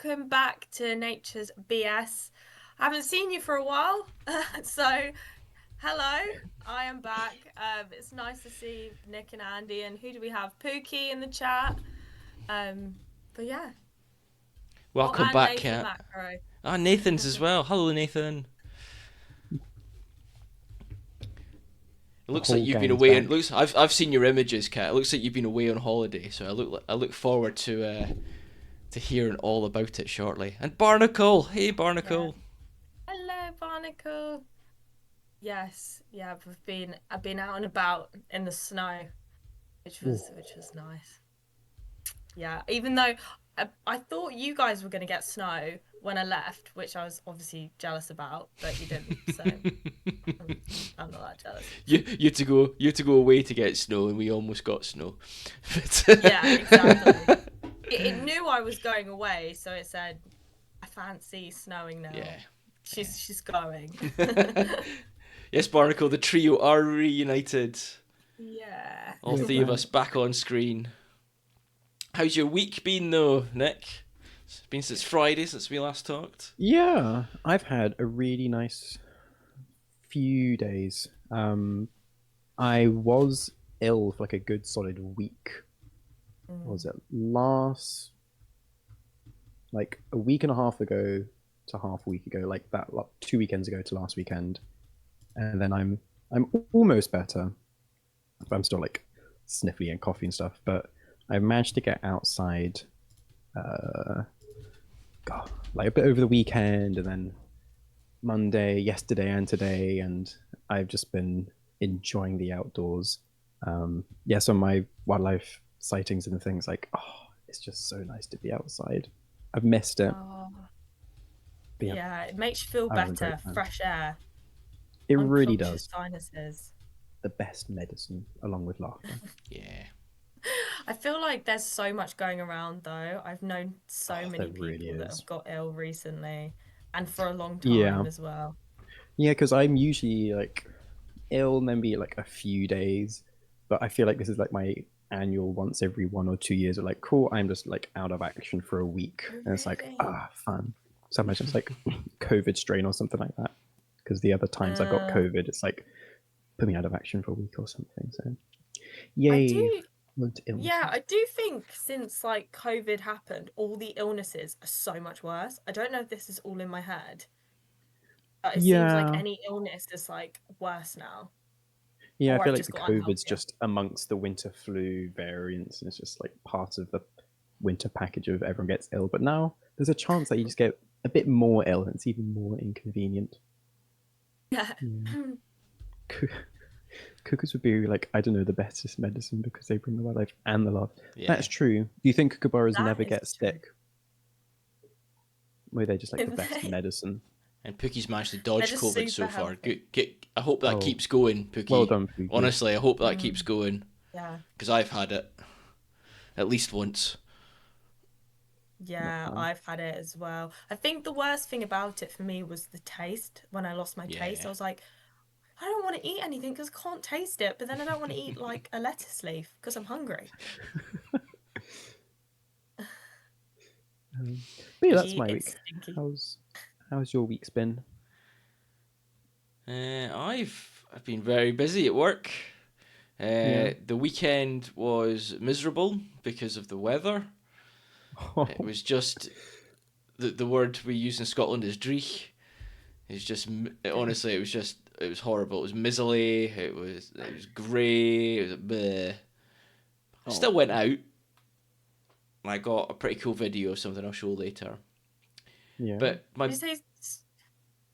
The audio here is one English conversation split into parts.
welcome back to Nature's BS. I haven't seen you for a while, so hello, I am back. It's nice to see Nick and Andy, and who do we have? Pookie in the chat. Um, but yeah. Oh, Welcome and back, Nathan Kat. Macro. Ah, Nathan's as well. Hello, Nathan. It The looks like whole you've been gang's away, and back. looks I've seen your images, Kat. It looks like you've been away on holiday, so I look forward to hearing all about it shortly. And Barnacle, hey Yeah. Barnacle. Hello, Barnacle. Yes, yeah, I've been out and about in the snow, which Ooh. was nice. Yeah, even though I thought you guys were going to get snow when I left, which I was obviously jealous about, but you didn't. So I'm not that jealous. You had to go away to get snow, and we almost got snow. Yeah, exactly. It knew I was going away, so it said, "I fancy snowing now." Yeah. She's going. Yes, Barnacle, the trio are reunited. Yeah. All We're three of back. us back on screen. How's your week been though, Nick? It's been since Friday since we last talked. Yeah, I've had a really nice few days. I was ill for like a good solid week. What was Mm. it last like a week and a half ago to half a week ago, like that, like 2 weekends ago to last weekend, and then I'm almost better, but I'm still like sniffly and coffee and stuff. But I managed to get outside, uh, God, like a bit over the weekend, and then Monday, yesterday, and today, and I've just been enjoying the outdoors. Yeah, so my wildlife sightings and things like, oh, it's just so nice to be outside. I've missed it, Oh, but yeah, yeah, it makes you feel I have a great better. time. Fresh air It really unclogs your does. sinuses. The best medicine, along with laughter. Yeah. I feel like there's so much going around though. I've known so Oh, there many really people that is. have got ill recently and for a long Yeah, time as well. yeah, because I'm usually like ill maybe like a few days, but I feel like this is like my annual once every 1 or 2 years. Or like, cool, I'm just like out of action for a week, Oh, and it's like really? fun. So I imagine it's like COVID strain or something like that. Because the other times I've got Uh, COVID, it's like put me out of action for a week or something. So I yay, do, into yeah, illnesses. I do think since like COVID happened, all the illnesses are so much worse. I don't know if this is all in my head, but it seems like Yeah, any illness is like worse now, yeah. I or feel I've like just the got COVID's unhealthier. just amongst the winter flu variants, and it's just like part of the winter package of everyone gets ill. But now there's a chance that you just get a bit more ill, and it's even more inconvenient. Yeah. Yeah. Cuckoos would be like, I don't know, the bestest medicine because they bring the wildlife and the love. Yeah. That's true. Do you think kookaburras That never is get true. sick? Or are they just like the best They're medicine? And Pookie's managed to dodge just COVID super so far. healthy. Good. I hope that Oh, keeps going, well Pookie. done, Pookie. Honestly, I hope that keeps Mm, going yeah. because I've had it at least once. Yeah, Oh, I've had it as well. I think the worst thing about it for me was the taste. When I lost my taste, I Yeah. was like, I don't want to eat anything because I can't taste it. But then I don't want to eat like a lettuce leaf because I'm hungry. but yeah, that's Eat my it's week. stinky. How's your week's been? I've been very busy at work. Yeah. The weekend was miserable because of the weather. It was just the word we use in Scotland is dreich. It's just honestly, it was horrible. It was miserly. It was grey. It was bleh. I Oh, still went out. And I got a pretty cool video of something I'll show later. yeah. But Did my you say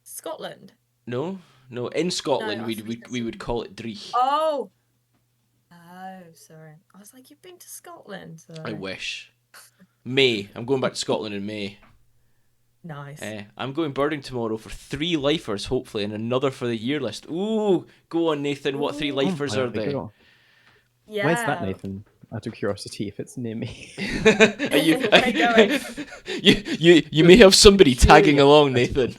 Scotland? no, no, in No, Scotland I thought you said we would Sweden. call it dreich. Oh, oh, sorry. I was like, you've been to Scotland. I Sorry. wish. May. I'm going back to Scotland in May. Nice. I'm going birding tomorrow for three lifers, hopefully, and another for the year list. Ooh, go on, Nathan. What three Ooh, Oh lifers my are they? god. Where's that, yeah. Nathan? Out of curiosity, if it's near me. Are you, Where are you going? you may have somebody tagging Curious. along, Nathan.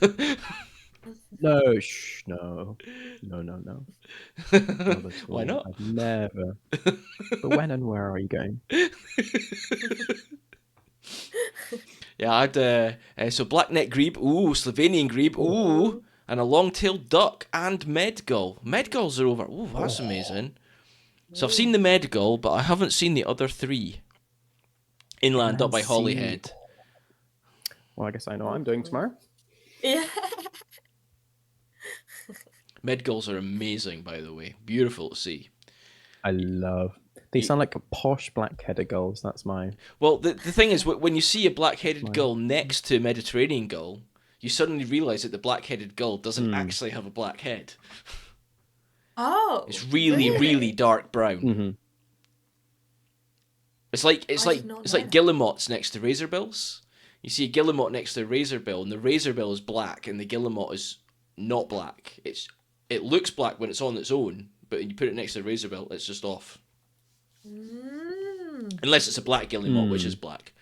No, shh, no. No, no, no. Not at Why all. not? I'd never. But when and where are you going? Yeah, I had so black-necked grebe, ooh, Slovenian grebe, ooh, and a long-tailed duck and medgull. Medgulls are over. Ooh, that's amazing. So I've seen the medgull, but I haven't seen the other three. Inland up Inland by sea. Holyhead. Well, I guess I know what I'm doing tomorrow. Yeah. Medgulls are amazing, by the way. Beautiful to see. I love. They sound like posh black-headed gulls. That's my. Well, the thing is, when you see a black-headed Mine. gull next to a Mediterranean gull, you suddenly realise that the black-headed gull doesn't actually have a black head. Oh, It's really, really dark brown. Mm-hmm. It's like I did not know that. guillemots next to razorbills. You see a guillemot next to a razorbill, and the razorbill is black, and the guillemot is not black. It looks black when it's on its own, but when you put it next to the razorbill, it's just off. Unless it's a black guillemot, which is black.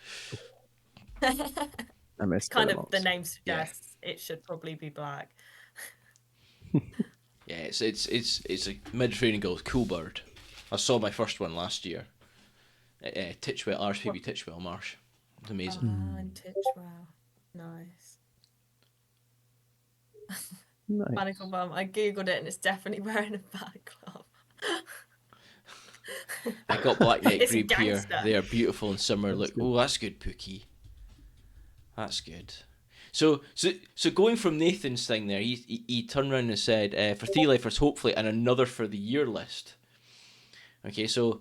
I miss Kind of guillemots. the name suggests it should probably be black. Yeah, it's a Mediterranean gull, cool bird. I saw my first one last year at Titchwell, RSPB Titchwell Marsh. It's amazing. And Titchwell. Nice. Nice. Manicle Bum. I googled it and it's definitely wearing a bat glove. I got black-necked It's a grebe here. gangster. They are beautiful in summer. Look, good. oh, that's good, Pookie. That's good. So going from Nathan's thing there, he turned around and said, for three lifers, hopefully, and another for the year list. Okay, so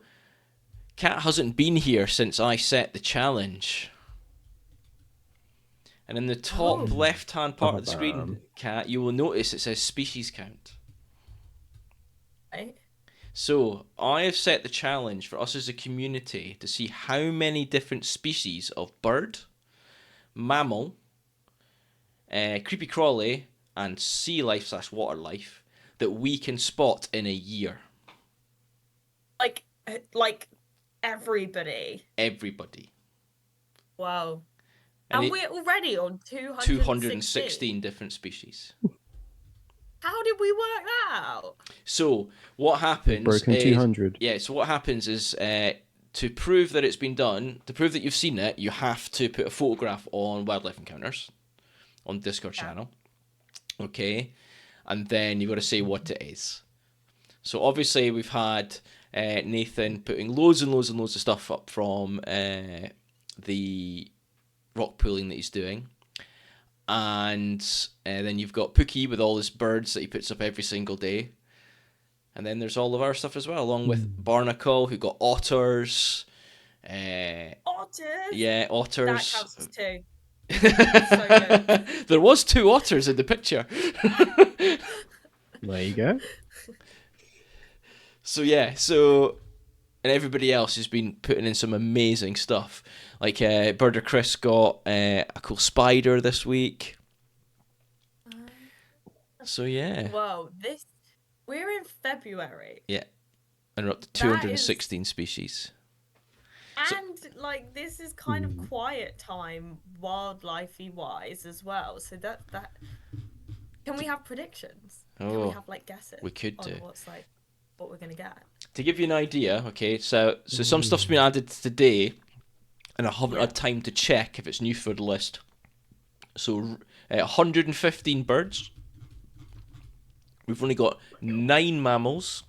Kat hasn't been here since I set the challenge. And in the top left-hand part of the screen, Kat, you will notice it says species count. Right? So I have set the challenge for us as a community to see how many different species of bird, mammal, creepy crawly, and sea life / water life that we can spot in a year. Like everybody. Everybody. Wow. And And we're already on 216 different species. How did we work that out? So what happens Broken is 200. Yeah, so what happens is to prove that it's been done, to prove that you've seen it, you have to put a photograph on Wildlife Encounters on the Discord channel. Okay. And then you've got to say what it is. So obviously we've had Nathan putting loads and loads and loads of stuff up from the rock pooling that he's doing. And then you've got Pookie with all his birds that he puts up every single day. And then there's all of our stuff as well, along with Barnacle, who got otters. Otters? Yeah, otters. That counts as two. So good. There was 2 otters in the picture. There you go. So yeah, and everybody else has been putting in some amazing stuff. Like Birder Chris got a cool spider this week. So yeah. Whoa, we're in February. Yeah. And we're up to 216 species. And like this is kind of quiet time wildlife-y wise as well. So that can we have predictions? Can we have like guesses? We could on do. what we're gonna get? To give you an idea, okay, so some stuff's been added today, and I haven't had time to check if it's new for the list. So 115 birds. We've only got 9 mammals.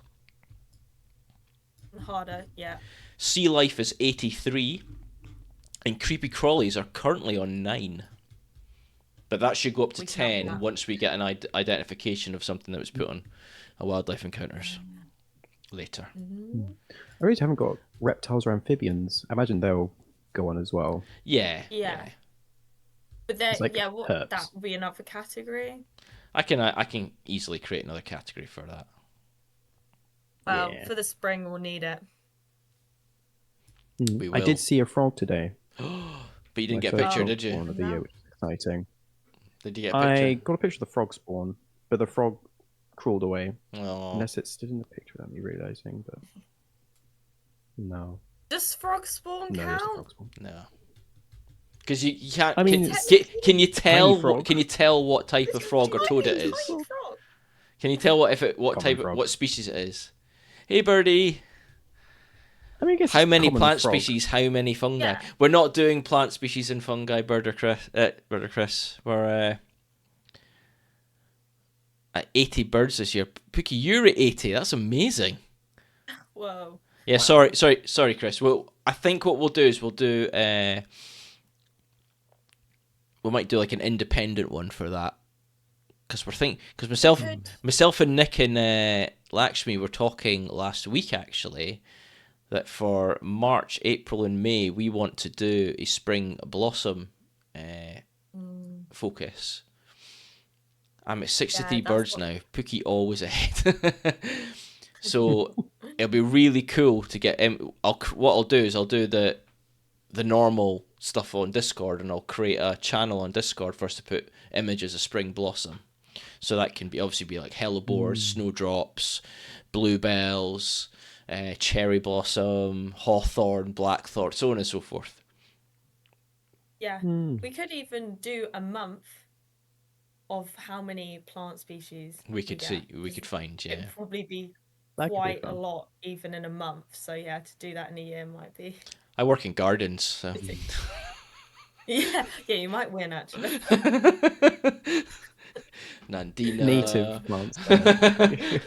Harder, yeah. Sea life is 83, and creepy crawlies are currently on 9. But that should go up to We can have 10 that. once we get an identification of something that was put on a Wildlife Encounters later. I really haven't got reptiles or amphibians. I imagine they'll go on as well. Yeah. But then, It's like that herps. Hmm. would be another category. I can easily create another category for that. Well, Yeah. for the spring, we'll need it. We I will. did see a frog today. But you didn't get a My picture, first did spawn you? of the year, which is exciting. Did you get a picture? I got a picture of the frog spawn, but the frog crawled away. Oh. Unless it stood in the picture without me realizing, but no. Does frog spawn No, there's a count? frog spawn. No. Because you can't. I mean, can you tell? frog. Can you tell what type of frog or toad it is? Tiny frog. Can you tell what Common type frog. what species it is? Hey birdie. I mean, I guess How it's many common plant frog. species? How many fungi? Yeah. We're not doing plant species and fungi, Birder Chris. Birder Chris. We're at 80 birds this year. Pookie, you're at 80. That's amazing. Whoa. Yeah, Well, sorry, Chris. Well, I think what we'll do is we might do like an independent one for that because because we could. myself and Nick and Lakshmi were talking last week actually that for March, April, and May we want to do a spring blossom Mm, focus. I'm at yeah, 63 that's birds what. now. Pookie always ahead. So it'll be really cool to get. What I'll do is I'll do the normal stuff on Discord, and I'll create a channel on Discord for us to put images of spring blossom. So that can be obviously be like hellebores, Mm. snowdrops, bluebells, cherry blossom, hawthorn, blackthorn, so on and so forth. Yeah, Mm. we could even do a month of how many plant species We we could get see, we because could find, it would yeah. probably be That could be quite a fun. lot even in a month. So yeah, to do that in a year might be I work in gardens, so. busy. Yeah, yeah, you might win actually. Native Nandina. plants there.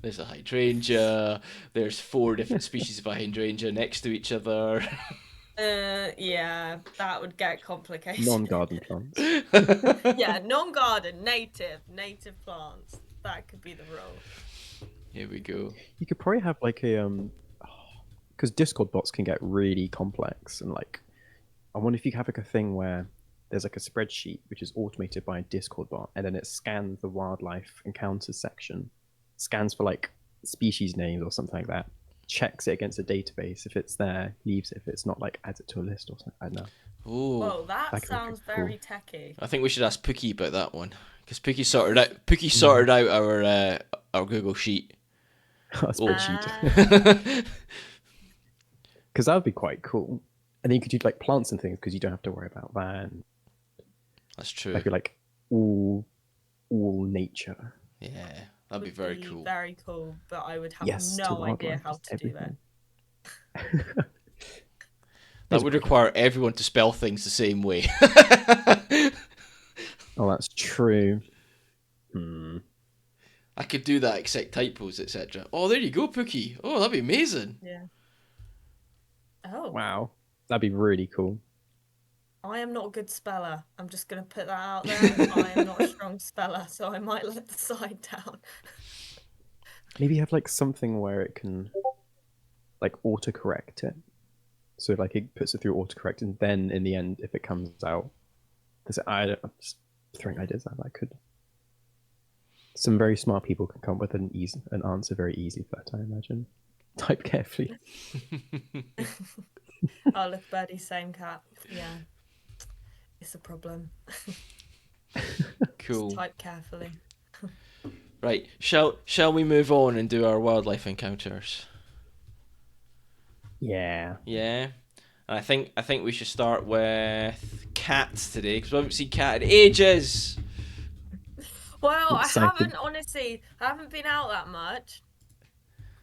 There's a hydrangea. There's 4 different species of hydrangea next to each other. Yeah, that would get complicated. Non-garden plants. Yeah, non-garden, native plants. That could be the rule. Here we go. You could probably have like a because Discord bots can get really complex and like I wonder if you could have like a thing where there's like a spreadsheet which is automated by a Discord bot and then it scans the wildlife encounters section, scans for like species names or something like that, checks it against a database. If it's there, leaves it. If it's not, like adds it to a list or something. I don't know. Oh, Well, that That could be sounds pretty cool. very techy. I think we should ask Pookie about that one because Pookie sorted out our Google sheet. A Oh, spreadsheet. Ah, Because that would be quite cool. And then you could do like plants and things because you don't have to worry about that. And that's true. that'd be like all nature. Yeah, that'd be would very be cool. very cool, but I would have Yes, to no idea wildlife, how just to do it. everything. That There's a would project. require everyone to spell things the same way. Oh, that's true. Hmm. I could do that, except typos, etc. Oh, there you go, Pookie. Oh, that'd be amazing. Yeah. Oh, Wow. That'd be really cool. I am not a good speller. I'm just gonna put that out there. I am not a strong speller, so I might let the side down. Maybe have like something where it can like autocorrect it. So like it puts it through autocorrect, and then in the end, if it comes out, I'm just throwing ideas out. That could some very smart people can come up with an answer very easy for that. I imagine. Type carefully. Oh, look, birdie, same cat. Yeah, it's a problem. Just Cool. type carefully. Right. Shall we move on and do our wildlife encounters? Yeah. Yeah. And I think we should start with cats today because we haven't seen cat in ages. Well, Excited. I haven't been out that much.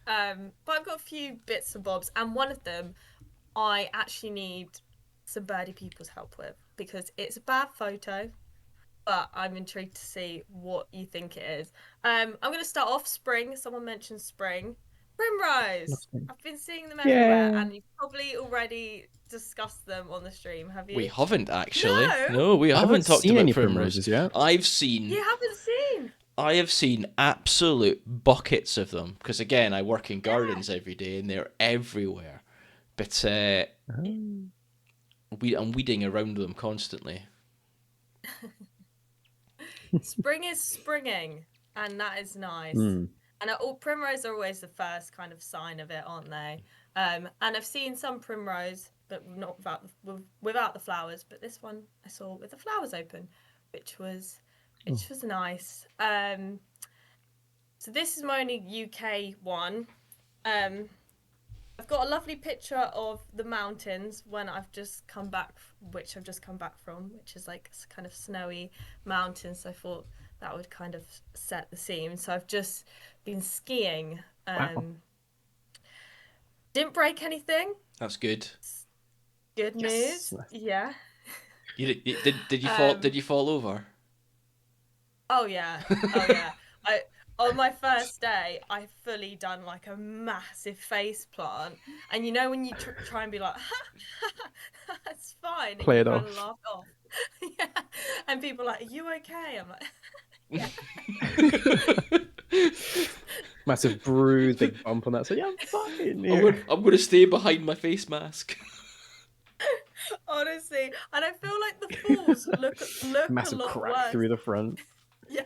But I've got a few bits and bobs, and one of them I actually need some birdie people's help with because it's a bad photo, but I'm intrigued to see what you think it is. I'm going to start off spring. Someone mentioned spring. Primrose. I've been seeing them everywhere, Yeah. and you've probably already discussed them on the stream, have We you? haven't actually. No, No, we I haven't haven't talked seen about any primrose. primroses yet. you haven't seen. I have seen absolute buckets of them because again, I work in Yeah. gardens every day and they're everywhere. But Oh. I'm weeding around them constantly. Spring is springing, and that is nice. Hmm. And all primrose are always the first kind of sign of it, aren't they? And I've seen some primrose, but not without the flowers. But this one I saw with the flowers open, which was Oh. which was nice. So this is my only UK one. Um, I've got a lovely picture of the mountains when I've just come back, which I've just come back from, which is like kind of snowy mountains. So I thought that would kind of set the scene. So I've just been skiing Wow. Didn't break anything. That's good. Good Yes. news. Yeah. Did you fall? Did Um. you fall over? Oh yeah. Oh yeah. I on my first day, I fully done like a massive face plant, and you know when you try and be like, "That's fine," and Play you it kind of off. laugh off. Yeah. And people are like, "Are you okay?" I'm like, "Yeah." Massive bruise, big bump on that. So yeah, I'm fine. I'm Yeah. gonna, I'm gonna stay behind my face mask. Honestly, and I feel like the falls look a Massive lot crack worse. through the front. Yeah.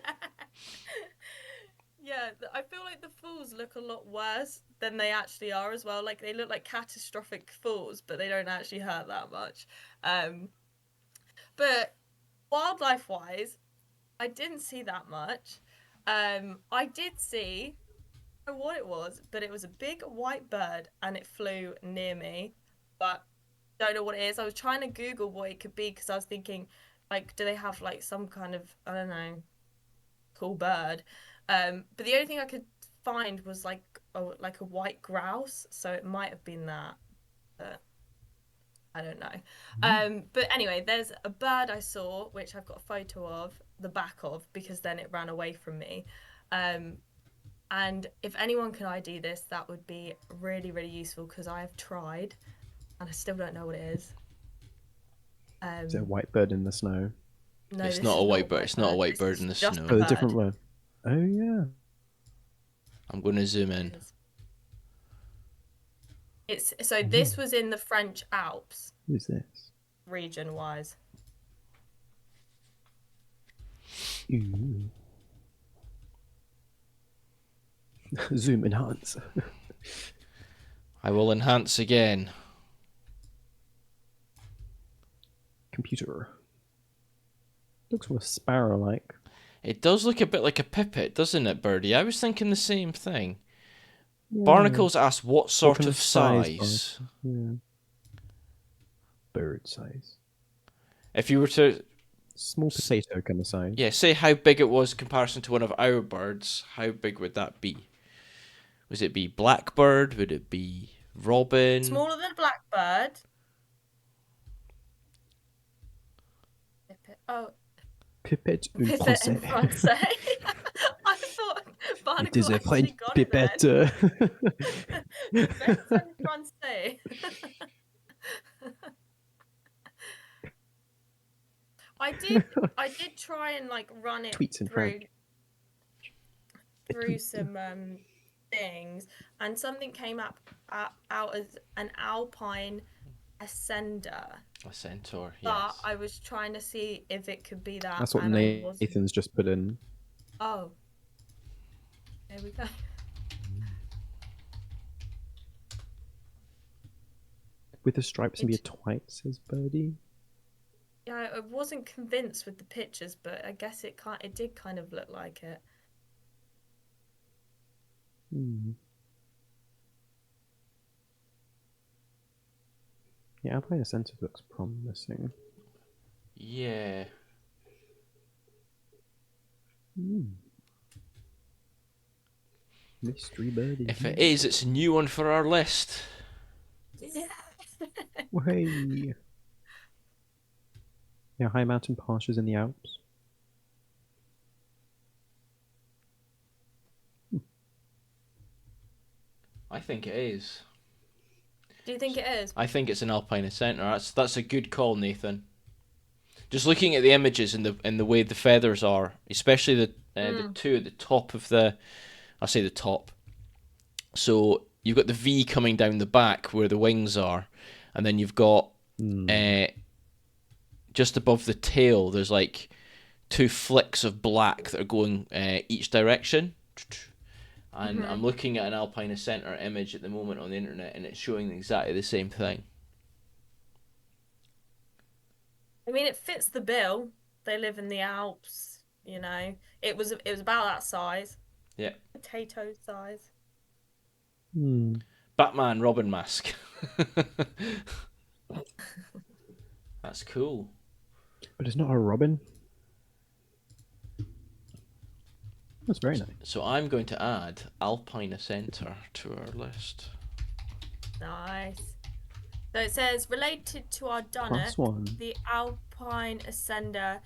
Yeah, I feel like the falls look a lot worse than they actually are as well. Like they look like catastrophic falls, but they don't actually hurt that much. Um, but wildlife wise, I didn't see that much. I did see what it was, but it was a big white bird and it flew near me, but don't know what it is. I was trying to Google what it could be because I was thinking, like, do they have like some kind of, I don't know, cool bird? But the only thing I could find was like a white grouse, so it might have been that, but I don't know. But anyway, there's a bird I saw which I've got a photo of the back of because then it ran away from me. Um, and if anyone can ID this, that would be really, really useful because I have tried and I still don't know what it is. Is it a Um, white bird in the snow? no, It's this not a is not a white bird. white It's not a bird. white This bird in is the just Oh, a snow. the different bird. one. Oh yeah. I'm gonna zoom in. It's so Ooh, this was in the French Alps who's this? region wise. Ooh. Zoom enhance. I will enhance again. Computer. Looks more sparrow-like. It does look a bit like a pipit, doesn't it, Birdie? I was thinking the same thing. Yeah. Barnacles asked what What sort kind of of size size. barnacle? Yeah. Bird size. If you were to, Small potato kind of size. yeah, say how big it was in comparison to one of our birds, how big would that be? Would it be blackbird? Would it be robin? Smaller than a blackbird. Oh, Pipette une pipit in français. Francais. I thought It Barnacle is a actually white got it pipette. then. Pipette in Francais. I did I did try and like run it Tweets in through French. A through tweet. some things and something came up out as an alpine ascender. A centaur, But yes. I was trying to see if it could be that That's what and I wasn't. Nathan's just put in. Oh, there we go. With the stripes and be a It, twite, says Birdie. yeah, I wasn't convinced with the pictures, but I guess it did kind of look like it. Hmm. Yeah, Alpine Center looks promising. Yeah. Hmm. Mystery Birdie. If it is, it's a new one for our list. Yeah. Hey. Yeah, high mountain pastures in the Alps. I think it is. Do you think it is? I think it's an alpine centaur. That's a good call, Nathan. Just looking at the images and the way the feathers are, especially the two at the top of the, I say the top. So you've got the V coming down the back where the wings are, and then you've got just above the tail. There's like two flicks of black that are going each direction. And I'm looking at an alpine centaur image at the moment on the internet, and it's showing exactly the same thing. I mean, it fits the bill. They live in the Alps, you know. It was about that size, Yeah. potato size. Hmm. Batman Robin mask. That's cool. But it's not a robin. That's very nice. So I'm going to add alpine centaur to our list. Nice. So it says, related to our Dunnock, +1. the alpine ascender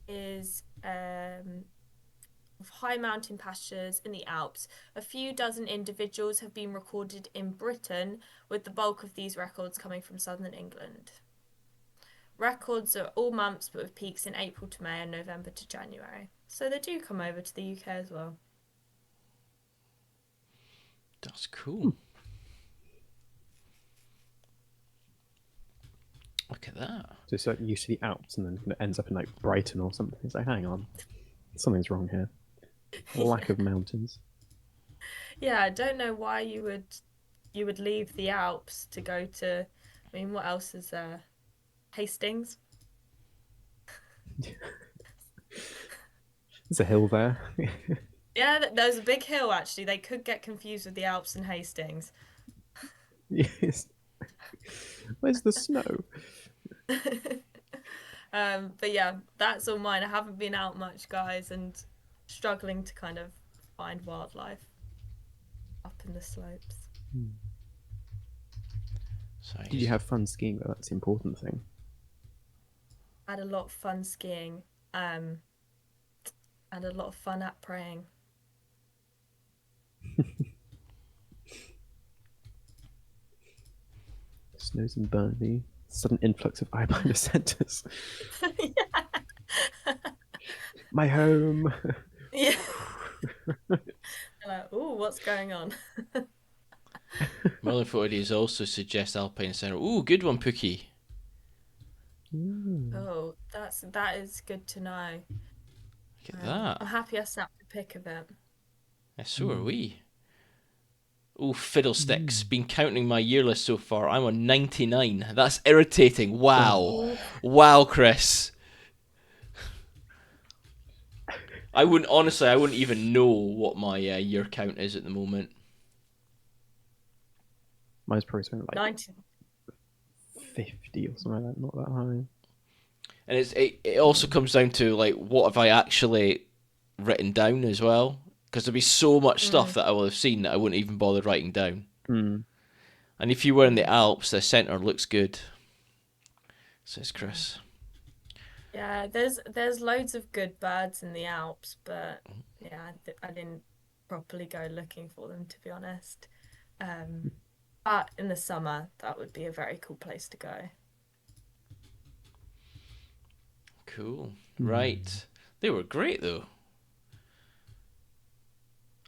is of high mountain pastures in the Alps. A few dozen individuals have been recorded in Britain, with the bulk of these records coming from southern England. Records are all months, but with peaks in April to May and November to January. So they do come over to the UK as well. That's cool. Look at that. So it's like used to the Alps and then it ends up in like Brighton or something. It's like, hang on, something's wrong here. Lack of mountains. Yeah, I don't know why you would leave the Alps to go to. I mean, what else is there? Hastings. There's a hill there. Yeah, there's a big hill actually. They could get confused with the Alps and Hastings. Yes. Where's the snow? But yeah, that's all mine. I haven't been out much, guys, and struggling to kind of find wildlife up in the slopes. Sorry. Did you have fun skiing though? That's the important thing. I had a lot of fun skiing, and a lot of fun at praying. Snows in Burnley. Sudden influx of eyeliner centres. My home. Yeah. Like, ooh, what's going on? Merlin Photos also suggests Alpine Centre. Ooh, good one, Pookie. Oh, that is good to know. Look at that. I'm happy I snapped a pic of it. Yeah, so are we. Oh, fiddlesticks. Been counting my year list so far. I'm on 99. That's irritating. Wow. Wow, Chris. I wouldn't even know what my year count is at the moment. Mine's probably something like 90. 50 or something like that. Not that high. And it also comes down to like what have I actually written down as well, because there'll be so much stuff that I will have seen that I wouldn't even bother writing down. And if you were in the Alps, the centre looks good, says Chris. Yeah, there's loads of good birds in the Alps, but yeah, I didn't properly go looking for them, to be honest. But in the summer, that would be a very cool place to go. Cool. Right. They were great though.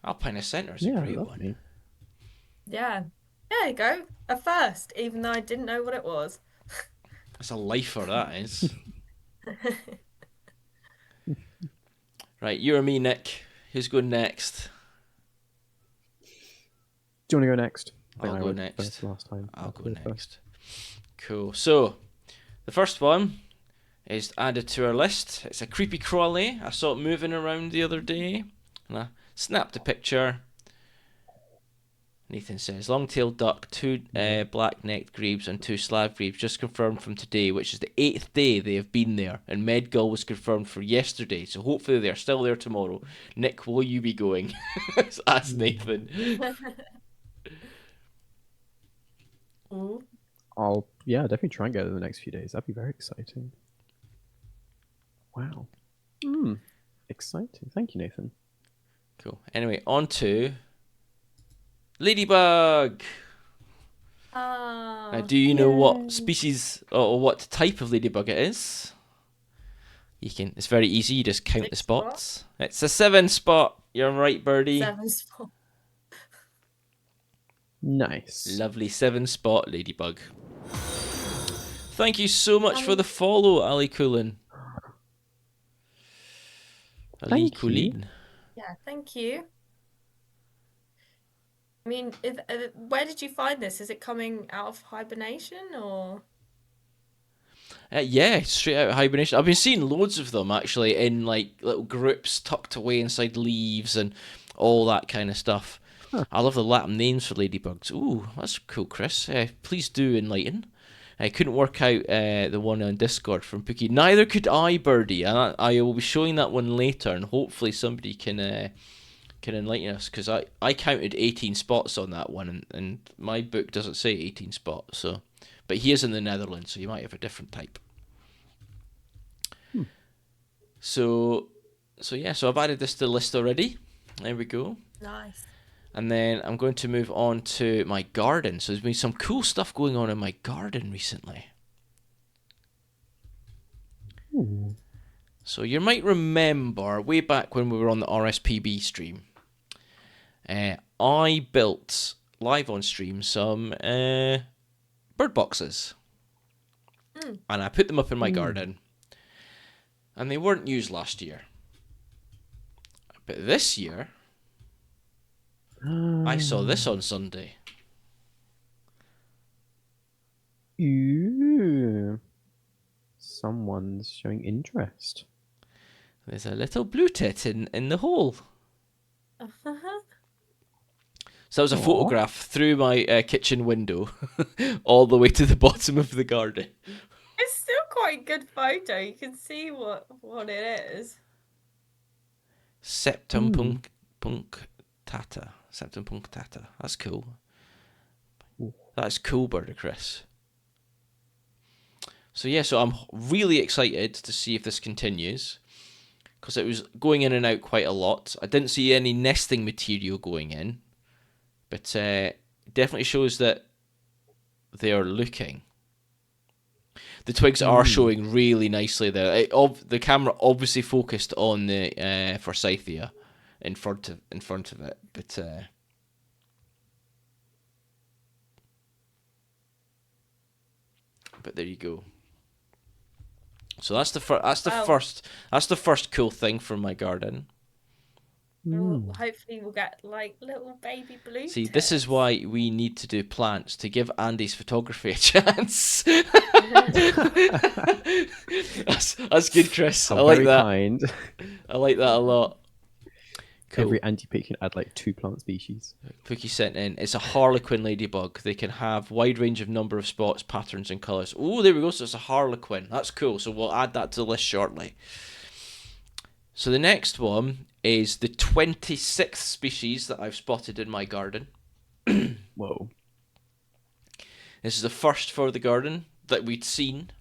Alpine Centre is a great one. Lovely. Yeah, there you go. A first, even though I didn't know what it was. That's a lifer, that is. Right, you or me, Nick. Who's going next? Do you want to go next? I'll go went next. first last time. I'll go next. Cool. So, the first one is added to our list. It's a creepy crawly. I saw it moving around the other day, and I snapped a picture. Nathan says, long-tailed duck, 2 black-necked grebes and 2 slab grebes just confirmed from today, which is the 8th day they have been there, and Medgull was confirmed for yesterday, so hopefully they're still there tomorrow. Nick, will you be going? Ask Nathan. I'll definitely try and go in the next few days. That'd be very exciting. Wow. Exciting. Thank you, Nathan. Cool. Anyway, on to ladybug. Now, do you know what species or what type of ladybug it is? You can. It's very easy. You just count the spots. It's a 7-spot. You're right, birdie. 7-spot. Nice. Lovely 7-spot ladybug. Thank you so much for the follow, Ali Coolin. Ali Coolin. Yeah, thank you. I mean, where did you find this? Is it coming out of hibernation or? Yeah, straight out of hibernation. I've been seeing loads of them actually in like little groups tucked away inside leaves and all that kind of stuff. I love the Latin names for ladybugs. Ooh, that's cool, Chris. Please do enlighten. I couldn't work out the one on Discord from Pookie. Neither could I, Birdie. I will be showing that one later, and hopefully somebody can can enlighten us, because I counted 18 spots on that one, and my book doesn't say 18 spots. So, but he is in the Netherlands, so you might have a different type. So yeah, so I've added this to the list already. There we go. Nice. And then I'm going to move on to my garden. So there's been some cool stuff going on in my garden recently. Ooh. So you might remember way back when we were on the RSPB stream, I built live on stream some bird boxes, and I put them up in my garden, and they weren't used last year. But this year, I saw this on Sunday. Ooh. Someone's showing interest. There's a little blue tit in the hole. So that was a photograph through my kitchen window, all the way to the bottom of the garden. It's still quite a good photo. You can see what it is. Septum punctata. Septum punctata. That's cool. That's cool, Bird of Chris. So yeah, so I'm really excited to see if this continues, because it was going in and out quite a lot. I didn't see any nesting material going in, but definitely shows that they are looking. The twigs are showing really nicely there. The camera obviously focused on the forsythia in front of it, but there you go. So that's the first cool thing from my garden. Well, hopefully we'll get like little baby blue See, tits. this is why we need to do plants, to give Andy's photography a chance. That's good, Chris. I like that. Kind. I like that a lot. Cool. Every anti-pick can add like 2 plant species. Pookie sent in. It's a harlequin ladybug. They can have wide range of number of spots, patterns, and colours. Oh, there we go. So it's a harlequin. That's cool. So we'll add that to the list shortly. So the next one is the 26th species that I've spotted in my garden. Whoa. This is the first for the garden that we'd seen.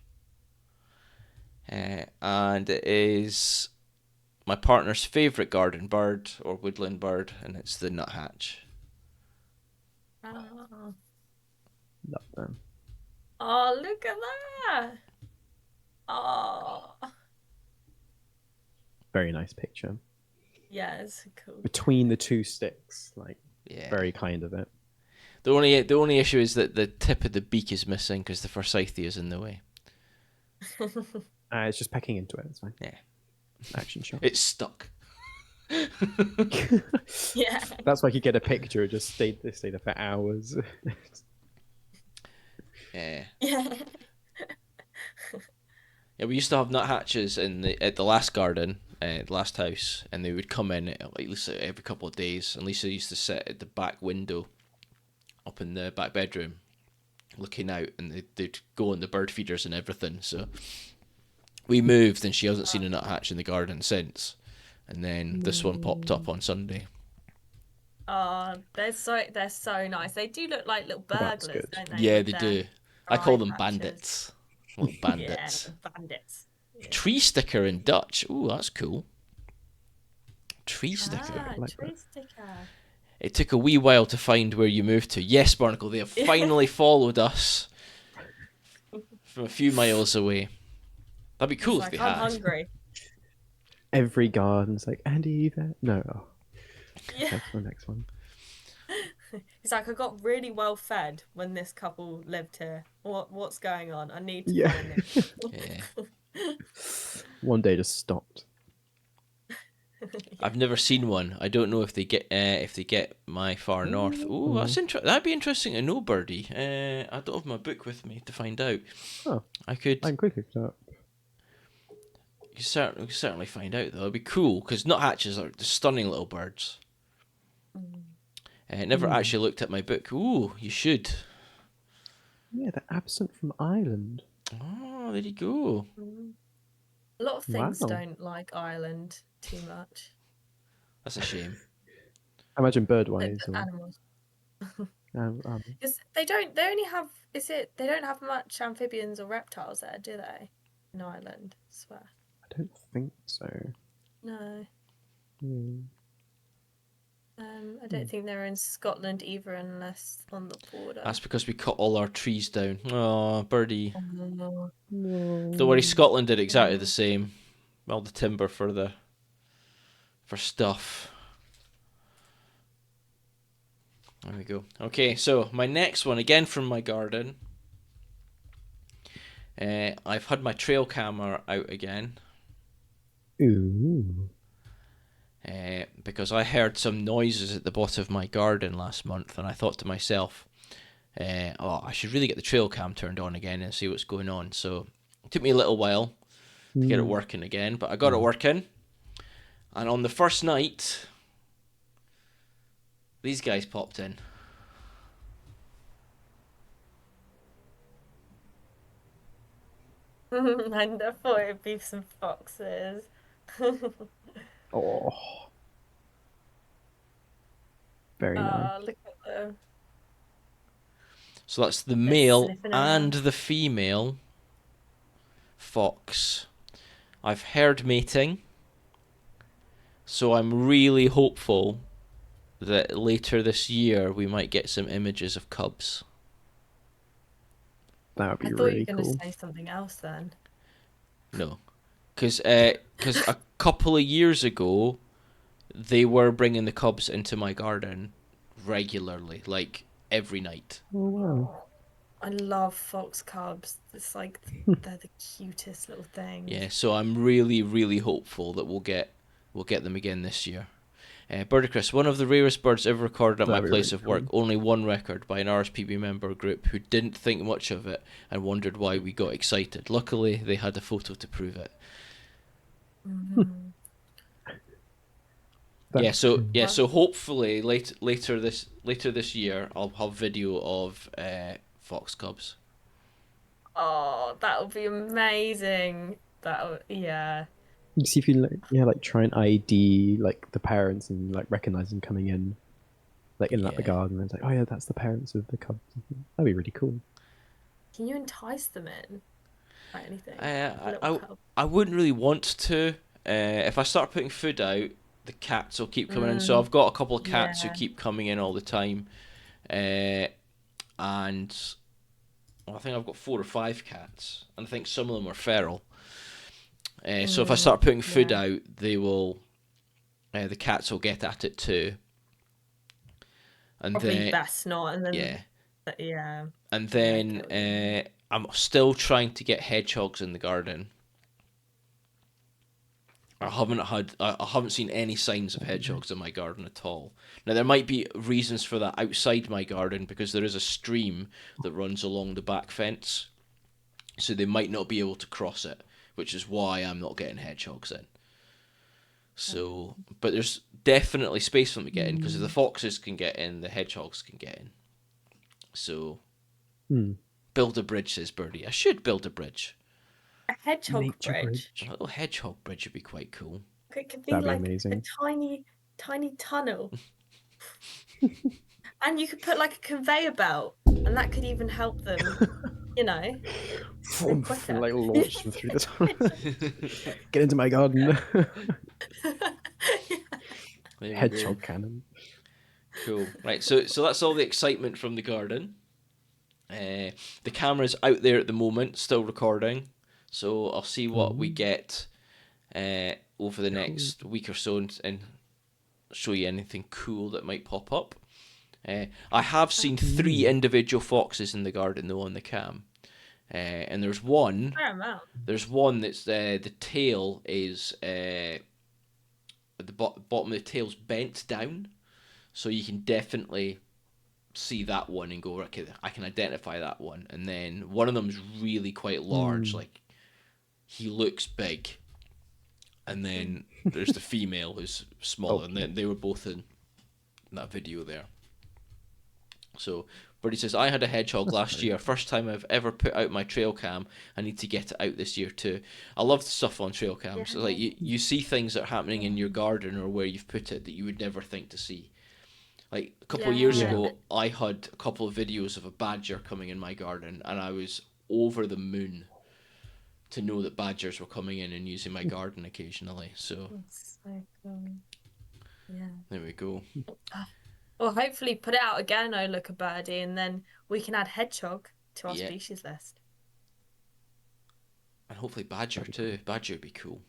And it is my partner's favourite garden bird or woodland bird, and it's the nuthatch. Oh. Love them. Oh, look at that. Oh. Very nice picture. Yeah, it's cool. Between the 2 sticks, like, Yeah. very kind of it. The only issue is that the tip of the beak is missing because the forsythia is in the way. It's just pecking into it. It's fine. Yeah. Action shot. It's stuck. Yeah. That's why you get a picture. It just stayed there for hours. Yeah. Yeah. Yeah, we used to have nuthatches at the last garden, the last house, and they would come in at least every couple of days. And Lisa used to sit at the back window, up in the back bedroom, looking out, and they'd go on the bird feeders and everything. So we moved, and she hasn't seen a nuthatch in the garden since. And then this one popped up on Sunday. Oh, they're so nice. They do look like little That's burglars, good. don't they? Yeah, with they their do. I call eye them patches. bandits. Little bandits. Yeah, bandits. Yeah. Tree sticker in Dutch. Ooh, that's cool. Tree sticker. Ah, like tree that. sticker. It took a wee while to find where you moved to. Yes, Barnacle, they have finally followed us from a few miles away. That'd be cool It's if they like, I'm had. hungry. Every garden's like, Andy, you there? No. Oh, Yeah. next one. It's like I got really well fed when this couple lived here. What's going on? I need to Yeah. find it. Yeah. One day just stopped. I've never seen one. I don't know if they get my far north. Ooh, that'd be interesting to know, Birdie. I don't have my book with me to find out. Oh, I could. I can quickly look it up. We could certainly find out though. It'd be cool because nuthatches are stunning little birds. Never actually looked at my book. Ooh, you should. Yeah, they're absent from Ireland. Oh, there you go. A lot of things Wow. don't like Ireland too much. That's a shame. I imagine The bird-wise or animals. um, Because they only have, they don't have much amphibians or reptiles there, do they? In Ireland, I swear. I don't think so. No. Hmm. I don't think they're in Scotland either, unless on the That's border. because we cut all our trees down. Oh, birdie. Oh, Don't worry, No. Scotland did exactly the oh. same. All the timber for stuff. There we go. Okay, so my next one, again from my garden. I've had my trail camera out again. Ooh. Because I heard some noises at the bottom of my garden last month, and I thought to myself, I should really get the trail cam turned on again and see what's going on. So it took me a little while to get it Hmm. working again, but I got it working. And on the first night, these guys popped in. I thought it'd be some foxes. Oh, very nice. Oh, look at them. So that's the They're male sniffing and around. the female fox. I've heard mating, so I'm really hopeful that later this year we might get some images of cubs. That would I be thought you really were going to cool. say something else then. No, because a couple of years ago they were bringing the cubs into my garden regularly, like every night. Oh wow. Oh, I love fox cubs. It's like they're the cutest little Yeah, things. so I'm really, really hopeful that we'll get them again this year. Birdie Chris, one of the rarest birds ever recorded at my That'd be place really of work. cool. Only one record by an RSPB member group who didn't think much of it and wondered why we got excited. Luckily, they had a photo to prove it. Hmm. Yeah, That's so cool. yeah, Well, so hopefully later this year I'll have video of fox cubs. oh, that would be amazing. That would, yeah. You see if you like, yeah, like try and ID like the parents and like recognize them coming in, like in and out the Yeah. garden. And it's like, oh yeah, that's the parents of the cubs. That'd be really cool. Can you entice them in by anything? A I, little I, cub. I wouldn't really want to. If I start putting food out, the cats will keep coming in. So Mm, I've got a couple of cats who yeah. keep coming in all the time, and well, I think I've got 4 or 5 cats, and I think some of them are feral. So if I Mm, start putting food yeah. out, they will. The cats will get at it too, and Probably then best not. And yeah, then, yeah. and Yeah, I then get what you mean. I'm still trying to get hedgehogs in the garden. I haven't seen any signs of hedgehogs in my garden at all. Now there might be reasons for that outside my garden because there is a stream that runs along the back fence, so they might not be able to cross it, which is why I'm not getting hedgehogs in. So, but there's definitely space for them to get in because if the Mm. foxes can get in, the hedgehogs can get in. So, Hmm. build a bridge, says Birdie. I should build a bridge. A hedgehog Nature bridge. A bridge. little hedgehog bridge would be quite cool. It could be That'd be like a amazing. tiny, tiny tunnel. And you could put like a conveyor belt, and that could even help them, you know, go And quicker. like launch them through the tunnel. Get into my garden. There we go. Hedgehog cannon. Cool. Right, so that's all the excitement from the garden. The camera's out there at the moment, still recording. So I'll see what we Oh, get over the cool. next week or so and show you anything cool that might pop up. I have seen 3 Mm. individual foxes in the garden though on the cam, and Fair amount. There's one that's the tail is at the bottom of the tail's bent down, so you can definitely see that one and go, okay, I can identify that one. And then one of them is really quite large, Mm. like he looks big. And then there's the female who's smaller, Oh, and they were both in that video there. So Birdie says, I had a hedgehog that's last very year. cool. First time I've ever put out my trail cam. I need to get it out this year too. I love the stuff on trail cams. Yeah. Like you see things that are happening in your garden or where you've put it that you would never think to see. Like a couple of years Yeah. ago, I had a couple of videos of a badger coming in my garden, and I was over the moon to know that badgers were coming in and using my garden occasionally. So That's so cool. Yeah. there we go. Well, hopefully put it out again, oh look a birdie, and then we can add hedgehog to our Yeah, species list. and hopefully badger That'd be cool. too. Badger would be cool.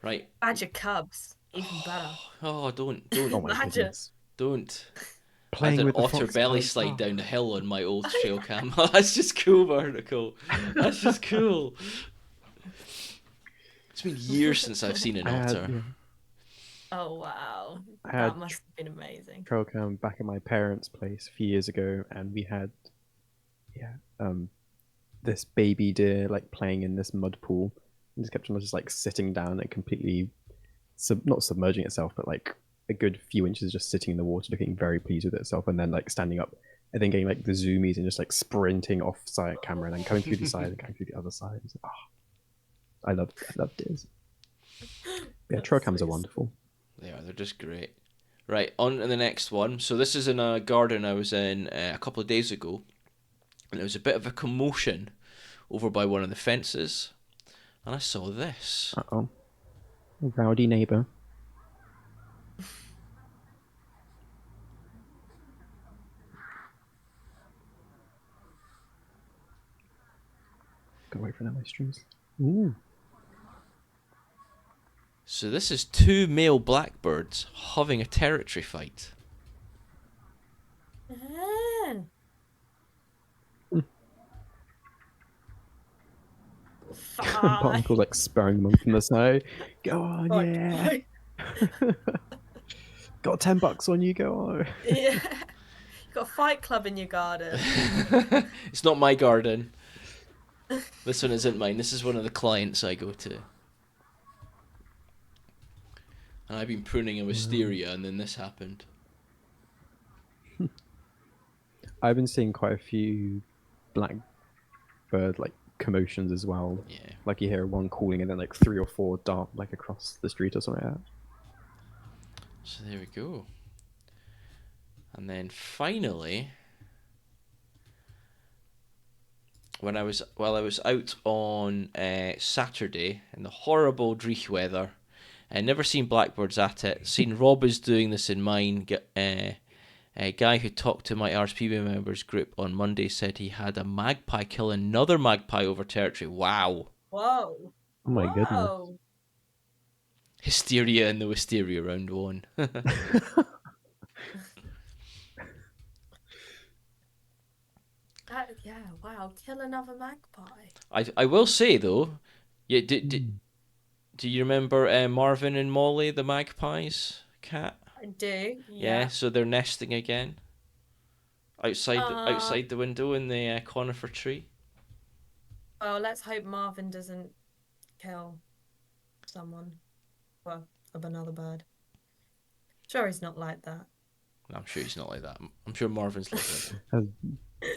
Right. Badger cubs, even better. Oh, Oh my Imagine. goodness. don't. I had Playing an with the otter fox belly cubs. slide Oh. down the hill on my old trail cam. That's just cool, Barnacle. That's just cool. It's been years since I've seen an I had, otter. yeah, Oh wow, I that had must have been amazing. trail cam back at my parents' place a few years ago, and we had, yeah, this baby deer like playing in this mud pool, and just kept on just like sitting down and completely, not submerging itself, but like a good few inches just sitting in the water, looking very pleased with itself, and then like standing up, and then getting like the zoomies and just like sprinting off side camera and then coming through the side and going through the other side. It's like, oh, I love deers. Yeah, trail That's cams are so wonderful. They are. They're just great. Right, on to the next one. So this is in a garden I was in a couple of days ago, and there was a bit of a commotion over by one of the fences, and I saw this. Uh-oh. Rowdy neighbour. Gotta wait for that, my streams. Ooh. So this is two male blackbirds having a territory fight. Ah. Barnacle's like spurring them from the side. Go on, Right. yeah. Got $10 on you, go on. Yeah. You've got a fight club in your garden. It's not my garden. This one isn't mine. This is one of the clients I go to. And I've been pruning a wisteria, and then this happened. I've been seeing quite a few blackbird like commotions as well. Yeah. Like you hear one calling and then like 3 or 4 dart like across the street or something like that. So there we go. And then finally, while I was out on Saturday in the horrible dreich weather, never seen blackbirds at it. Seen Robbers doing this in mine. A guy who talked to my RSPB members group on Monday said he had a magpie kill another magpie over territory. Wow. Whoa. Oh my goodness. Whoa. Hysteria in the wisteria round one. Yeah, wow. Kill another magpie. I will say though, yeah, do you remember Marvin and Molly, the magpies cat? I do. Yeah, so they're nesting again. Outside the window in the conifer tree. Well, let's hope Marvin doesn't kill someone. Well, of another bird. Sure, he's not like that. I'm sure he's not like that. I'm sure Marvin's lovely. That's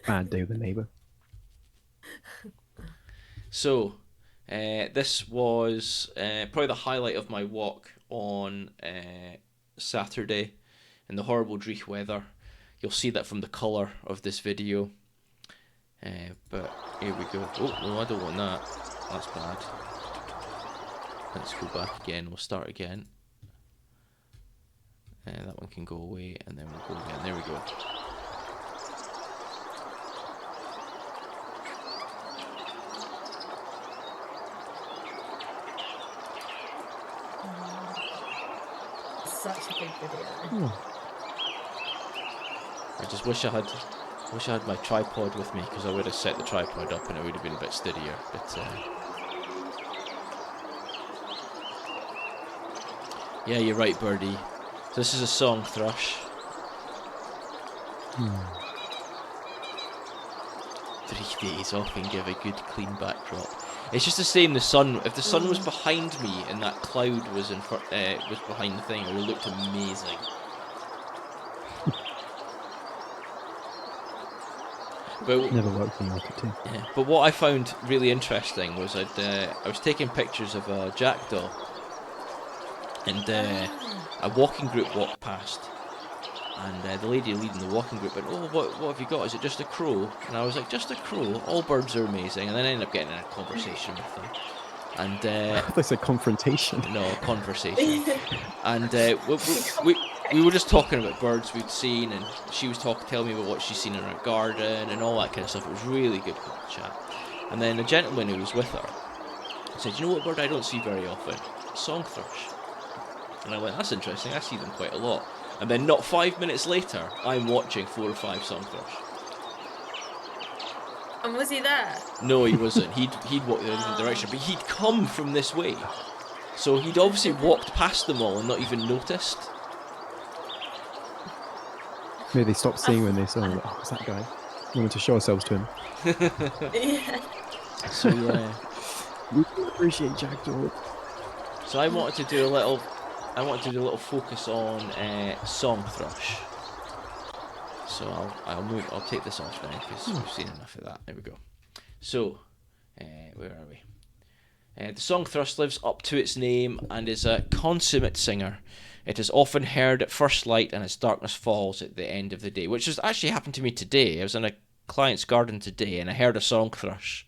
bad day with the neighbour. So, this was probably the highlight of my walk on Saturday in the horrible dreich weather. You'll see that from the colour of this video. But here we go. Oh, no, I don't want that. That's bad. Let's go back again. We'll start again. That one can go away, and then we'll go again. There we go. Such a big video. I just wish I had my tripod with me, because I would have set the tripod up and it would have been a bit steadier. But yeah, you're right, Birdie. So this is a song thrush. 3 days off and give a good clean backdrop. It's just the same. The sun. If the sun was behind me and that cloud was was behind the thing, it would have looked amazing. But Never worked for me like it too. yeah, but what I found really interesting was I was taking pictures of a jackdaw, and a walking group walked past, and the lady leading the walking group went, "Oh, what have you got? Is it just a crow?" And I was like, "Just a crow. All birds are amazing." And then I ended up getting in a conversation with them. And They said confrontation. no, conversation. And we were just talking about birds we'd seen, and she was telling me about what she's seen in her garden and all that kind of stuff. It was really good chat. And then a gentleman who was with her said, "You know what bird I don't see very often? Song thrush." And I went, "That's interesting. I see them quite a lot." And then not 5 minutes later, I'm watching 4 or 5 song thrush. And was he there? No, he wasn't. He'd walked in a different direction, but he'd come from this way. So he'd obviously walked past them all and not even noticed. Maybe they stopped seeing when they saw him. Like, oh, it's that guy. We wanted to show ourselves to him. Yeah. So yeah. We appreciate Jackdaw. So I wanted to do a little focus on song thrush. So I'll take this off now because we've seen enough of that. There we go. So, where are we? The song thrush lives up to its name and is a consummate singer. It is often heard at first light and as darkness falls at the end of the day, which has actually happened to me today. I was in a client's garden today and I heard a song thrush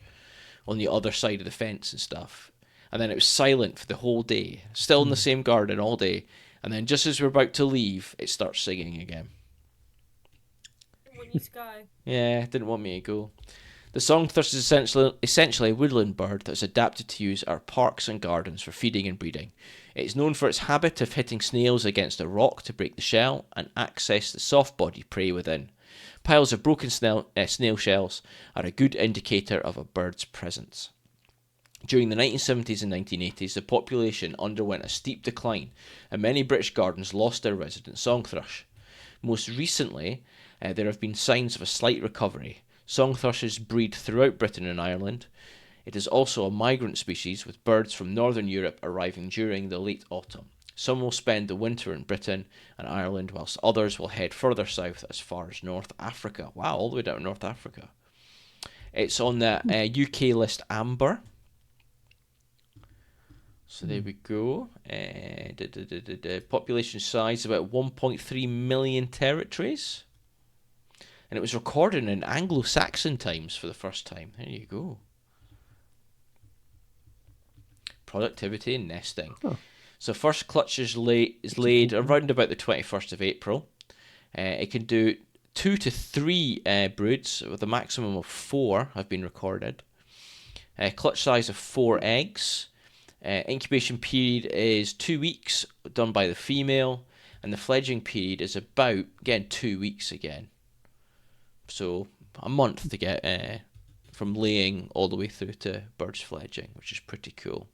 on the other side of the fence and stuff. And then it was silent for the whole day, still in the same garden all day. And then just as we're about to leave, it starts singing again. Want you to go? Yeah, didn't want me to go. The song thrush is essentially a woodland bird that is adapted to use our parks and gardens for feeding and breeding. It is known for its habit of hitting snails against a rock to break the shell and access the soft-bodied prey within. Piles of broken snail shells are a good indicator of a bird's presence. During the 1970s and 1980s, the population underwent a steep decline, and many British gardens lost their resident song thrush. Most recently, there have been signs of a slight recovery. Song thrushes breed throughout Britain and Ireland. It is also a migrant species, with birds from northern Europe arriving during the late autumn. Some will spend the winter in Britain and Ireland, whilst others will head further south as far as North Africa. Wow, all the way down to North Africa. It's on the UK list Amber. So there we go. Population size about 1.3 million territories. And it was recorded in Anglo-Saxon times for the first time. There you go. Productivity and nesting. Huh. So first clutch is laid around about the 21st of April. It can do 2 to 3 broods, with a maximum of 4 have been recorded. Clutch size of 4 eggs. Incubation period is 2 weeks, done by the female. And the fledging period is about, again, 2 weeks again. So a month to get from laying all the way through to birds fledging, which is pretty cool.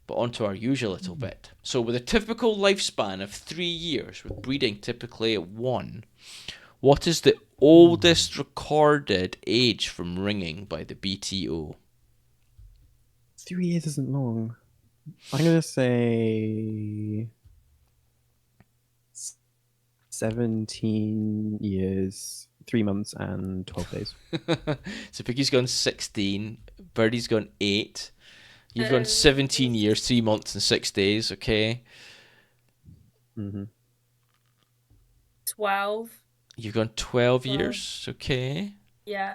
But on to our usual little bit. So with a typical lifespan of 3 years, with breeding typically at 1, what is the oldest recorded age from ringing by the BTO? 3 years isn't long. I'm going to say 17 years, 3 months and 12 days. So Piggy's gone 16, Birdie's gone 8. You've gone 17 years, 3 months and 6 days, okay? 12. You've gone 12 years, okay? Yeah.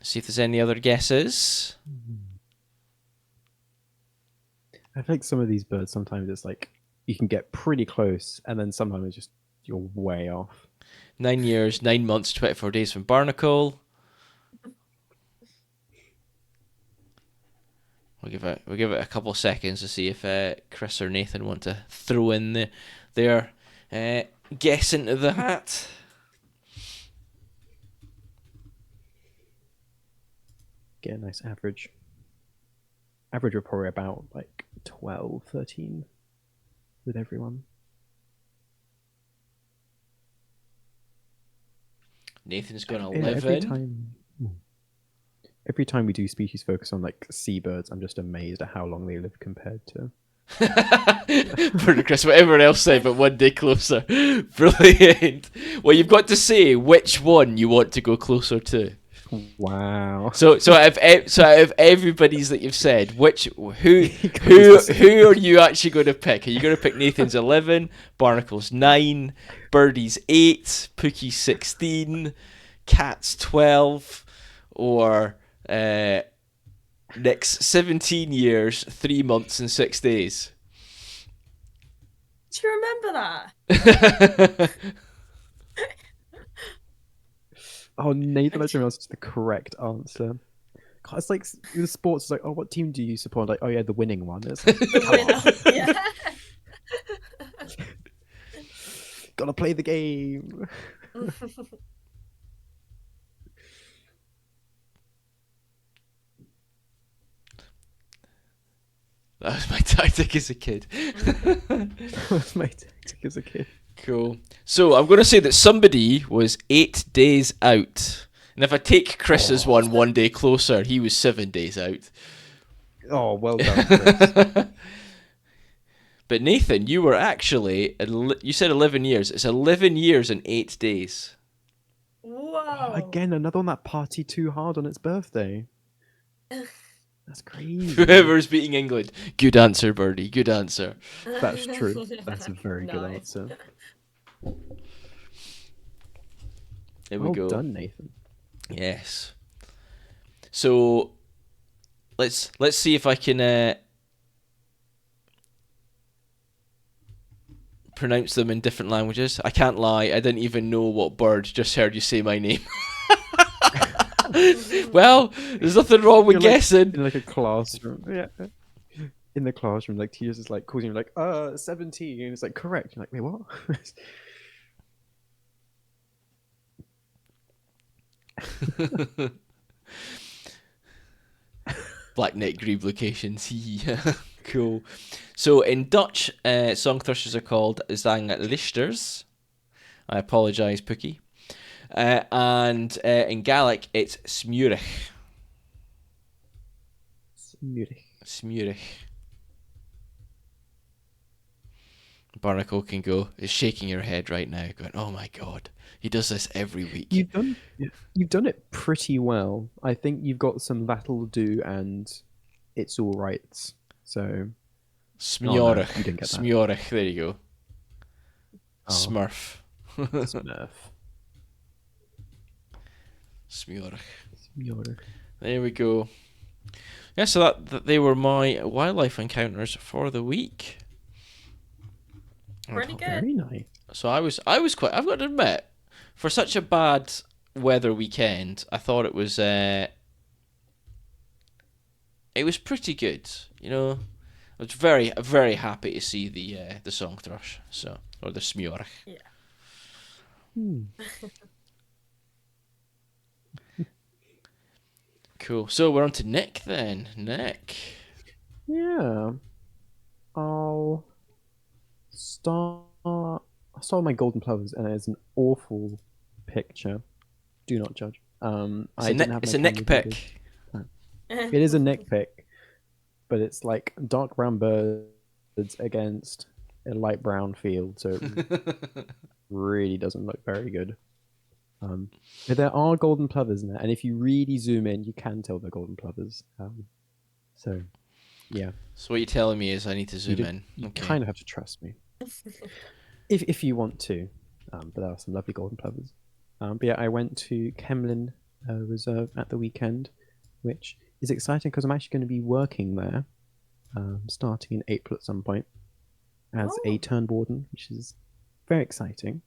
See if there's any other guesses. I feel like some of these birds, sometimes it's like you can get pretty close, and then sometimes it's just you're way off. 9 years, 9 months, 24 days from Barnacle. We'll give it a couple of seconds to see if Chris or Nathan want to throw in their guess into the hat. Get a nice average. Average are probably about like 12, 13 with everyone. Nathan's going 11. Every time we do species focus on like seabirds, I'm just amazed at how long they live compared to. For Chris, whatever else said, but 1 day closer. Brilliant. Well, you've got to say which one you want to go closer to. Wow. Out of everybody's that you've said, who Goes the same. who are you actually going to pick? Are you going to pick Nathan's 11, Barnacle's 9, Birdie's 8, Pookie's 16, Cat's 12, or Nick's 17 years, 3 months, and 6 days? Do you remember that? Oh, Nathan actually answered the correct answer. God, it's like the sports. It's like, oh, what team do you support? Like, oh yeah, the winning one. It's like, The come winner. on, Yeah. gotta play the game. That was my tactic as a kid. That was my tactic as a kid. Cool. So I'm going to say that somebody was 8 days out. And if I take Chris's one day closer, he was 7 days out. Oh, well done, Chris. But Nathan, you were actually, you said 11 years. It's 11 years and 8 days. Whoa. Again, another one that party too hard on its birthday. That's crazy. Whoever's beating England. Good answer, Birdie. Good answer. That's true. That's a very good Nice. answer. There we Well go. done, Nathan. Yes. So let's see if I can pronounce them in different languages. I can't lie. I didn't even know what bird just heard you say my name. Well, there's nothing wrong with You're guessing. in like a classroom. Yeah. In the classroom, like teachers is like calling you like, 17, and it's like correct. You're like, wait, what? Black Neck Grebe locations. Cool. So in Dutch, song thrushes are called zanglichters. I apologise, Pookie. And in Gaelic, it's smurich. Smurich. Barnacle can go, is shaking her head right now, going, oh my god, he does this every week. You've done it pretty well. I think you've got some that'll do and it's all right. So Smurich. you didn't get that. Smurich, there you go. Oh. Smurf. Smurf. Smurich. There we go. Yeah, so that they were my wildlife encounters for the week. Pretty good. Very nice. So I was quite. I've got to admit, for such a bad weather weekend, I thought it was pretty good. You know, I was very happy to see the song thrush. So, or the smurich. Yeah. Cool. So we're on to Nick then. Nick. Yeah. I'll start with my golden plovers, and it's an awful picture. Do not judge. It's a Nick pick. It is a Nick pick, but it's like dark brown birds against a light brown field, so it really doesn't look very good. But there are golden plovers in there, and if you really zoom in, you can tell they're golden plovers. So, yeah. So what you're telling me is I need to zoom in. You kind of have to trust me, if you want to. But there are some lovely golden plovers. But yeah, I went to Kemlyn Reserve at the weekend, which is exciting because I'm actually going to be working there, starting in April at some point, as a turn warden, which is very exciting.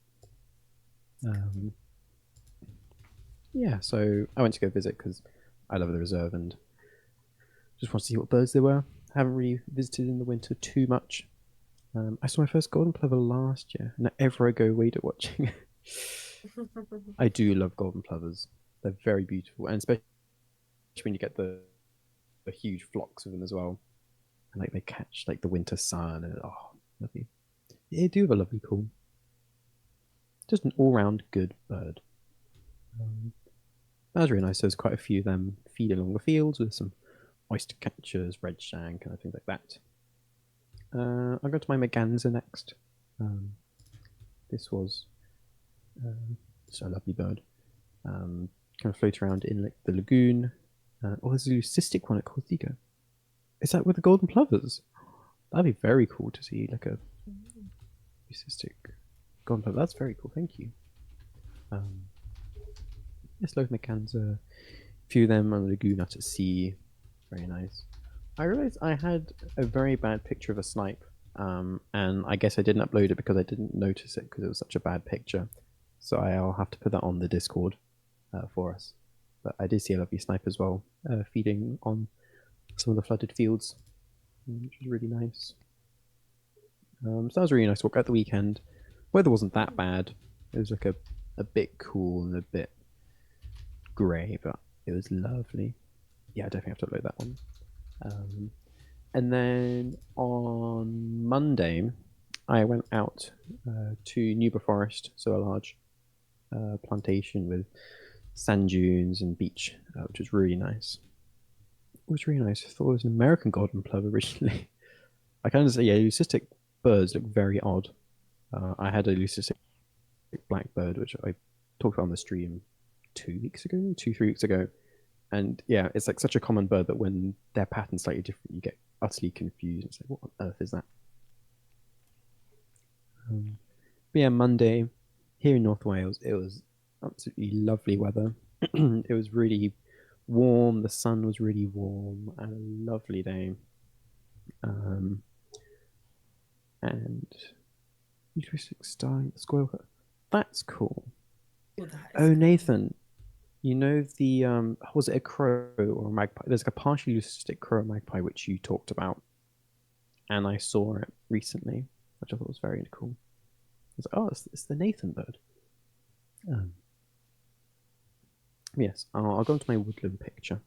Yeah, so I went to go visit because I love the reserve and just want to see what birds there were. I haven't really visited in the winter too much. I saw my first golden plover last year, and ever I go wade at watching. I do love golden plovers. They're very beautiful, and especially when you get the huge flocks of them as well, and like they catch like the winter sun, and lovely. They do have a lovely call. Just an all-round good bird. That was really nice. There's quite a few of them feeding along the fields with some oyster catchers, red shank, and things like that. I'll go to my merganser next. This was just a lovely bird. kind of float around in like the lagoon. Oh, there's a leucistic one at Corsica. Is that with the golden plovers? That'd be very cool to see, like a leucistic golden plover. That's very cool. Thank you. Yes, Logan McCann's a few of them on the lagoon out at sea. Very nice. I realized I had a very bad picture of a snipe, and I guess I didn't upload it because I didn't notice it because it was such a bad picture. So I'll have to put that on the Discord for us. But I did see a lovely snipe as well, feeding on some of the flooded fields, which was really nice. So that was a really nice walk at the weekend. Weather wasn't that bad. It was like a bit cool and a bit grey, but it was lovely. Yeah, I definitely have to upload that one. And then on Monday, I went out to Newber Forest, so a large plantation with sand dunes and beach, which was really nice. It was really nice. I thought it was an American golden plover originally. I kind of say, yeah, leucistic birds look very odd. I had a leucistic blackbird, which I talked about on the stream 3 weeks ago. And yeah, it's like such a common bird that when their pattern's slightly different, you get utterly confused. It's like, what on earth is that? But yeah, Monday here in North Wales, it was absolutely lovely weather. It was really warm. The sun was really warm, and a lovely day. And starring the squirrel. That's cool. Oh, that is Oh, cool. Nathan, you know the was it a crow or a magpie? There's like a partially leucistic crow or magpie which you talked about, and I saw it recently, which I thought was very cool. I was like, oh, it's the Nathan bird. Yes, I'll go into my woodland picture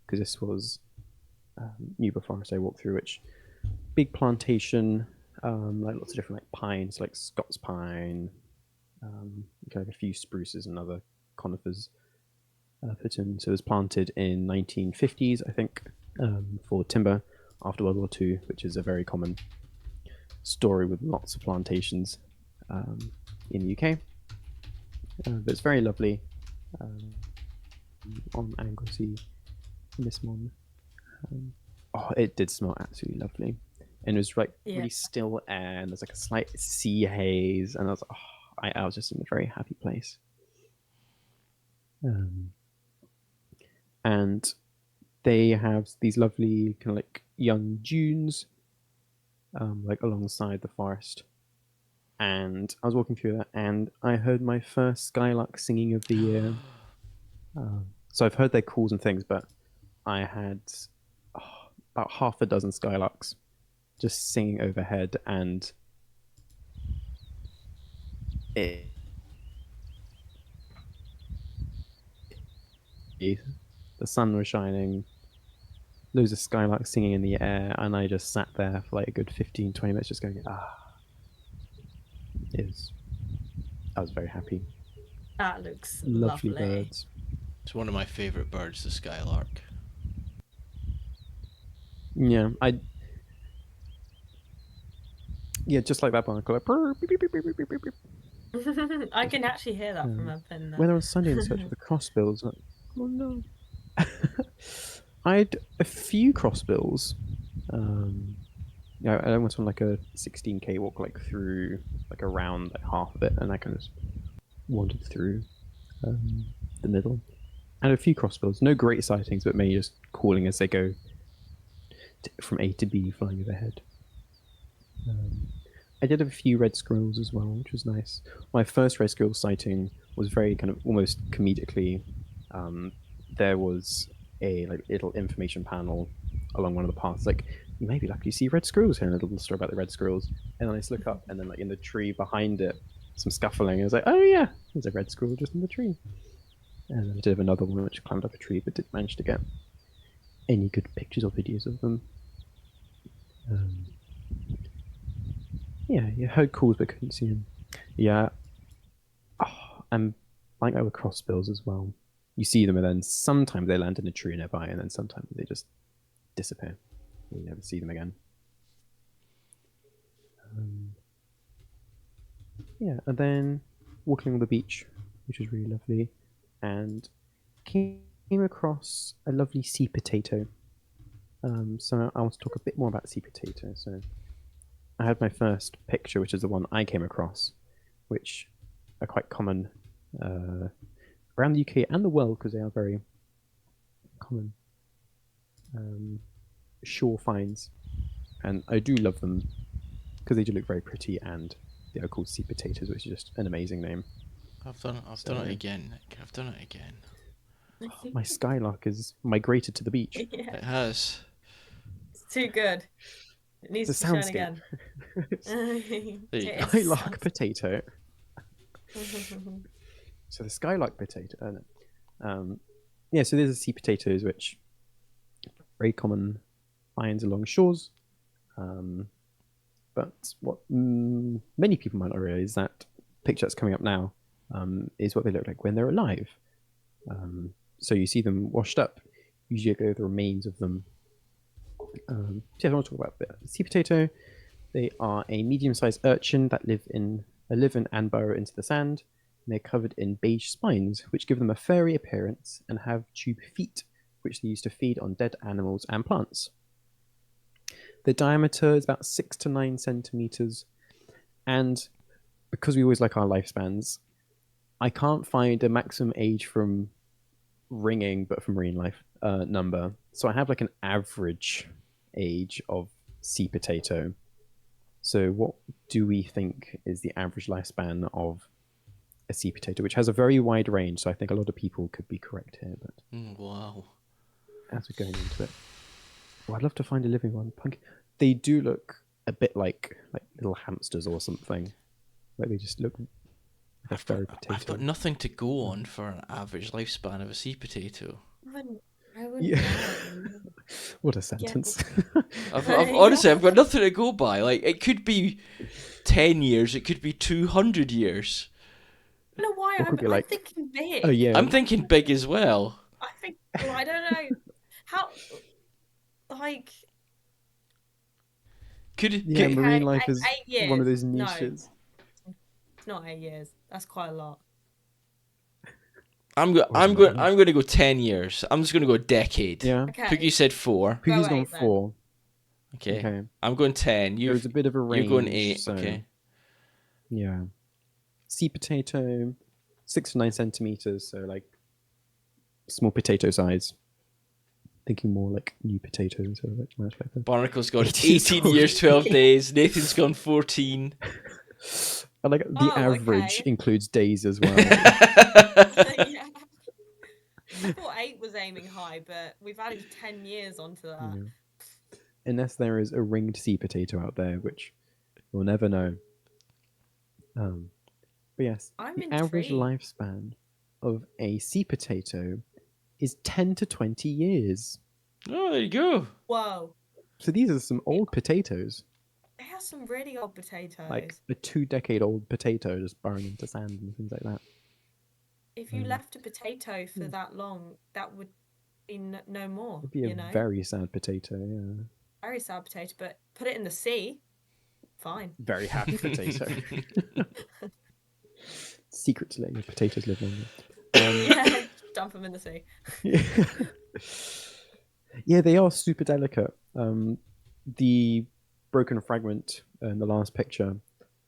because this was Newber Forest I walked through, which big plantation, like lots of different like pines, like Scots pine, kind of a few spruces and other conifers put in. So it was planted in 1950s, I think, for timber after World War II, which is a very common story with lots of plantations in the UK. But it's very lovely on Anglesey in this one. Oh, it did smell absolutely lovely. And it was like really still air, and there's like a slight sea haze, and I was like, oh, I was just in a very happy place. And they have these lovely kind of like young dunes, like alongside the forest. And I was walking through that, and I heard my first skylark singing of the year. So I've heard their calls and things, but I had about half a dozen skylarks just singing overhead, and it, the sun was shining, loads of skylarks singing in the air, and I just sat there for like a good 15-20 minutes just going, I was very happy. That looks Lovely lovely. birds. It's one of my favourite birds, the skylark. Yeah, just like that barnacle. Like, beep, beep, beep, beep, beep, beep, beep. I can actually hear that from up in there. When I was Sunday in search of the crossbills, like, oh no. I had a few crossbills. I went on like a 16k walk, like through, like around like half of it, and I kind of wandered through the middle. And a few crossbills, no great sightings, but many just calling as they go from A to B, flying overhead. I did have a few red squirrels as well, which was nice. My first red squirrel sighting was very kind of almost comedically. There was a like little information panel along one of the paths, like you may be lucky to see red squirrels here, and a little story about the red squirrels. And then I just look up, and then like in the tree behind it, some scuffling. I was like, oh yeah, there's a red squirrel just in the tree. And then I did have another one which climbed up a tree, but didn't manage to get any good pictures or videos of them. Yeah, you heard calls but couldn't see them. Yeah, I'm like over crossbills as well. You see them, and then sometimes they land in a tree nearby, and then sometimes they just disappear. You never see them again. Yeah, and then walking on the beach, which was really lovely. and came across a lovely sea potato. So I want to talk a bit more about sea potato. So I had my first picture, which is the one I came across, which are quite common around the UK and the world because they are very common shore finds, and I do love them because they do look very pretty, and they are called sea potatoes, which is just an amazing name. I've done it. I've done it again, Nick. I've done it again. My skylark has migrated to the beach. Yeah, It has. it's too good. It The needs to shine soundscape. again. It There you go. is Skylark potato. sounds- So the skylark potato. Yeah, so there's the sea potatoes, which are very common finds along shores. But what many people might not realize is that picture that's coming up now is what they look like when they're alive. So you see them washed up. Usually go the remains of them. So yeah, I want to talk about the sea potato. They are a medium-sized urchin that live in and burrow into the sand. And they're covered in beige spines, which give them a furry appearance, and have tube feet, which they use to feed on dead animals and plants. The diameter is about 6 to 9 centimeters, and because we always like our lifespans, I can't find a maximum age from ringing, but from marine life number. So I have like an average age of sea potato. So what do we think is the average lifespan of a sea potato, which has a very wide range? So I think a lot of people could be correct here, but Wow. as we're going into it, I'd love to find a living one. They do look a bit like little hamsters or something. Like they just look like a furry potato. I've got nothing to go on for an average lifespan of a sea potato. I wouldn't Yeah. know. What a sentence. Honestly, I've got nothing to go by. Like, it could be 10 years, it could be 200 years. I don't know why Or could be I'm like thinking big. a year. I'm thinking big as well. I think, well, I don't know how, like, Yeah, could marine okay, life is 8 years. one of those No, niches. it's not 8 years. That's quite a lot. I'm not going to go 10 years. I'm just going to go a decade. Yeah. Okay, Pookie said 4. go Pookie's gone 8 then. 4. Okay. Okay. I'm going 10. There's a bit of a range. You're going 8. So, Okay. yeah. Sea potato, 6 to 9 centimeters. So like small potato size. Thinking more like new potatoes. So like much like that. Barnacle's gone 18 18 years, 12 days. Nathan's gone 14. And like the average Okay. includes days as well. Yeah. I thought 8 was aiming high, but we've added 10 years onto that. Yeah. Unless there is a ringed sea potato out there, which we'll never know. But yes, I'm the average intrigued. lifespan of a sea potato is 10 to 20 years. Oh, there you go. Whoa, So these are some old potatoes, they have some really old potatoes. like a 2-decade-old potato just burrowing into sand and things like that. If you left a potato for that long, that would be no more. It'd be you a know, very sad potato, yeah. very sad potato. But put it in the sea, fine. Very happy potato. Secret to letting your potatoes live longer. Yeah, dump them in the sea. Yeah, they are super delicate. The broken fragment in the last picture,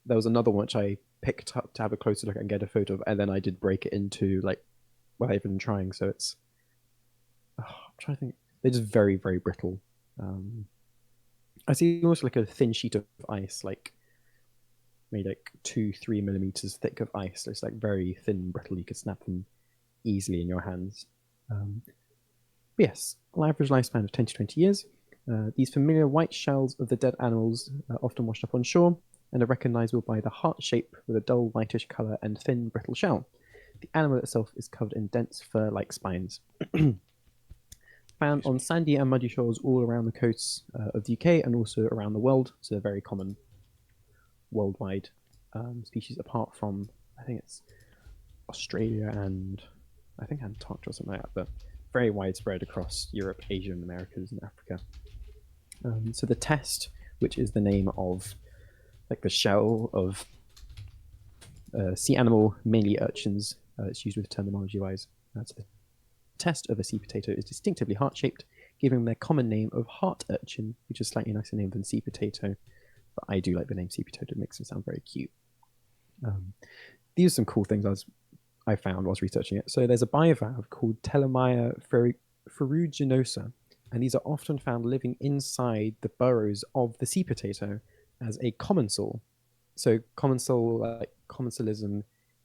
there was another one which I picked up to have a closer look and get a photo of, and then I did break it into like without even trying. So it's I'm trying to think. They're just very, very brittle. I see almost like a thin sheet of ice, like maybe like 2-3 millimeters thick of ice. So it's like very thin, brittle. You could snap them easily in your hands. Yes, an average lifespan of 10 to 20 years. These familiar white shells of the dead animals are often washed up on shore and are recognizable by the heart shape with a dull whitish color and thin, brittle shell. The animal itself is covered in dense fur-like spines. Found on sandy and muddy shores all around the coasts of the UK and also around the world, so they're very common worldwide species apart from, I think it's Australia and I think Antarctica or something like that, but very widespread across Europe, Asia, and Americas and Africa. So the test, which is the name of like the shell of sea animal, mainly urchins, it's used with terminology-wise, That's a test of a sea potato is distinctively heart-shaped, giving them their common name of heart urchin, which is slightly nicer name than sea potato. But I do like the name sea potato; it makes it sound very cute. These are some cool things I found whilst researching it. So there's a bivalve called Telemaya ferruginosa, and these are often found living inside the burrows of the sea potato as a commensal. So commensalism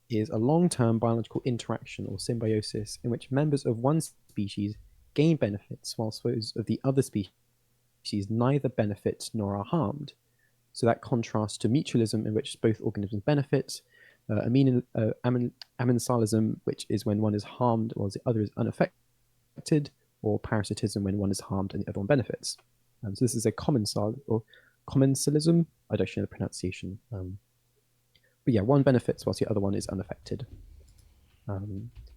is a long-term biological interaction or symbiosis in which members of one species gain benefits whilst those of the other species neither benefit nor are harmed. So that contrasts to mutualism, in which both organisms benefit, amensalism, which is when one is harmed while the other is unaffected, or parasitism, when one is harmed and the other one benefits. So this is a commensalism. I don't actually know the pronunciation. But yeah, one benefits whilst the other one is unaffected. So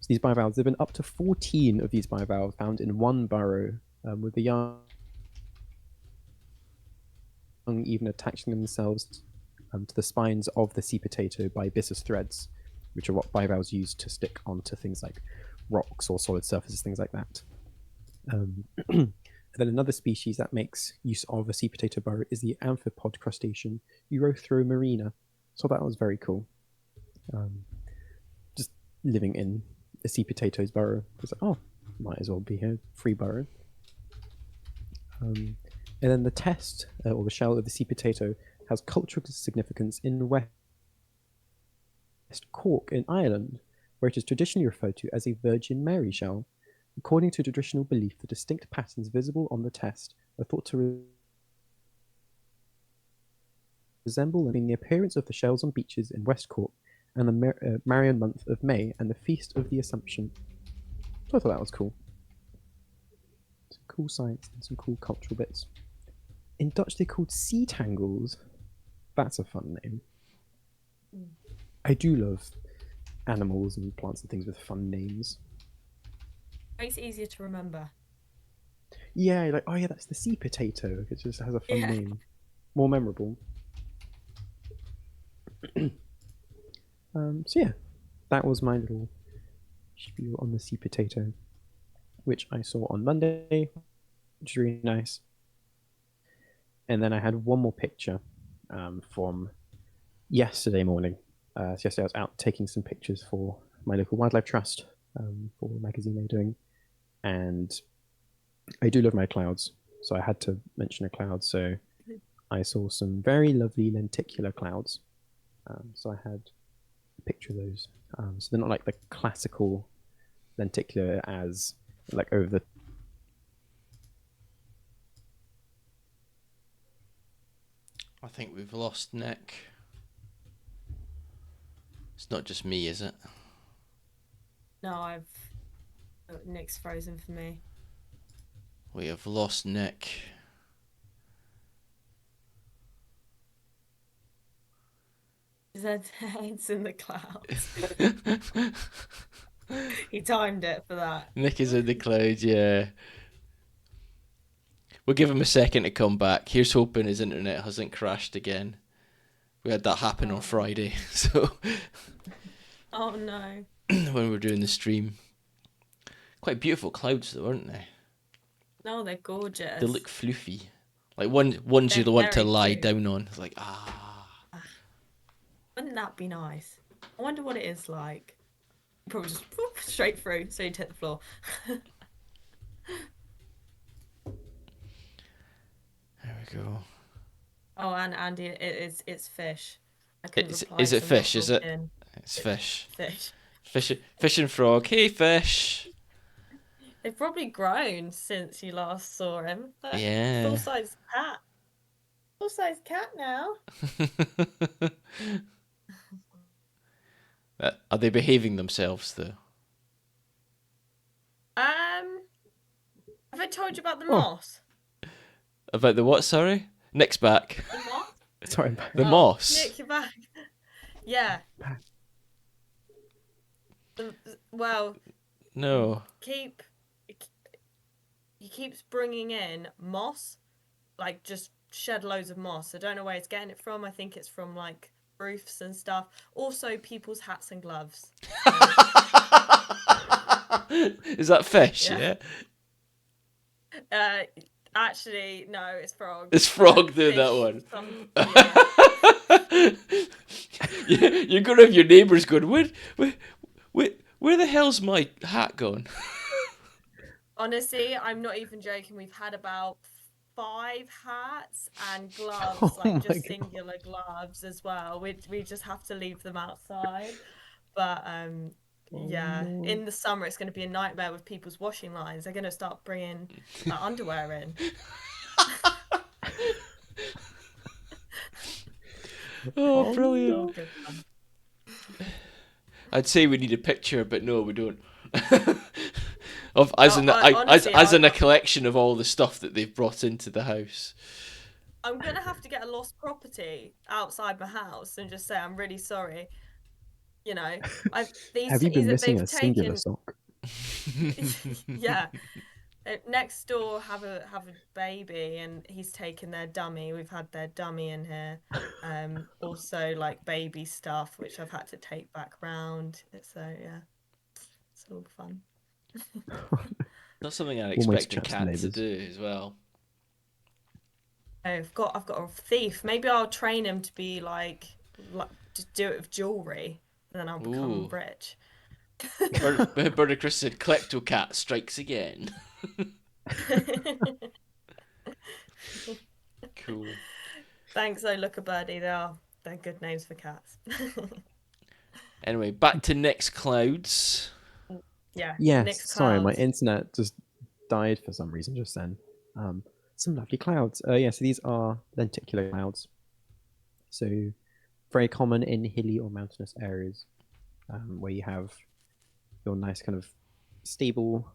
these bivalves, there have been up to 14 of these bivalves found in one burrow, with the young even attaching themselves to the spines of the sea potato by byssus threads, which are what bivalves use to stick onto things like rocks or solid surfaces, things like that. And then another species that makes use of a sea potato burrow is the amphipod crustacean Urothromurina. So that was very cool. Just living in a sea potato's burrow. It's like, oh, might as well be here, free burrow. And then the test, or the shell of the sea potato, has cultural significance in West Cork in Ireland, where it is traditionally referred to as a Virgin Mary shell. According to traditional belief, the distinct patterns visible on the test are thought to resemble the appearance of the shells on beaches in West Cork and the Marian month of May and the Feast of the Assumption. So I thought that was cool. Some cool science and some cool cultural bits. In Dutch, they're called sea tangles. That's a fun name. I do love animals and plants and things with fun names. Makes it easier to remember. Yeah, like, oh yeah, that's the sea potato. It just has a fun name. More memorable. So yeah, that was my little spiel on the sea potato, which I saw on Monday, which is really nice. And then I had one more picture from yesterday morning. So yesterday I was out taking some pictures for my local wildlife trust for a magazine they're doing. And I do love my clouds, so I had to mention a cloud. So I saw some very lovely lenticular clouds. So I had a picture of those. So they're not like the classical lenticular as like over the. I think we've lost Nick. It's not just me, is it? No, Nick's frozen for me. We have lost Nick. His head's in the clouds. He timed it for that. Nick is in the clouds, yeah. We'll give him a second to come back. Here's hoping his internet hasn't crashed again. We had that happen on Friday, so. Oh no. When we're doing the stream. Quite beautiful clouds though, aren't they? No, they're gorgeous. They look floofy. Like ones you'd want to lie cute. down on. It's like, ah. Wouldn't that be nice? I wonder what it is like. Probably just straight through, so you'd hit the floor. There we go. Oh, and Andy, it's fish. I couldn't reply Is it to fish? not Is it? looking. It's fish. Fish. Fish and frog. Hey, fish. They've probably grown since you last saw him. Yeah. Full-size cat. Full-size cat now. Are they behaving themselves though? Have I told you about the moss? About the what? Sorry, Nick's back. The moss? Sorry, I'm back. The moss. Nick, you're back. Yeah. Well. No. He keeps bringing in moss, like just shed loads of moss. I don't know where he's getting it from. I think it's from like roofs and stuff. Also, people's hats and gloves. Is that fish? Yeah. Yeah. Uh, actually, no, it's frogs. It's frog But doing that fish, one. yeah. You're gonna have your neighbours going, where the hell's my hat gone? Honestly, I'm not even joking. We've had about 5 hats and gloves, Oh like my just god. singular gloves as well. We just have to leave them outside. But Oh yeah, no. in the summer it's going to be a nightmare with people's washing lines. They're going to start bringing underwear in. Oh, Oh It's brilliant. all no. good fun. I'd say we need a picture, but no, we don't. Of Oh, I honestly, as in a collection of all the stuff that they've brought into the house. I'm gonna have to get a lost property outside my house and just say I'm really sorry. You know, I've Have you been missing they've a singular taken. sock? Yeah, next door have a baby and he's taken their dummy. We've had their dummy in here. Also like baby stuff which I've had to take back round. So yeah, it's all fun. Not something I'd Almost expect a chaps cat to neighbours. do as well. I've got a thief. Maybe I'll train him to be like to do it with jewelry, and then I'll become Ooh. rich. Bird Chris said, Klepto Cat strikes again. Cool. Thanks, though, look a birdie. They're good names for cats. Anyway, back to Nick's clouds. Yeah, Yes, Nick's sorry, my clouds. internet just died for some reason just then. Um, some lovely clouds. Yeah, so these are lenticular clouds. So very common in hilly or mountainous areas where you have your nice kind of stable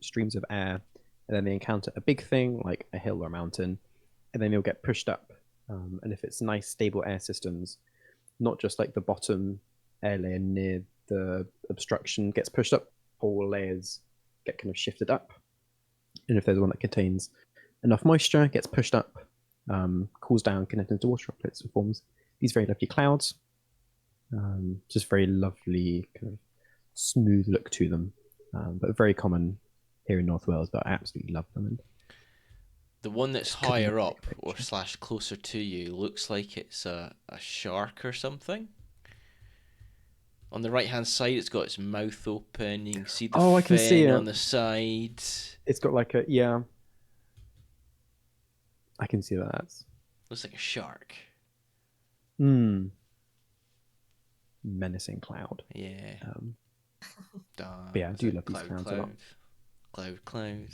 streams of air, and then they encounter a big thing like a hill or a mountain, and then they'll get pushed up. And if it's nice, stable air systems, not just like the bottom air layer near the obstruction gets pushed up, whole layers get kind of shifted up. And if there's one that contains enough moisture, gets pushed up, cools down, connects into water droplets, and forms these very lovely clouds. Just very lovely, kind of smooth look to them, but very common here in North Wales. But I absolutely love them, and The one that's could higher not take up a or picture. slash closer to you looks like it's a shark or something. On the right hand side, it's got its mouth open. You can see the Oh, I can see fin it. on the side. It's got like a yeah. I can see that. That's Looks like a shark. menacing cloud. Yeah. But yeah, I Was do it love these clouds a lot. Cloud, cloud.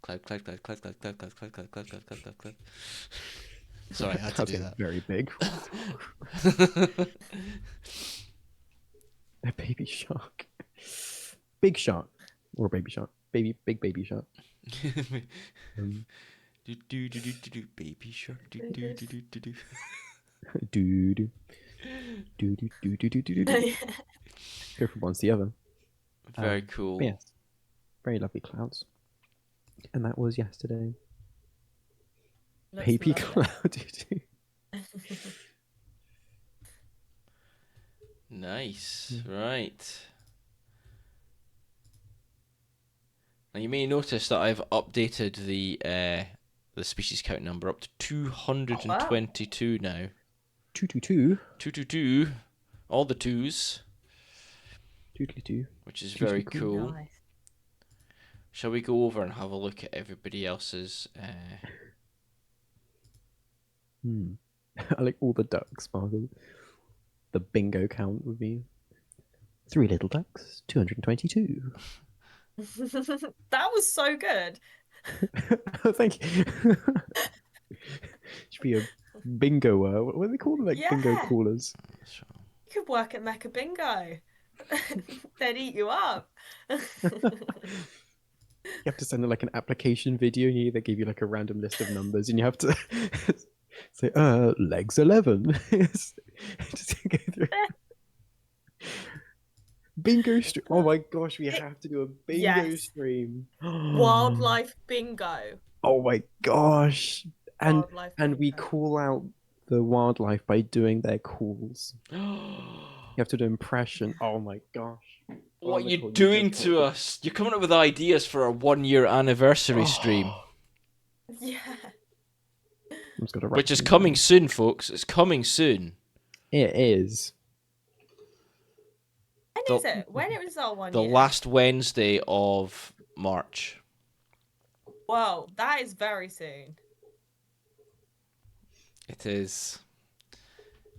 Cloud, cloud, cloud, cloud, cloud, cloud, cloud, cloud, cloud, cloud, cloud, cloud, cloud, cloud. Sorry, I had to Clouds do getting very big. that. A baby shark, big shark, or a baby shark, big baby shark. Um, Do do do do do do baby shark do do do do do do. do do do do do do do do do. Go from one to the other. Very But cool. yes, very lovely clouds. And that was yesterday. Looks Baby lovely. cloud. Nice. Right. Now you may notice that I've updated the species count number up to 222 now. 222. 222. All the twos, 222. which is Two, very two, cool. cool. Nice. Shall we go over and have a look at everybody else's? I like all the ducks, Sparkle. The bingo count would be 3 little ducks, 222. That was so good. Thank you. Should be a bingo. What do they call them? Like bingo Yeah, callers. you could work at Mecca Bingo. They'd eat you up. You have to send like an application video, and they give you like a random list of numbers, and you have to say, legs 11. Just go through. Bingo stream. Oh my gosh, we have to do a bingo Yes, stream. wildlife bingo. Oh my gosh. And Wildlife and we bingo. call out the wildlife by doing their calls. You have to do impression. Oh my gosh. What are you Barnacle, you doing just to caught it. us? You're coming up with ideas for our 1 year anniversary stream, Oh, Yeah. I'm just gonna write which is things coming down. soon, folks. It's coming soon. It is. When The is it? When it was our one the year? last Wednesday of March. Whoa, that is very soon. It is.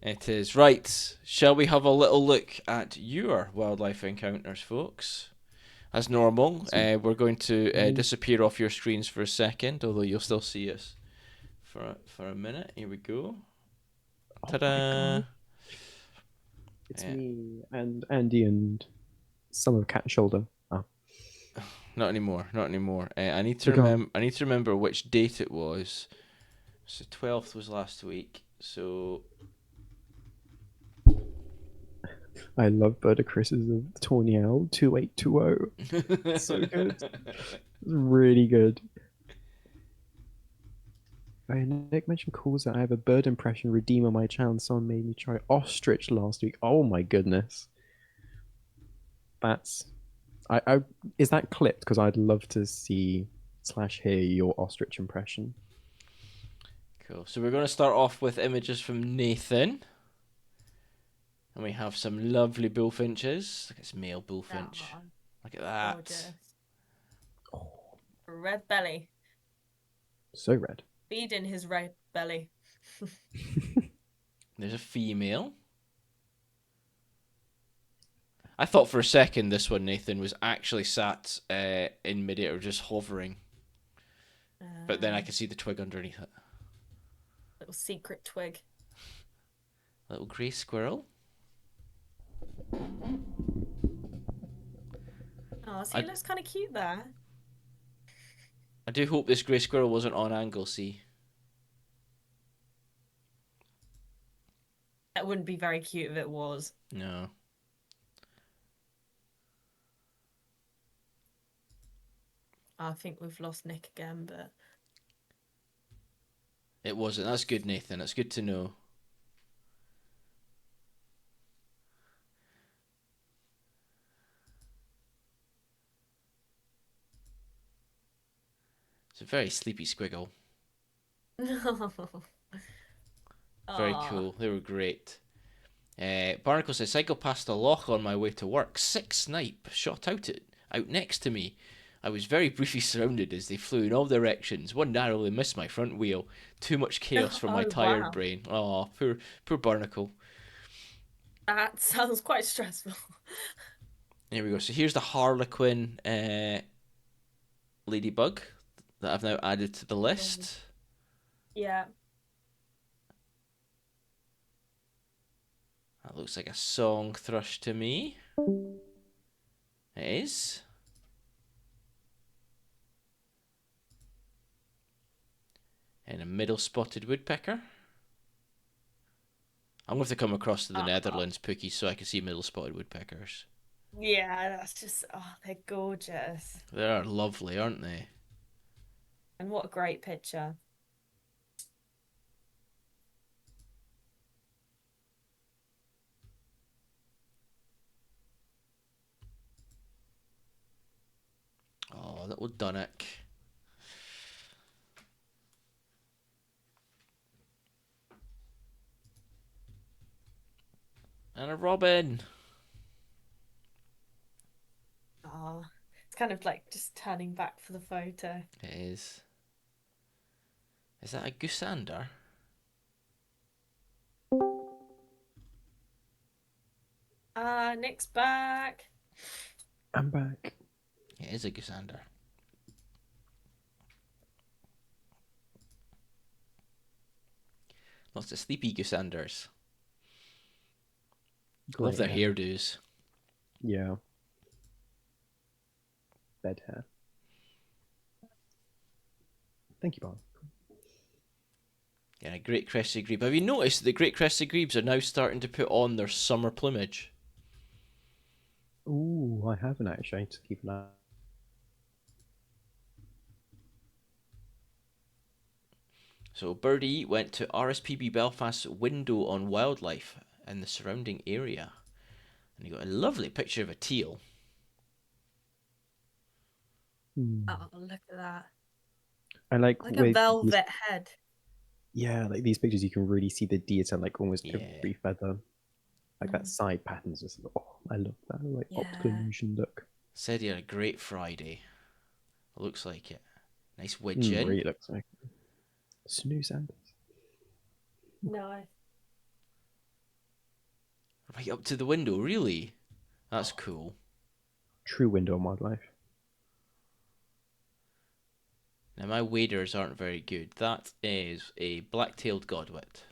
It is. Right. Shall we have a little look at your wildlife encounters, folks? As normal, we're going to disappear off your screens for a second, although you'll still see us for a minute. Here we go. Oh my Ta-da! god. It's me and Andy and some of Cat Shoulder. Oh, Not anymore. Not anymore. I need to we're gone. remember. I need to remember which date it was. So 12th was last week. So I love Bird Chris's of Tawny Owl 2820. So good. Really good. Oh, Nick mentioned calls that I have a bird impression redeem on my channel. Someone made me try ostrich last week. Oh my goodness. That's I is that clipped? Because I'd love to see slash hear your ostrich impression. cool. So we're going to start off with images from Nathan. And we have some lovely bullfinches. Look at this male bullfinch. Oh, Look at that. gorgeous. Oh, Red belly. so red. Feeding his red belly. There's a female. I thought for a second this one, Nathan, was actually sat in midair, just hovering. But then I could see the twig underneath it. Little secret twig. Little grey squirrel. Oh, so he looks kind of cute there. I do hope this grey squirrel wasn't on angle, see? That wouldn't be very cute if it was. No. I think we've lost Nick again, but It wasn't. That's good, Nathan. That's good to know. It's a very sleepy squiggle. no. Very cool. They were great. Barnacle says, cycle past a loch on my way to work. 6 snipe shot out next to me. I was very briefly surrounded as they flew in all directions. One narrowly missed my front wheel. Too much chaos for my Oh, tired wow. brain. Oh, poor Barnacle. That sounds quite stressful. There we go. So here's the Harlequin ladybug that I've now added to the list. Yeah. That looks like a song thrush to me. It is. And a middle spotted woodpecker. I'm going to come across to the Netherlands, Pookie, so I can see middle spotted woodpeckers. Yeah, that's just, they're gorgeous. They are lovely, aren't they? And what a great picture. Oh, little Dunnock. And a robin. Oh, it's kind of like just turning back for the photo. It is. Is that a goosander? Nick's back. I'm back. It is a goosander. Lots of sleepy goosanders. Great Love their hair. hairdos. Yeah. Bed hair. Thank you, Bob. Yeah, great crested grebe. Have you noticed that the great crested grebes are now starting to put on their summer plumage? Ooh, I haven't actually. I need to keep an eye. So Birdie went to RSPB Belfast's window on wildlife in the surrounding area. And he got a lovely picture of a teal. Mm. Oh, look at that. I like Like a with these, velvet head. yeah, like these pictures, you can really see the detail, like almost Yeah. every feather, like that Mm, side patterns. Just oh, I love that, like optical yeah. illusion look. Said you had a great Friday. Looks like it. Nice wedge Mm, in. really looks like snow Sanders. Nice. Right up to the window, really? That's cool. True window on wildlife. Now, my waders aren't very good. That is a black-tailed godwit.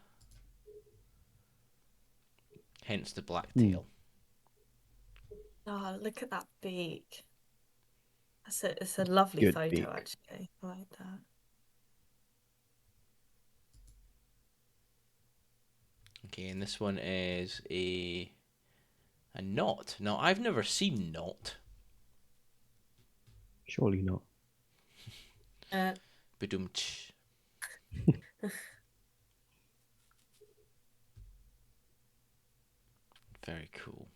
Hence the black Mm, tail. Oh, look at that beak. It's a lovely good photo, beak. actually. I like that. Okay, and this one is a knot. Now, I've never seen knot. Surely not. Uh, Badum-tsh. Very cool.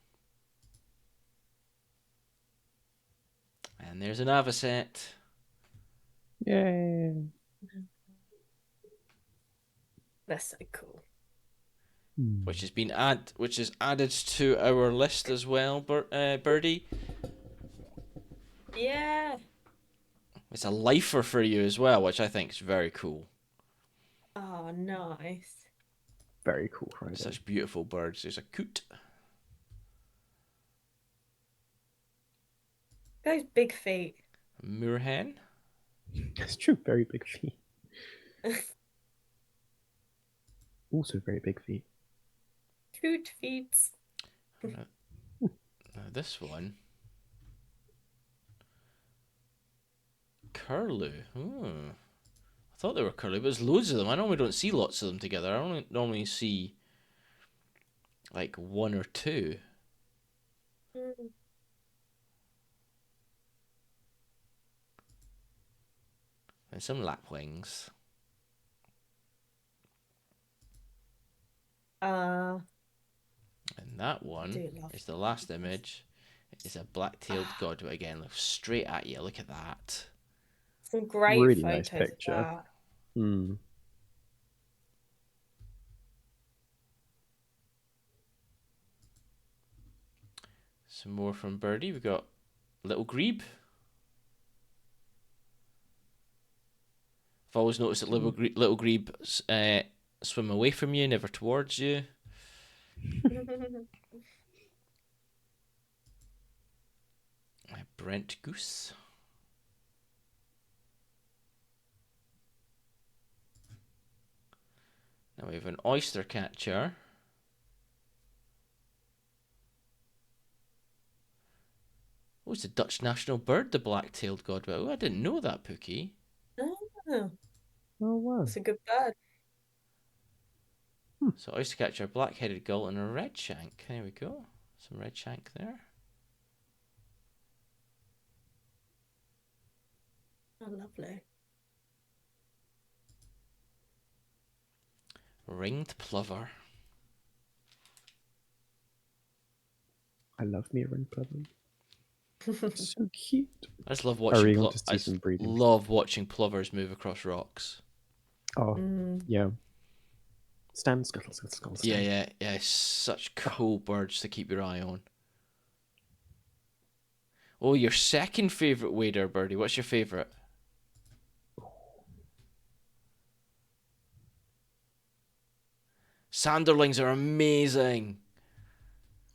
And there's an avocet, Yay. That's so cool. Mm. which is added to our list as well, Birdie. Yeah. It's a lifer for you as well, which I think is very cool. Oh, nice. Very cool Friday. Such beautiful birds. There's a coot, Those big feet. a moorhen, It's true. Very big feet. Also very big feet. Coot feet. now this one, curlew. Hmm. I thought they were curlew, but there's loads of them. I normally don't see lots of them together. I only normally see like one or two. Mm. And some lapwings. Uh, And that I one do love is the last this. image. It's a black-tailed Ah, godwit again. Looks straight at you. Look at that. some great Really nice photos of picture. that. Mm. Some more from Birdie. We've got little grebe. I've always noticed that little grebe swim away from you, never towards you. A Brent goose. Now we have an oyster catcher. Oh, it's a Dutch national bird, the black-tailed godwit. Oh, I didn't know that, Pookie. Oh, Oh wow. that's a good bird. Hmm. So oyster catcher, black-headed gull, and a red shank. There we go. Some red shank there. Oh, lovely. Ringed plover. I love me a ring plover. So cute. I just love I watching really want to I see just some breeding. love watching plovers move across rocks. Oh Mm. yeah. Stand scuttle scuttle scuttle Yeah, stand. yeah, yeah. Such Oh, cool birds to keep your eye on. Oh, your second favourite wader, Birdie. What's your favourite? Sanderlings are amazing.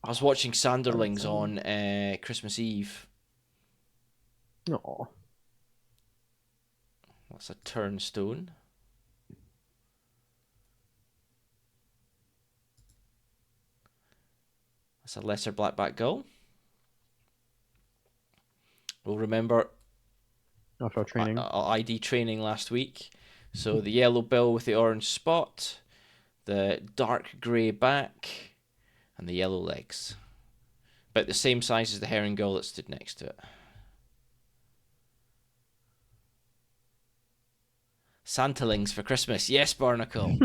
I was watching I love Sanderlings sand. on Christmas Eve. Oh, That's a turnstone. That's a lesser blackback gull. We'll remember after our training. ID training last week. So the yellow bill with the orange spot, the dark grey back, and the yellow legs. About the same size as the herring gull that stood next to it. Santalings for Christmas. Yes, Barnacle.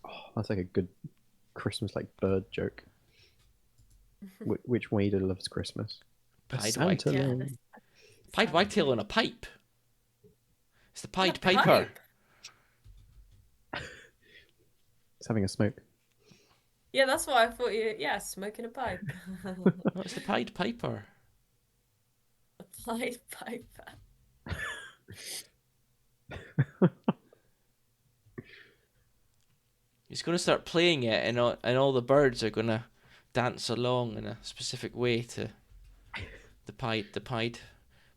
Oh, that's like a good Christmas like bird joke. Which wader loves Christmas? A Pied Santa wagtail. Yeah, lily. Pied wagtail on a pipe. It's the on a Pied Piper. pipe. It's having a smoke. Yeah, that's why I thought you. Yeah, smoking a pipe. No, it's the Pied Piper. A pied piper. He's going to start playing it, and all the birds are going to dance along in a specific way to the Pied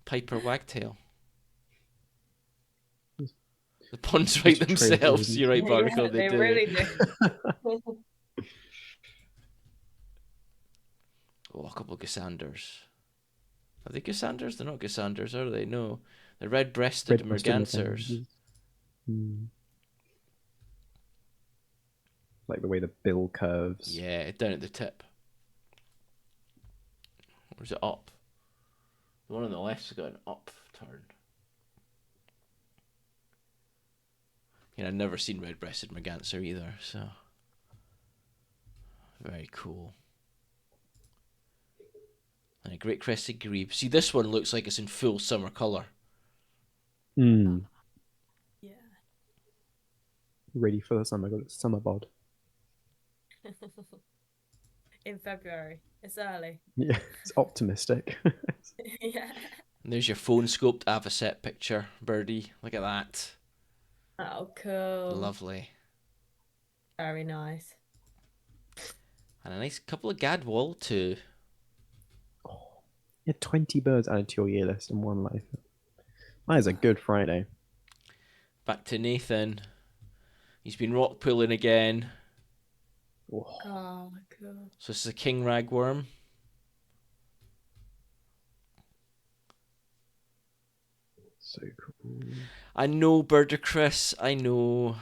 Piper wagtail. The puns write Just trail themselves. buildings. You're right, Yeah, Barnacle. They they do. really do. Oh, a couple of Gusanders. Are they Gusanders? They're not Gusanders, are they? No. They're red-breasted Red-breasted mergansers. mergansers. Hmm. Like the way the bill curves. Yeah, down at the tip. Or is it up? The one on the left's got an upturn. Yeah, I've never seen red-breasted merganser either, so very cool. And a great crested grebe. See, this one looks like it's in full summer colour. Hmm. Yeah. Ready for the summer. Got a summer bod. In February. It's early. Yeah, it's optimistic. Yeah. And there's your phone scoped avocet picture, birdie. Look at that. Oh, cool. Lovely. Very nice. And a nice couple of gadwall too. Oh, yeah, 20 birds added to your year list in one life. That is a good Friday. Back to Nathan. He's been rock pulling again. Oh, Oh, cool. So this is a king ragworm. so cool. I know, Birder Chris. I know.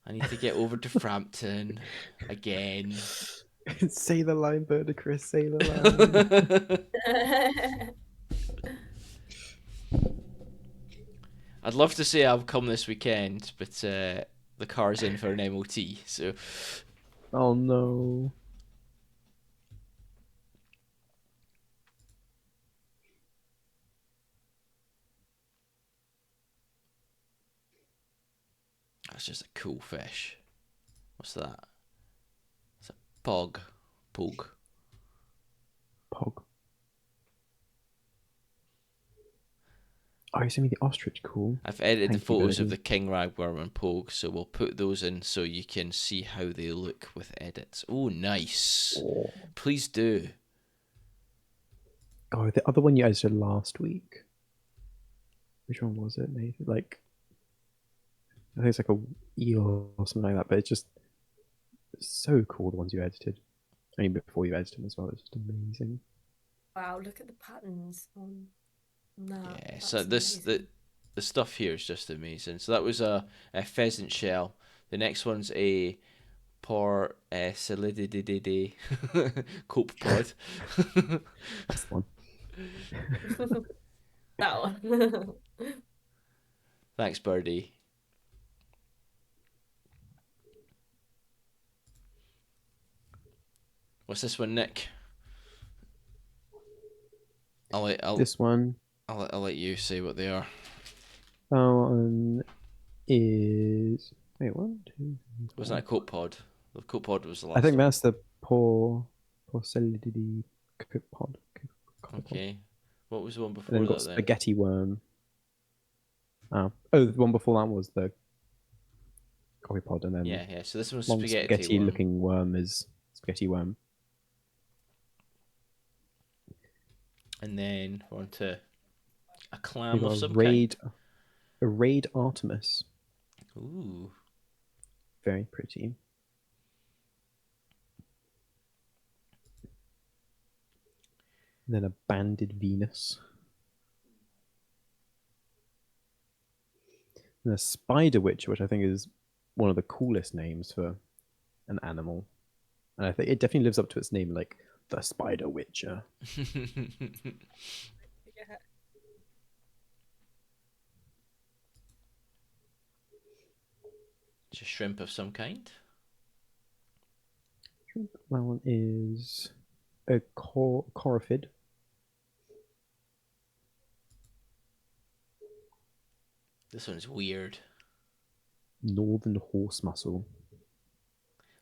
I need to get over to Frampton again. Say the line, Bird Chris, say the line. I'd love to say I'll come this weekend, but the car's in for an MOT, so Oh no. that's just a cool fish. What's that? It's a pog. Pog. Pog. Oh, you sent me the ostrich, cool. I've edited the Thank you, photos of Birdie. the king ragworm and pog, so we'll put those in so you can see how they look with edits. Oh, nice. Oh. Please do. Oh, the other one you edited last week. Which one was it, Nathan? Like, I think it's like a eel or something like that, but it's so cool, the ones you edited. I mean, before you edited them as well, it's just amazing. Wow, look at the patterns on that. Yeah, That's so amazing. the stuff here is just amazing. So that was a pheasant shell. The next one's a solidity cope pod. That's the one. That one. Thanks, Birdie. What's this one, Nick? This one I'll let you say what they are. is. Wait, one, two, three, Wasn't four. that a cope pod? The cope pod was the last I think one. that's the porcellidity pod. Okay. What was the one And before then we've got that then? spaghetti worm. Oh, the one before that was the coffee pod, and then Yeah. So this one's long spaghetti worm. looking worm is spaghetti worm. And then we're on to a We've clam got of some kind. a raid Artemis. Ooh. Very pretty. And then a banded Venus. And a spider witch, which I think is one of the coolest names for an animal. And I think it definitely lives up to its name, like the Spider Witcher. Yeah. It's a shrimp of some kind. That one is A coryphid, This one's weird. northern horse mussel.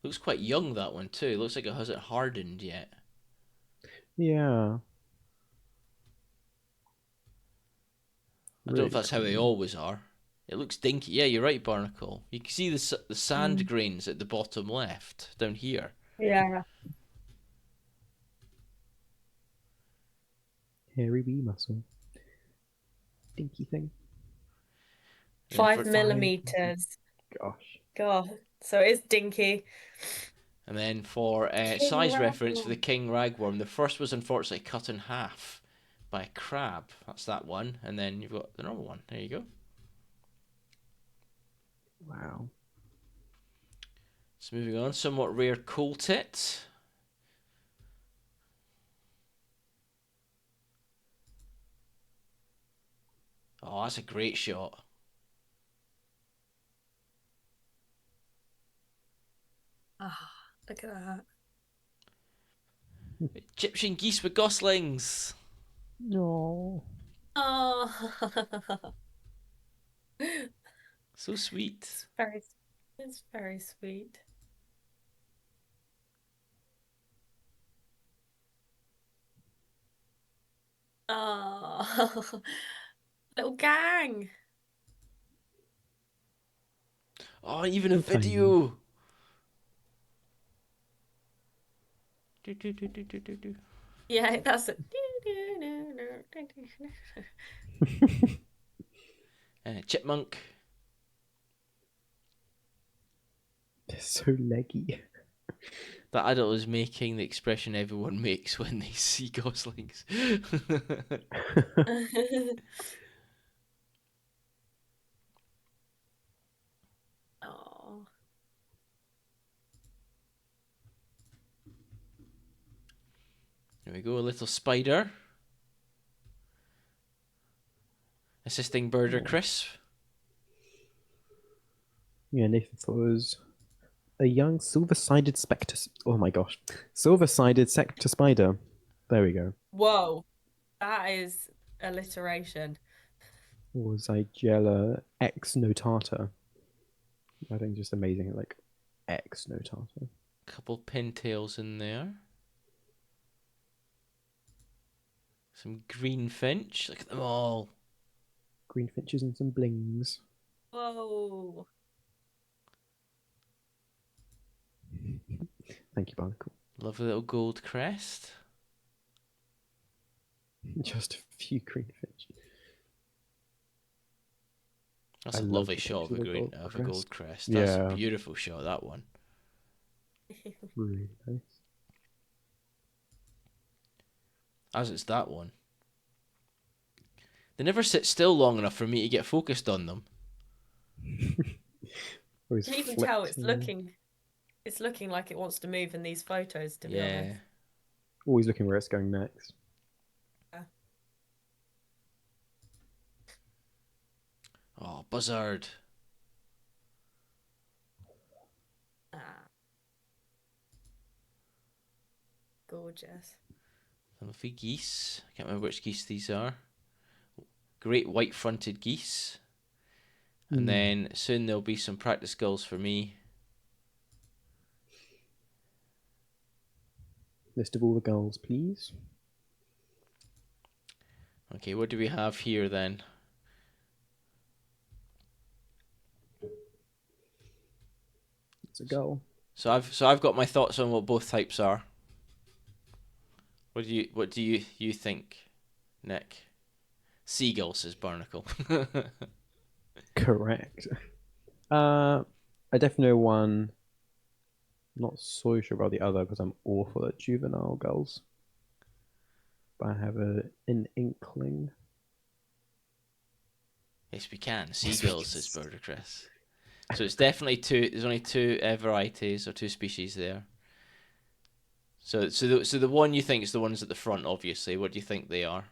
Looks quite young, that one too. Looks like it hasn't hardened yet. Yeah, I don't know if really that's how they tiny. always are. It looks dinky. Yeah, you're right, Barnacle. You can see the sand Mm. grains at the bottom left, down here. Yeah. Hairy wee mussel. Dinky thing. And then Five for 5 millimeters. millimeters. Gosh. God. So it's dinky. King size reference for the ragdoll. king ragworm, the first was unfortunately cut in half by a crab. That's that one. And then you've got the normal one. There you go. Wow. So moving on, somewhat rare coal tit. Oh, that's a great shot. Ah, look at that. Egyptian geese with goslings. No. Oh. So sweet. It's very, it's very sweet. Oh, little gang. Oh, even a So tiny. video. Do, do, do, do, do, do, do. Yeah, that's it. Chipmunk. They're so leggy. That adult is making the expression everyone makes when they see goslings. Oh, There we go, a little spider. Assisting Birder Oh. Crisp. Yeah, Nathan thought it was a young silver-sided spectre. Oh my gosh. Silver-sided sector spider. There we go. whoa, that is alliteration. Or Zygella X notata. I think just amazing. Like X notata. Couple pintails in there. Some green finch. Look at them all. Green finches and some blings. Whoa. Thank you, Barnacle. Lovely little gold crest. Just a few green finch. That's I a love lovely the shot picture of a gold crest. That's a Yeah, beautiful shot, that one. really nice. As it's that one. They never sit still long enough for me to get focused on them. Always You can even tell flicking. it's looking like it wants to move in these photos, to be honest. Yeah. Always looking where it's going next. Yeah. Oh, buzzard. Ah, gorgeous. Lovely geese. I can't remember which geese these are. Great white fronted geese. And Mm. then soon there'll be some practice gulls for me. List of all the gulls, please. Okay, what do we have here then? It's a gull. So I've got my thoughts on what both types are. What do you think, Nick? Seagull, says Barnacle. Correct. I definitely know one. Not so sure about the other because I'm awful at juvenile gulls. But I have an inkling. Yes, we can. Yes, we Seagulls, says can. Birder Chris. So it's definitely two. There's only two varieties or two species there. So the one you think is the ones at the front, obviously. What do you think they are?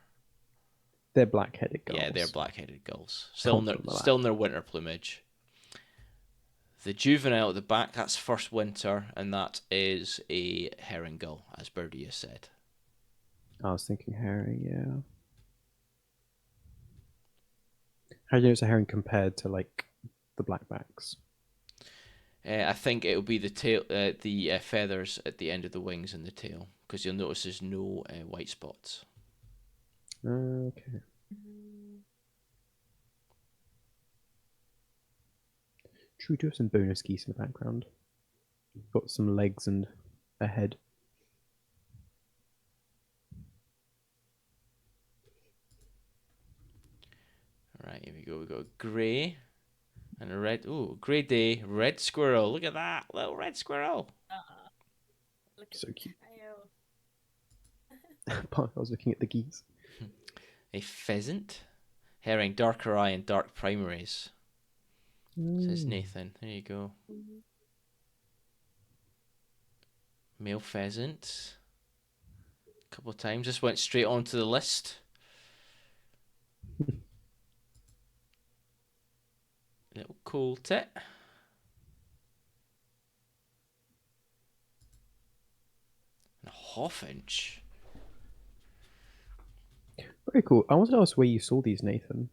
They're black-headed Yeah, they're gulls. black-headed gulls. Confident of Still that. in their winter plumage. The juvenile at the back, that's first winter, and that is a herring gull, as Birdie has said. I was thinking herring, yeah. How do you know it's a herring compared to like the blackbacks? I think it'll be the tail, the feathers at the end of the wings and the tail, because you'll notice there's no white spots. Okay. Mm. Should we do have some bonus geese in the background? Got some legs and a head. All right, here we go. We got a grey and a red. Ooh, grey day, red squirrel. Look at that little red squirrel. Ah, look at So the cute. tail. I was looking at the geese. A pheasant, herring, darker eye, and dark primaries. Says Mm. Nathan. There you go. Mhm. Male pheasant. A couple of times. Just went straight onto the list. Little cool tit. And a hawfinch. Very cool. I wanted to ask where you saw these, Nathan.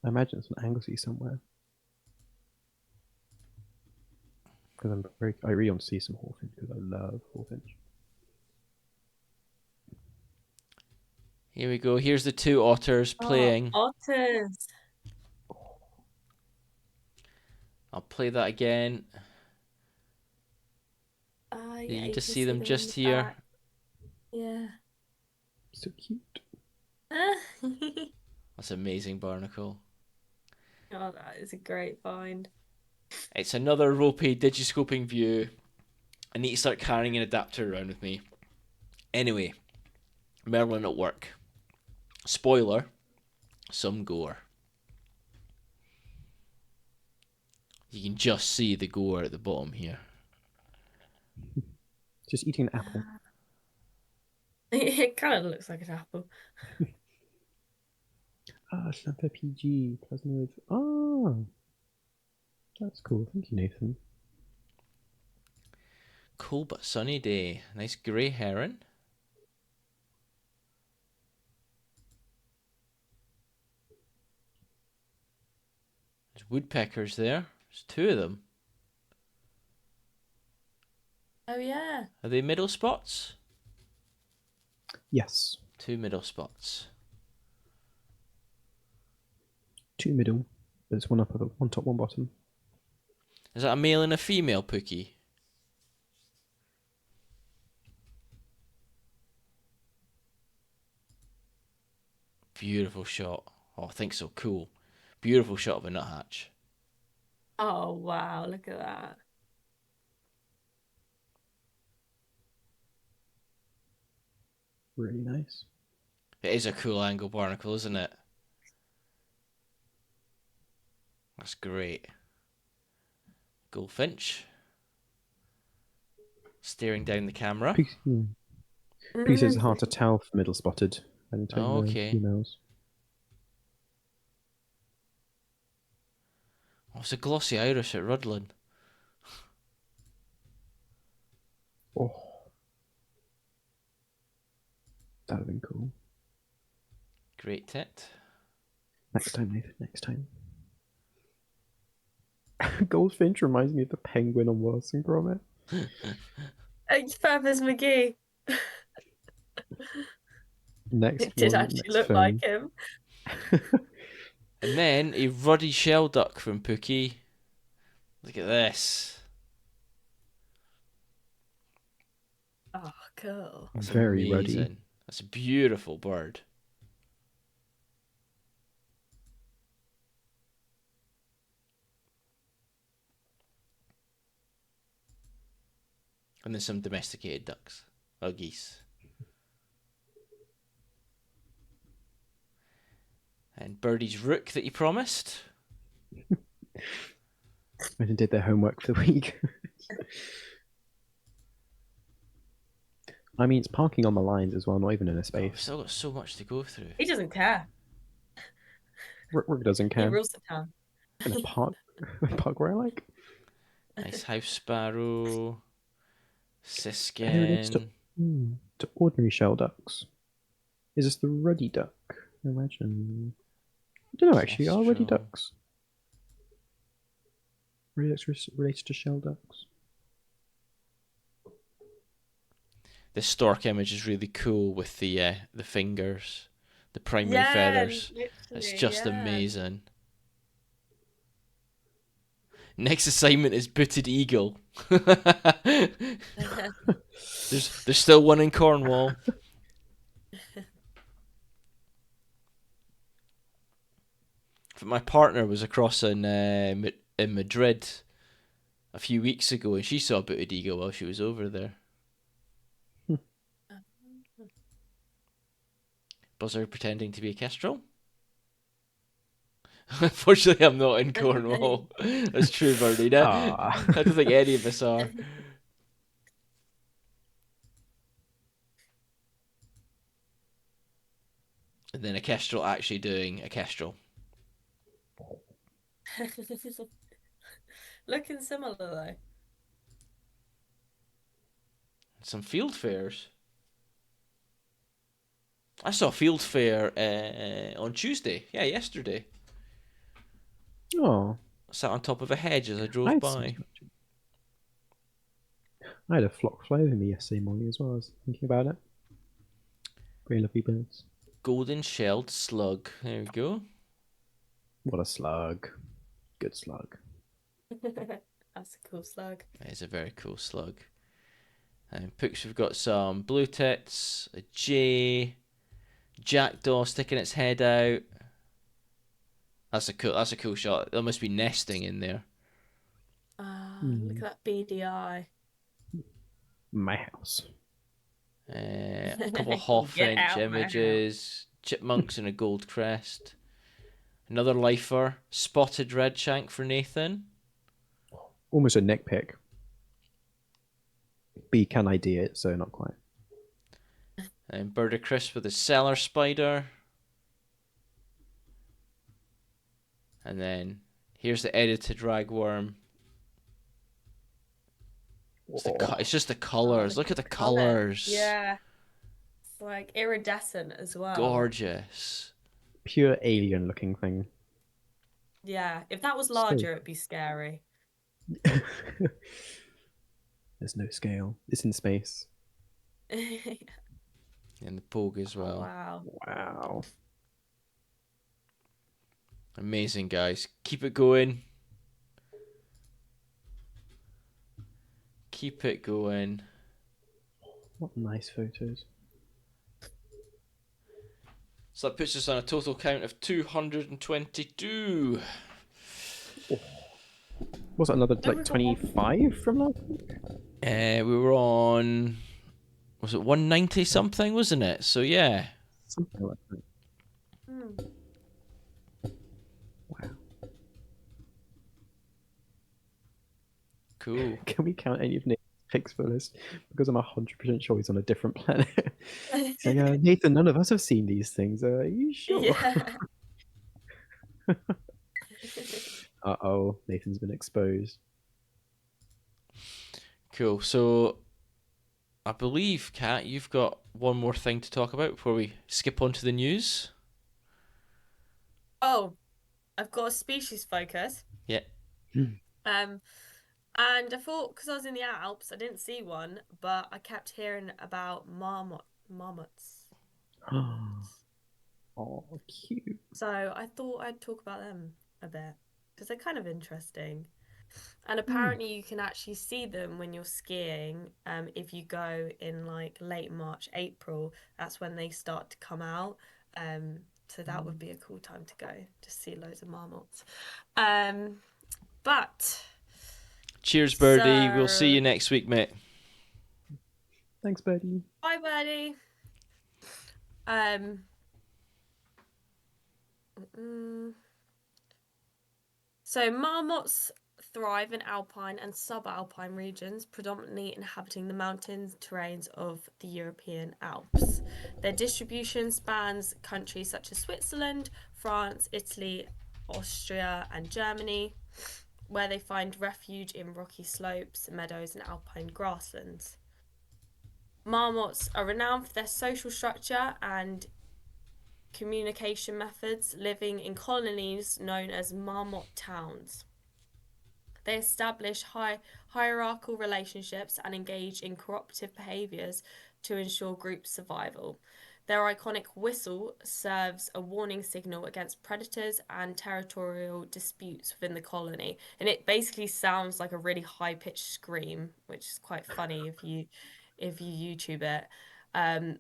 I imagine it's an Anglesey somewhere. Because I really want to see some Hawfinch because I love Hawfinch. Here we go. Here's the two otters Oh, playing. otters. I'll play that again. Oh, You yeah, can you just can see see them them in just the here. back. Yeah. So cute. That's amazing, Barnacle. Oh, that is a great find. It's another ropey digiscoping view. I need to start carrying an adapter around with me. Anyway, Merlin at work. Spoiler, some gore. You can just see the gore at the bottom here. Just eating an apple. It kind of looks like an apple. Ah, Santa PG. Plasmid. Ah, that's cool. Thank you, Nathan. Cool but sunny day. Nice grey heron. There's woodpeckers there. There's two of them. Oh, yeah. Are they middle spots? Yes. Two middle spots. Two middle. There's one up at the one top, one bottom. Is that a male and a female Pookie? Beautiful shot. Oh, I think so. Cool. Beautiful shot of a nuthatch. Oh, wow. Look at that. Really nice. It is a cool angle, Barnacle, isn't it? That's great. Goldfinch. Staring down the camera. Please says it's hard to tell for middle spotted. I didn't tell Oh, the okay. females. Oh, it's a glossy iris at Rudlin. Oh, that would have been cool. Great tit. Next time, Nathan. Next time. Goldfinch reminds me of the penguin on Wallace and Gromit. Feathers McGee. Next It did one, actually next look like film. him. And then a ruddy shell duck from Pookie. Look at this. Oh, cool. That's Very ruddy. amazing. That's a beautiful bird. And then some domesticated ducks. Or geese. And Birdie's rook that you promised. When they did their homework for the week. I mean, it's parking on the lines as well, not even in a Oh, we've space. still got so much to go through. He doesn't care. Rook doesn't He care. rules the town. In a park, park where I like. Nice house sparrow. Oh, next up. Siskin. to ordinary shell ducks. Is this the ruddy duck? I imagine. I don't know actually. Are ruddy Kestrel. ducks related to shell ducks? This stork image is really cool with the fingers, the primary Yeah, feathers. It's literally, just yeah. amazing. Next assignment is booted eagle. There's still one in Cornwall. My partner was across in Madrid a few weeks ago, and she saw a booted eagle while she was over there. Buzzard pretending to be a kestrel. Unfortunately, I'm not in Cornwall. That's true, Bernie. No, Ah. I don't think any of us are. And then a kestrel actually doing a kestrel. Looking similar though. Some field fairs. I saw a field fair on Tuesday. Yeah, yesterday. Oh, I sat on top of a hedge as I I drove had some. by. I had a flock fly over me yesterday morning as well. I was thinking about it. Very lovely birds. Golden shelled slug. There we go. What a slug. Good slug. That's a cool slug. That is a very cool slug. And Pooks, we've got some blue tits, a jay, jackdaw sticking its head out. That's a cool shot. There must be nesting in there. Ah, look Mm. at that beady eye. My house. A couple of Get hawfinch out my house. images, chipmunks in a gold crest. Another lifer, spotted redshank for Nathan. Almost a neck pick. But you can ID it, so not quite. And Bird of Crisp with a cellar spider. And then here's the edited ragworm. It's just the Oh, colours. look Look at at the the colour. colours. Yeah. It's like iridescent as well. Gorgeous. Pure alien looking thing. Yeah. If that was So larger, it'd be scary. there's no scale. It's in space. And the pogue as Oh well. wow. Wow. Amazing, guys. Keep it going. Keep it going. What nice photos. So that puts us on a total count of 222. Was it another Oh, like we've got one. 25 from last week? We were on, was it 190 something, wasn't it? So yeah. Something like that. Hmm. Wow. Cool. Can we count any of Nathan's pics for this? Because I'm 100% sure he's on a different planet. He's like, Nathan, none of us have seen these things. Are you sure? Yeah. Uh-oh, Nathan's been exposed. Cool. So I believe, Kat, you've got one more thing to talk about before we skip on to the news. Oh, I've got a species focus. Yeah. Um, and I thought because I was in the Alps, I didn't see one, but I kept hearing about marmots. Oh, cute. So I thought I'd talk about them a bit because they're kind of interesting. And Hmm. apparently you can actually see them when you're skiing. If you go in like late March, April, that's when they start to come out. So that would be a cool time to go to see loads of marmots. But Cheers, Birdie. We'll see so you next week, mate. Thanks, Birdie. bye, buddy. Um, mm, so marmots thrive in alpine and subalpine regions, predominantly inhabiting the mountain terrains of the European Alps. Their distribution spans countries such as Switzerland, France, Italy, Austria, and Germany, where they find refuge in rocky slopes, meadows, and alpine grasslands. Marmots are renowned for their social structure and communication methods, living in colonies known as marmot towns. They establish hierarchical relationships and engage in cooperative behaviours to ensure group survival. Their iconic whistle serves a warning signal against predators and territorial disputes within the colony, and it basically sounds like a really high-pitched scream, which is quite funny if you YouTube it.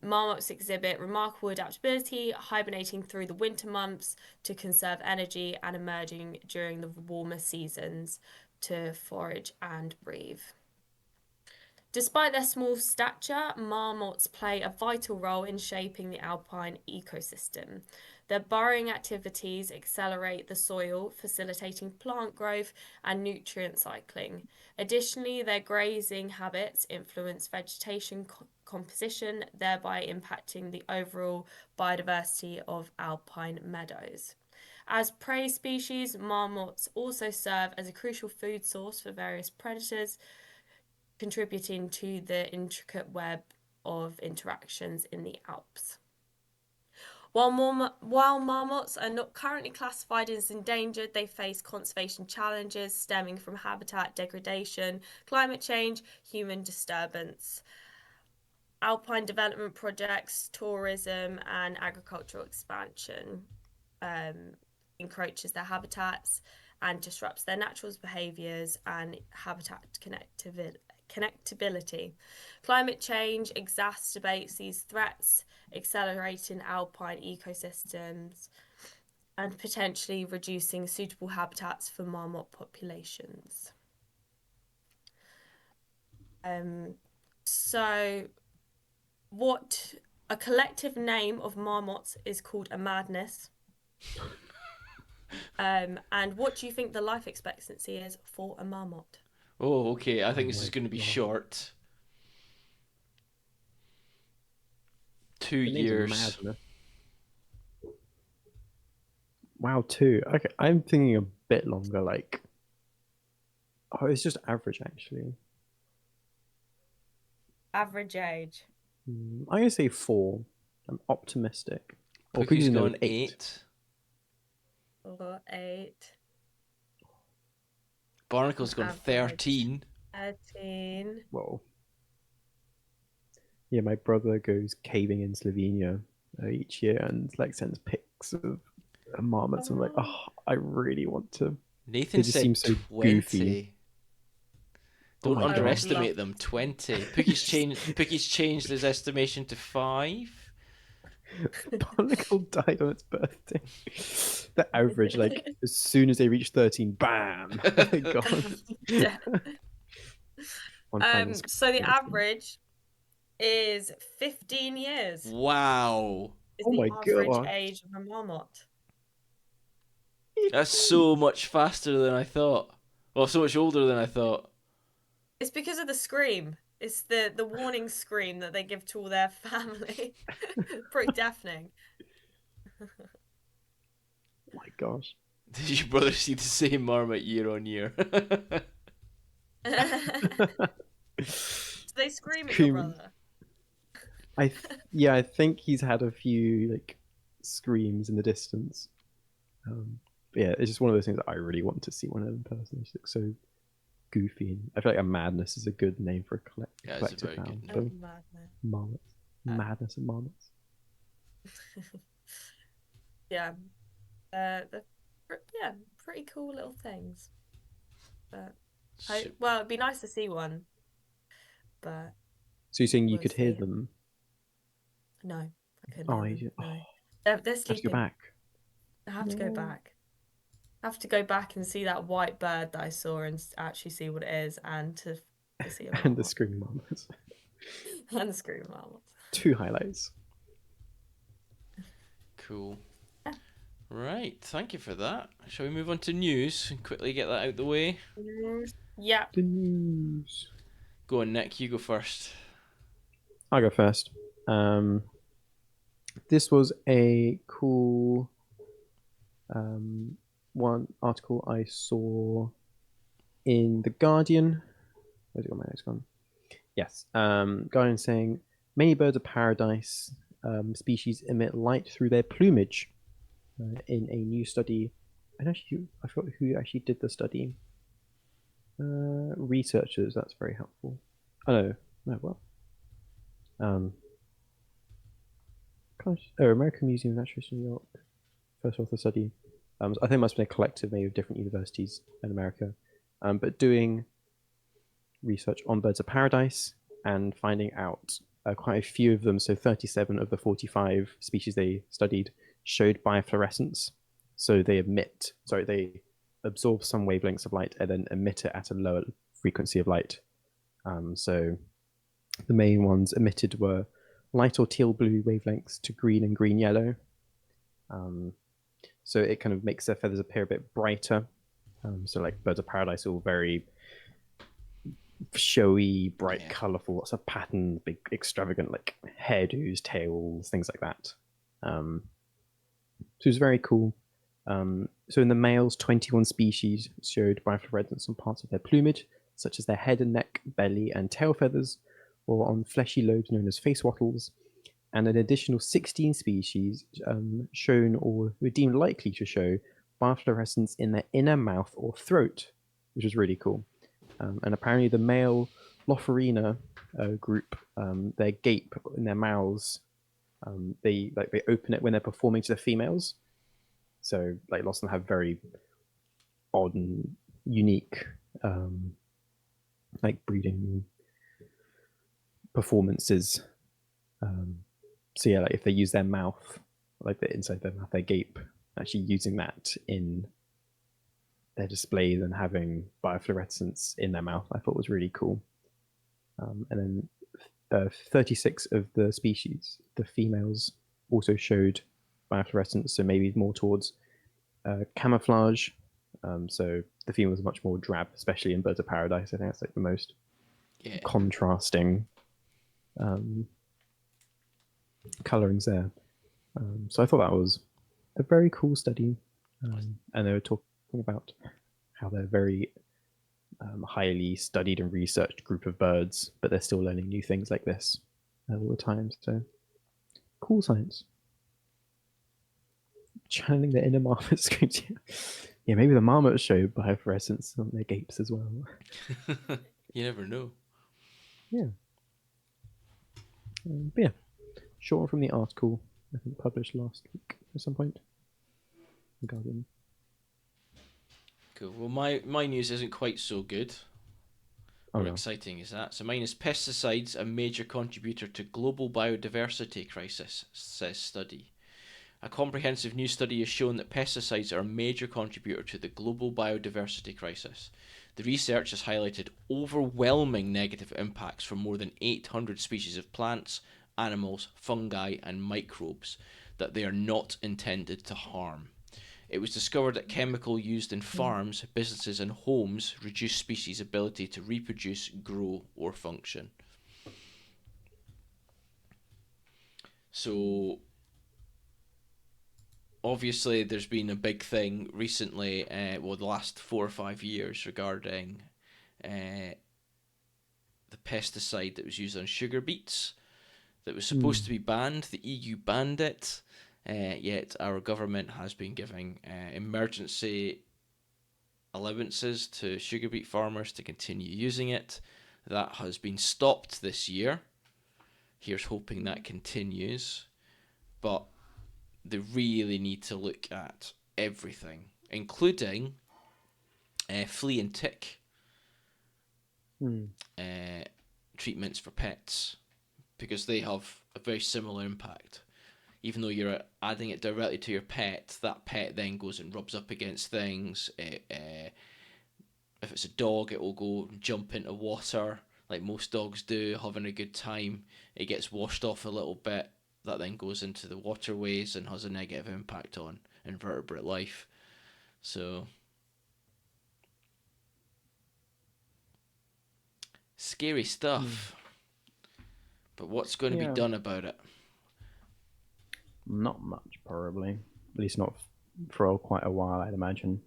Marmots exhibit remarkable adaptability, hibernating through the winter months to conserve energy and emerging during the warmer seasons to forage and breathe. Despite their small stature, marmots play a vital role in shaping the alpine ecosystem. Their burrowing activities accelerate the soil, facilitating plant growth and nutrient cycling. Additionally, their grazing habits influence vegetation composition, thereby impacting the overall biodiversity of alpine meadows. As prey species, marmots also serve as a crucial food source for various predators, contributing to the intricate web of interactions in the Alps. While marmots are not currently classified as endangered, they face conservation challenges stemming from habitat degradation, climate change, human disturbance, alpine development projects, tourism, and agricultural expansion um, encroaches their habitats and disrupts their natural behaviours and habitat connectability. Climate change exacerbates these threats, accelerating alpine ecosystems and potentially reducing suitable habitats for marmot populations. So, what a collective name of marmots is called a madness. And what do you think the life expectancy is for a marmot? Oh, okay. I Oh think this is my going to be god. short. Two The name's a years. madness. Wow, two. Okay, I'm thinking a bit longer. Like, oh, it's just average actually. Average age. I'm gonna say four. I'm optimistic. Or Pookie's Pookie's in there with gone eight. 8. Or 8. Barnacle's gone Average 13. 13. Whoa. Yeah, my brother goes caving in Slovenia each year and like sends pics of marmots. I'm like, Oh. oh, I really want to. Nathan They just seem said so goofy. 20. Oh Don't my I would gosh. love underestimate them. 20. Pookie's changed his estimation to 5. Barnacle died on its birthday. The average, like, as soon as they reach 13, bam, they're gone. Yeah. One final So the 13. average is 15 years Wow. is Oh the my average god. age of a marmot. That's so much faster than I thought. Well, so much older than I thought. It's because of the scream. It's the warning scream that they give to all their family. Pretty deafening. Oh my gosh. Did your brother see the same marmot year on year? Do they scream at your Scream. brother? Yeah, I think he's had a few like screams in the distance. But yeah, it's just one of those things that I really want to see one of them in person. It's like so goofy. I feel like a madness is a good name for a Yeah, it's a collective very noun good Oh, for name. madness. marmots. Madness and marmots. Yeah, they're yeah, pretty cool little things. But well, it'd be nice to see one, but So you're saying you we'll could hear see. them? No, I couldn't Oh, hear them. oh, No, they're have to go sleeping. back. I have to go No. back. I have to go back and see that white bird that I saw and actually see what it is, and to see a And the marmot screaming marmots. and the screaming marmot. Two highlights. Cool. Yeah. Right, thank you for that. Shall we move on to news and quickly get that out the way? Yeah. The news. Go on, Nick, you go first. I'll go first. This was a cool one article I saw in the Guardian. Where's it got my notes gone? Yes, Guardian saying Many birds of paradise species emit light through their plumage. In a new study, and actually, I forgot who actually did the study. Researchers, that's very helpful. Oh no, no, well, um, American Museum of Natural History, New York, first author study. I think it must have been a collective maybe of different universities in America, but doing research on birds of paradise and finding out quite a few of them. So 37 of the 45 species they studied showed biofluorescence. So they absorb some wavelengths of light and then emit it at a lower frequency of light. So the main ones emitted were light or teal blue wavelengths to green and green yellow. So it kind of makes their feathers appear a bit brighter. So like birds of paradise are all very showy, bright, Yeah. colourful, lots of patterns, big, extravagant like hairdos, tails, things like that. So it was very cool. So in the males, 21 species showed biofluorescence on parts of their plumage, such as their head and neck, belly, and tail feathers, or on fleshy lobes known as face wattles. And an additional 16 species shown or were deemed likely to show biofluorescence in their inner mouth or throat, which is really cool. And apparently, the male Lopharina group, their gape in their mouths, they open it when they're performing to the females. So like lots of them have very odd and unique like breeding performances. So yeah, like if they use their mouth, like the inside their mouth, their gape, actually using that in their displays and having biofluorescence in their mouth, I thought was really cool. And then 36 of the species, the females also showed biofluorescence, so maybe more towards camouflage. So the females are much more drab, especially in birds of paradise. I think that's like the most contrasting colorings there. So I thought that was a very cool study. And they were talking about how they're very highly studied and researched group of birds, but they're still learning new things like this all the time. So cool science. Channeling the inner marmot screams. Yeah, maybe the marmots show biofluorescence on their gapes as well. You never know. Yeah. But yeah, short one from the article, I think published last week at some point. The Guardian. Cool. Well, my news isn't quite so good Oh or no. exciting as that. So mine is pesticides a major contributor to global biodiversity crisis, says study. A comprehensive new study has shown that pesticides are a major contributor to the global biodiversity crisis. The research has highlighted overwhelming negative impacts for more than 800 species of plants, animals, fungi, and microbes that they are not intended to harm. It was discovered that chemical used in farms, businesses, and homes reduce species' ability to reproduce, grow, or function. So obviously there's been a big thing recently, the last 4 or 5 years regarding the pesticide that was used on sugar beets that was supposed to be banned. The EU banned it, yet our government has been giving emergency allowances to sugar beet farmers to continue using it. That has been stopped this year. Here's hoping that continues, but they really need to look at everything, including flea and tick treatments for pets, because they have a very similar impact. Even though you're adding it directly to your pet, that pet then goes and rubs up against things. If it's a dog, it will go and jump into water, like most dogs do, having a good time. It gets washed off a little bit. That then goes into the waterways and has a negative impact on invertebrate life. So, scary stuff. But what's going to be done about it? Not much, probably. At least not for quite a while, I'd imagine.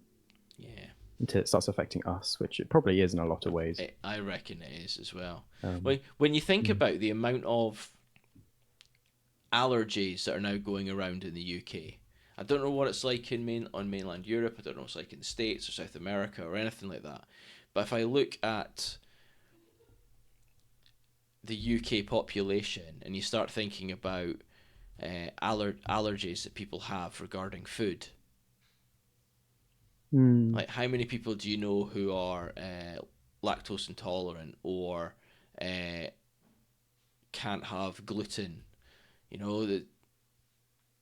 Yeah. Until it starts affecting us, which it probably is in a lot of ways. I reckon it is as well. When you think about the amount of allergies that are now going around in the UK. I don't know what it's like on mainland Europe. I don't know what it's like in the States or South America or anything like that. But if I look at the UK population and you start thinking about allergies that people have regarding food, Mm. like how many people do you know who are lactose intolerant or uh, can't have gluten? You know, that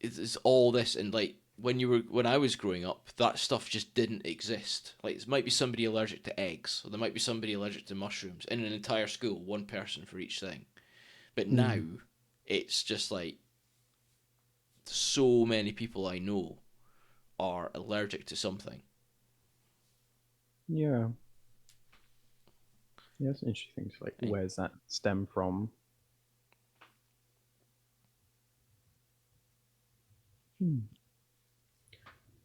it's all this, and like when I was growing up, that stuff just didn't exist. Like there might be somebody allergic to eggs, or there might be somebody allergic to mushrooms in an entire school, one person for each thing. But now Mm. it's just like so many people I know are allergic to something. Yeah. Yeah, it's interesting. So, like, Eh? where's that stem from? Hmm.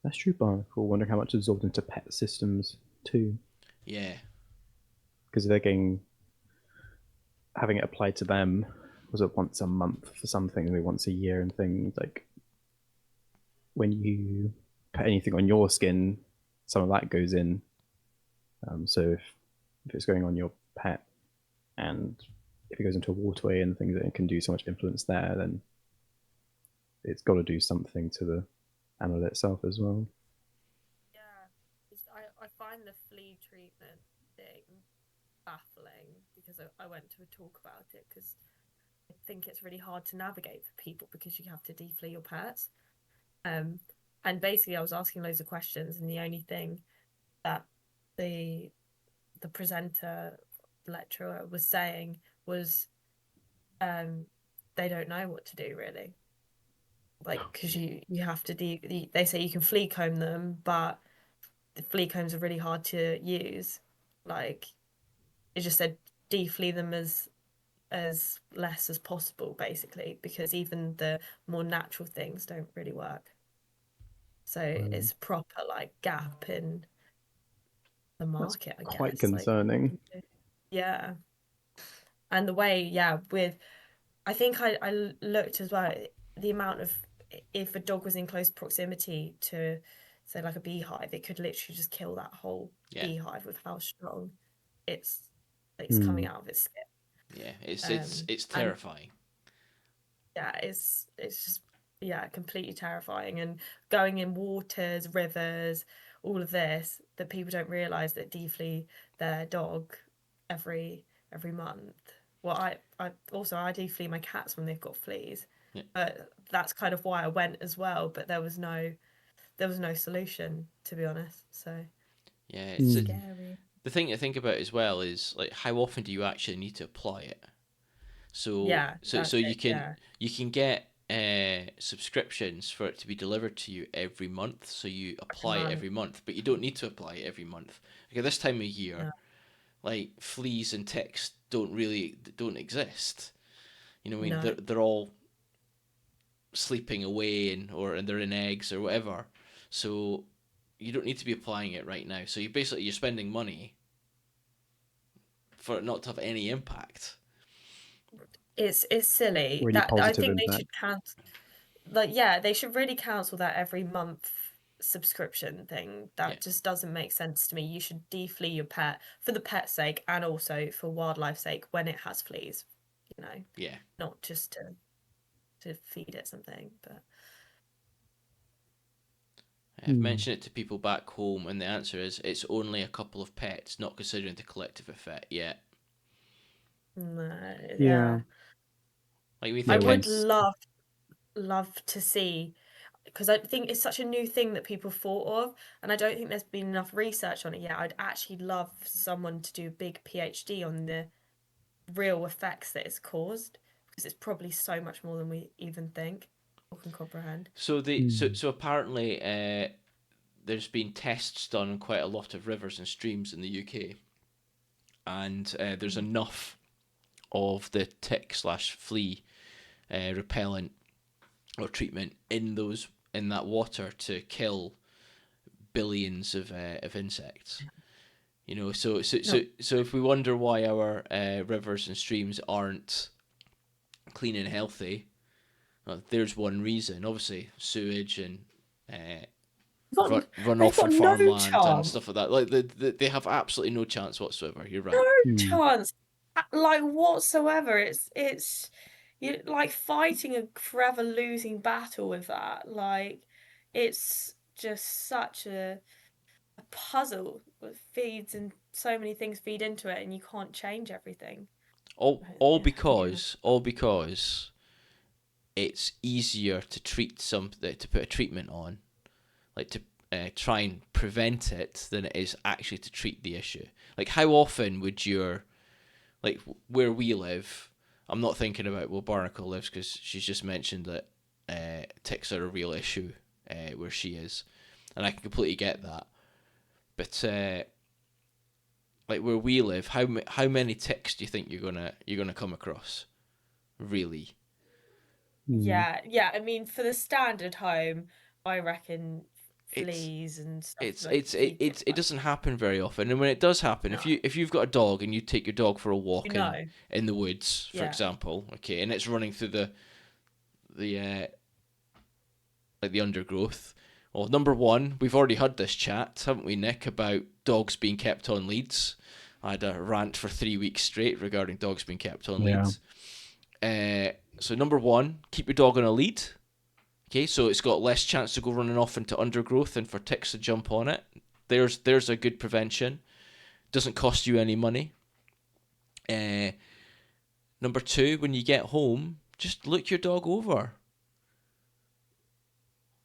That's true, but I wonder how much is absorbed into pet systems too, Yeah, because they're getting having it applied to them. Was it once a month for something, maybe once a year, and things like when you put anything on your skin, some of that goes in. So if it's going on your pet, and if it goes into a waterway and things, that it can do so much influence there, then it's got to do something to the animal itself as well. Yeah, I find the flea treatment thing baffling because I went to a talk about it because I think it's really hard to navigate for people because you have to deflea your pets. Um, and basically, I was asking loads of questions, and the only thing that the the presenter lecturer was saying was um, they don't know what to do really. Like, because you have to they say you can flea comb them, but the flea combs are really hard to use. Like, it just said deflea them as less as possible, basically, because even the more natural things don't really work. So Um, it's proper like gap in the that's market, I quite guess. Like, concerning. yeah. And the way, yeah, with I think I looked as well the amount of if a dog was in close proximity to say like a beehive, it could literally just kill that whole yeah, beehive with how strong it's it's coming Hmm. out of its skin. yeah. It's it's Um, it's and terrifying. yeah, it's just yeah, completely terrifying. And going in waters, rivers, all of this that people don't realize that deflea their dog every month. Well, I also I deflea my cats when they've got fleas, Yeah, but that's kind of why I went as well. But there was no solution to be honest. So yeah. Hmm. scary. The thing to think about as well is like how often do you actually need to apply it? So Yeah, so that's so it. Yeah, you can get subscriptions for it to be delivered to you every month. So you every apply it month. every month, but you don't need to apply it every month. Like at this time of year, No, like fleas and ticks don't exist. You know, what I mean, no, they're all sleeping away and they're in eggs or whatever. So you don't need to be applying it right now. So you're spending money for it not to have any impact. it's silly. Really That I positive think they impact. should cancel. Like, yeah, they should really cancel that every month subscription thing. Yeah, That just doesn't make sense to me. You should deflea your pet for the pet's sake and also for wildlife's sake when it has fleas, you know, yeah. not just to feed it something. But I've Hmm. mentioned it to people back home, and the answer is it's only a couple of pets, not considering the collective effect yet. no, Yeah. yeah, Like we I Yeah. think would it, Once. love to see because I think it's such a new thing that people thought of, and I don't think there's been enough research on it yet. I'd actually love someone to do a big PhD on the real effects that it's caused because it's probably so much more than we even think or can comprehend. Hmm. so apparently there's been tests done on quite a lot of rivers and streams in the UK, and there's Mm. enough of the tick slash flea repellent or treatment in that water to kill billions of insects. You know, No, so if we wonder why our rivers and streams aren't clean and healthy, There's one reason. Obviously, sewage and Got, runoff they've from got no farmland and chance. stuff like that. Like they have absolutely no chance whatsoever. You're No right. Mm. chance. Like whatsoever. It's you like fighting a forever losing battle with that. Like it's just such a puzzle that feeds and so many things feed into it and you can't change everything. All Yeah, yeah. because it's easier to treat something, to put a treatment on, like to try and prevent it, than it is actually to treat the issue. Like how often would your, like where we live, I'm not thinking about where Barnacle lives because she's just mentioned that ticks are a real issue where she is, and I can completely get that. But like where we live, how many ticks do you think you're gonna come across? Really? Mm. Yeah. I mean, for the standard home, I reckon It's fleas and stuff it's like it's flea it tick. doesn't happen very often, and when it does happen, No, if you've got a dog and you take your dog for a you walk know. in the woods, for Yeah. example, okay, and it's running through the like the undergrowth. Well, number one, we've already had this chat, haven't we, Nick, about dogs being kept on leads. I had a rant for 3 weeks straight regarding dogs being kept on Yeah. leads. So number one, keep your dog on a lead. Okay, so it's got less chance to go running off into undergrowth and for ticks to jump on it. There's a good prevention. Doesn't cost you any money. Uh, Number two, when you get home, just look your dog over.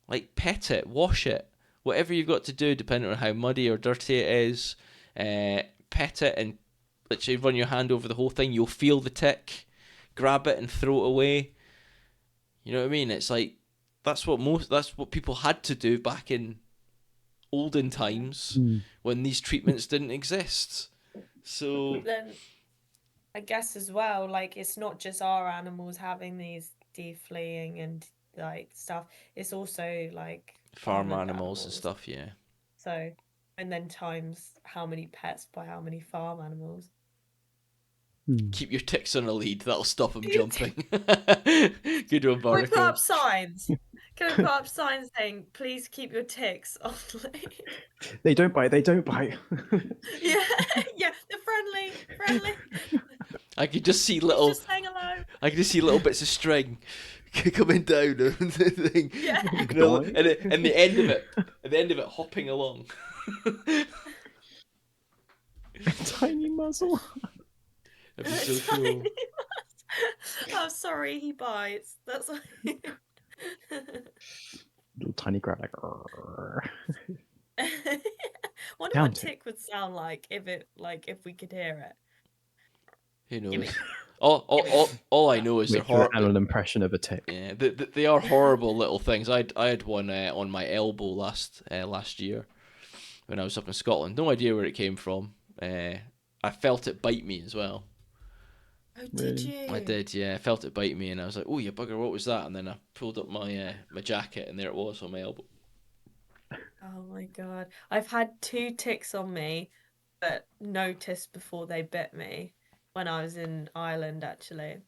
Like pet it, wash it, whatever you've got to do, depending on how muddy or dirty it is. Pet it and literally run your hand over the whole thing. You'll feel the tick. Grab it and throw it away. You know what I mean? It's like that's what people had to do back in olden Yeah. times Mm. when these treatments didn't exist. So But then I guess as well, like it's not just our animals having these defleeing and like stuff. It's also like farm farmland animals and animals. stuff, yeah. So, and then times how many pets by how many farm animals. Mm. Keep your ticks on a lead. That'll stop them Can jumping. Good one, we put Barnacle. up signs? Can we put up signs saying, please keep your ticks off the lead? They don't bite. They don't bite. Yeah, yeah, they're friendly. I could just see He's little. just saying hello. I could just see little bits of string coming down the thing. Yeah. You know, Boy. and the end of it, at the end of it, hopping along. Tiny muzzle. That'd be so cool. Oh, sorry, he bites. That's Little tiny crab like. "Arr." wonder what Counting. tick would sound like if we could hear it. Who Gimme. knows? All I No. know is they're Wait for horrible. an impression of a tick. Yeah, they are horrible little things. I had one on my elbow last year when I was up in Scotland. No idea where it came from. I felt it bite me as well. Oh, did Really? I you? did, yeah. I felt it bite me, and I was like, "Oh, you bugger! What was that?" And then I pulled up my jacket, and there it was on my elbow. Oh my God. I've had two ticks on me, but noticed before they bit me when I was in Ireland, actually.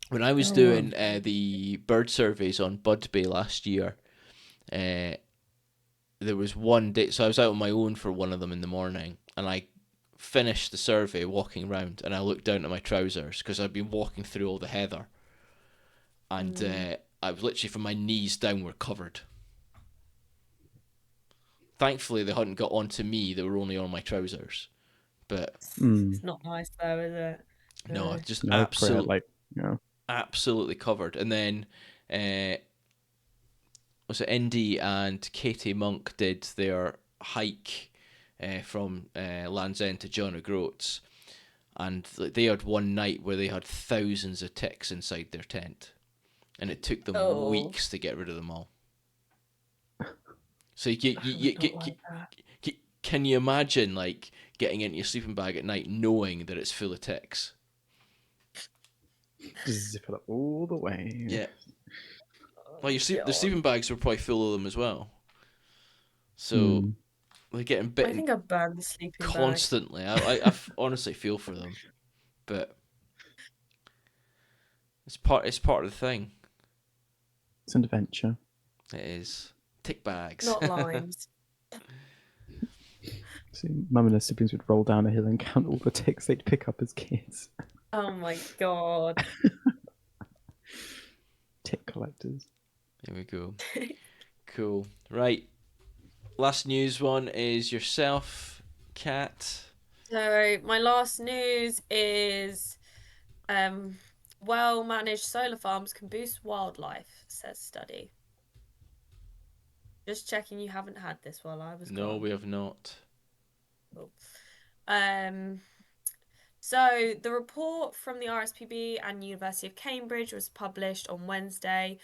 When I was Oh wow. doing the bird surveys on Bud Bay last year, uh, there was one day. So I was out on my own for one of them in the morning, and I finished the survey walking around, and I looked down at my trousers because I'd been walking through all the heather, and Mm. I was literally from my knees down were covered. Thankfully, they hadn't got onto me; they were only on my trousers. But Mm. It's not nice though, is it? no, No. just No, probably like absolutely covered. And then uh, was it Indy and Katie Monk did their hike from Land's End to John O'Groats, and they had one night where they had thousands of ticks inside their tent, and it took them Oh, weeks to get rid of them all. So I would not like that. can you imagine like getting into your sleeping bag at night knowing that it's full of ticks? zip it up all the way. Yeah. Well, Oh the God. sleeping bags were probably full of them as well. So Mm. they're getting I bitten think I'd burn the sleeping bag. constantly. Honestly feel for them, but it's part of the thing. It's an adventure. It is. Tick bags. Not limes. So Mum and her siblings would roll down a hill and count all the ticks they'd pick up as kids. Oh my god. Tick collectors. There we go. Cool. Right. Last news one is yourself, Cat. So my last news is well managed solar farms can boost wildlife, says study. Just checking you haven't had this while I was No, gone. we have not. Cool. Um, so the report from the RSPB and University of Cambridge was published on Wednesday,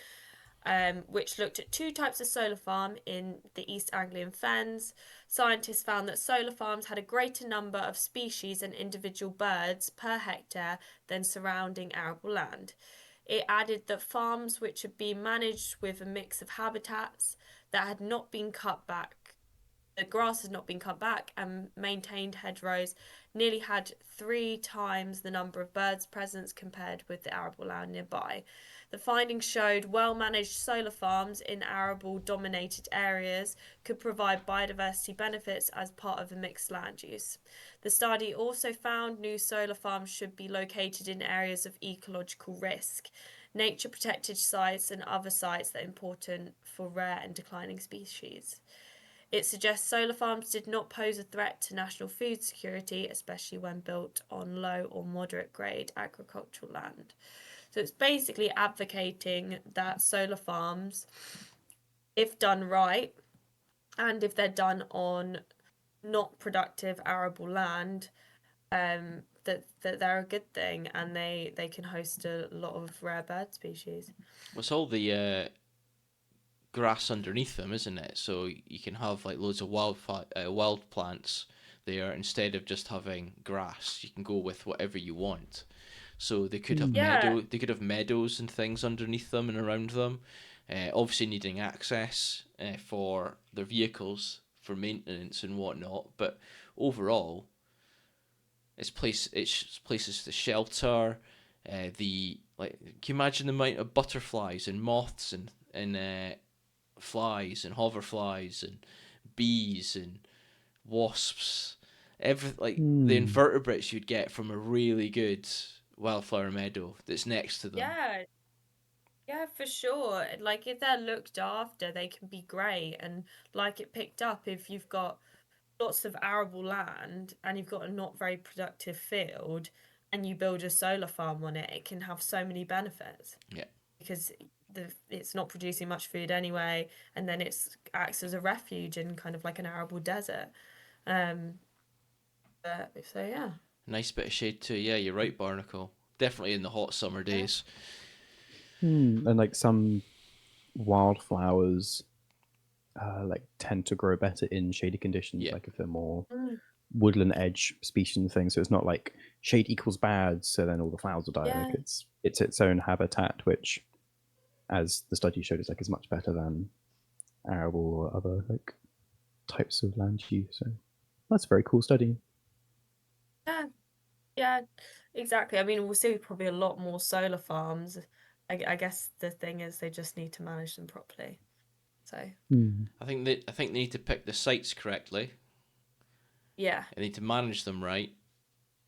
which looked at two types of solar farm in the East Anglian Fens. Scientists found that solar farms had a greater number of species and individual birds per hectare than surrounding arable land. It added that farms which had been managed with a mix of habitats that had not been cut back, the grass has not been cut back and maintained hedgerows, nearly had 3 times the number of birds present compared with the arable land nearby. The findings showed well managed solar farms in arable dominated areas could provide biodiversity benefits as part of a mixed land use. The study also found new solar farms should be located in areas of ecological risk, nature protected sites, and other sites that are important for rare and declining species. It suggests solar farms did not pose a threat to national food security, especially when built on low or moderate grade agricultural land. So it's basically advocating that solar farms, if done right, and if they're done on not productive arable land, that they're a good thing and they can host a lot of rare bird species. It's all the grass underneath them, isn't it? So you can have like loads of wild plants there instead of just having grass. You can go with whatever you want. So they could have Yeah, They could have meadows and things underneath them and around them. Obviously, needing access for their vehicles for maintenance and whatnot. But overall, it's places to shelter. The like, can you imagine the amount of butterflies and moths and flies and hoverflies and bees and wasps, the Hmm. invertebrates you'd get from a really good wildflower meadow that's next to them. yeah, yeah, for sure. Like if they're looked after, they can be great. And like it picked up, if you've got lots of arable land and you've got a not very productive field and you build a solar farm on it, it can have so many benefits Yeah, because it's not producing much food anyway, and then it acts as a refuge in kind of like an arable desert. Um, so yeah. nice bit of shade too. Yeah, you're right, Barnacle. Definitely in the hot summer Yeah. days. And like some wildflowers, like tend to grow better in shady conditions. Yeah, Like if they're more Mm, woodland edge species and things. So it's not like shade equals bad, so then all the flowers will die. Like yeah. it's its own habitat, which, as the study showed, is much better than arable or other like types of land use. So that's a very cool study. Yeah. Yeah, exactly. I mean, we'll see probably a lot more solar farms. I guess the thing is they just need to manage them properly. So, Hmm. I think they need to pick the sites correctly. yeah. They need to manage them right.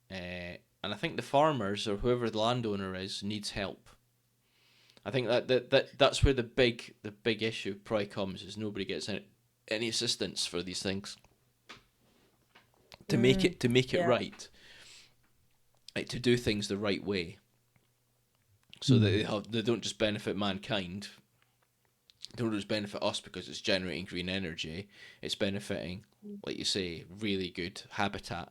And I think the farmers or whoever the landowner is needs help. I think that's where the big issue probably comes is nobody gets any assistance for these things Mm, to make it yeah. right, like to do things the right way, so that Hmm. they don't just benefit mankind. They don't just benefit us because it's generating green energy. It's benefiting, like you say, really good habitat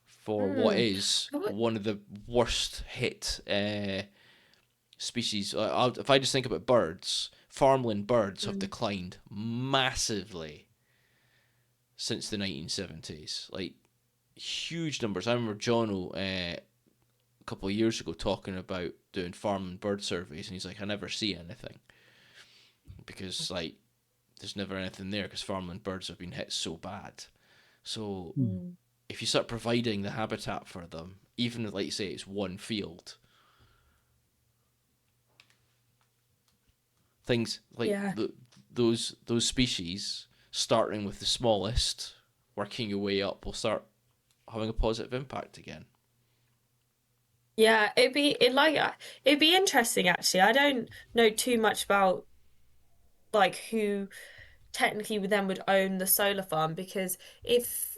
for what Mm. is What? one of the worst hit species. If I just think about birds, farmland birds have Mm, declined massively since the 1970s. Like huge numbers. I remember Jono a couple of years ago talking about doing farm and bird surveys, and he's like, I never see anything because like there's never anything there because farmland birds have been hit so bad. So Hmm. mm. if you start providing the habitat for them, even if, like you say, it's one field, Things like Yeah. those species, starting with the smallest, working your way up, will start having a positive impact again. Yeah, it'd be interesting actually. I don't know too much about like who technically then would own the solar farm because if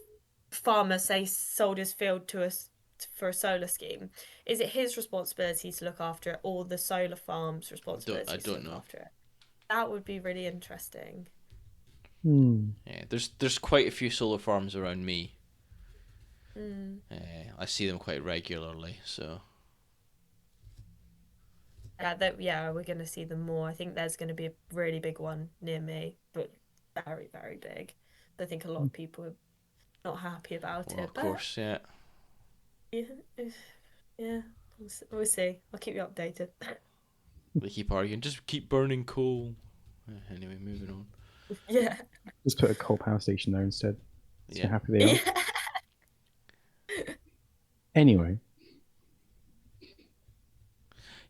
farmer say sold his field to us for a solar scheme, is it his responsibility to look after it or the solar farm's I responsibility to don't look know. after it? That would be really interesting. Hmm. Yeah, there's quite a few solar farms around me. Mm. I see them quite regularly, so Yeah, we're gonna see them more. I think there's gonna be a really big one near me, but very, very big. I think a lot of people are not happy about well, it, of but course, yeah. yeah, yeah, we'll see. I'll keep you updated. They keep arguing, just keep burning coal. Anyway, moving on. Yeah. Just put a coal power station there instead. See Yeah, how happy they are. Yeah. Anyway,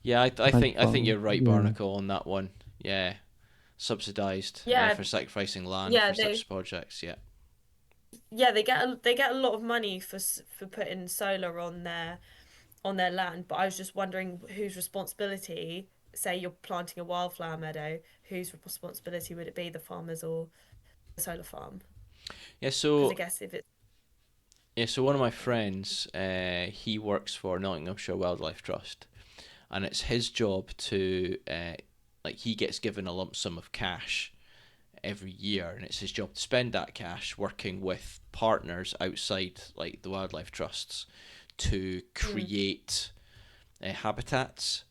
yeah. I think you're right, Yeah. Barnacle, on that one. Yeah, subsidised Yeah, for sacrificing land yeah, for such projects. Yeah, they get a lot of money for putting solar on their land, but I was just wondering whose responsibility, say you're planting a wildflower meadow, whose responsibility would it be, the farmers or the solar farm? yeah. Because I So guess if it's one of my friends, he works for Nottinghamshire Wildlife Trust, and it's his job to like he gets given a lump sum of cash every year, and it's his job to spend that cash working with partners outside like the wildlife trusts to mm, create habitats.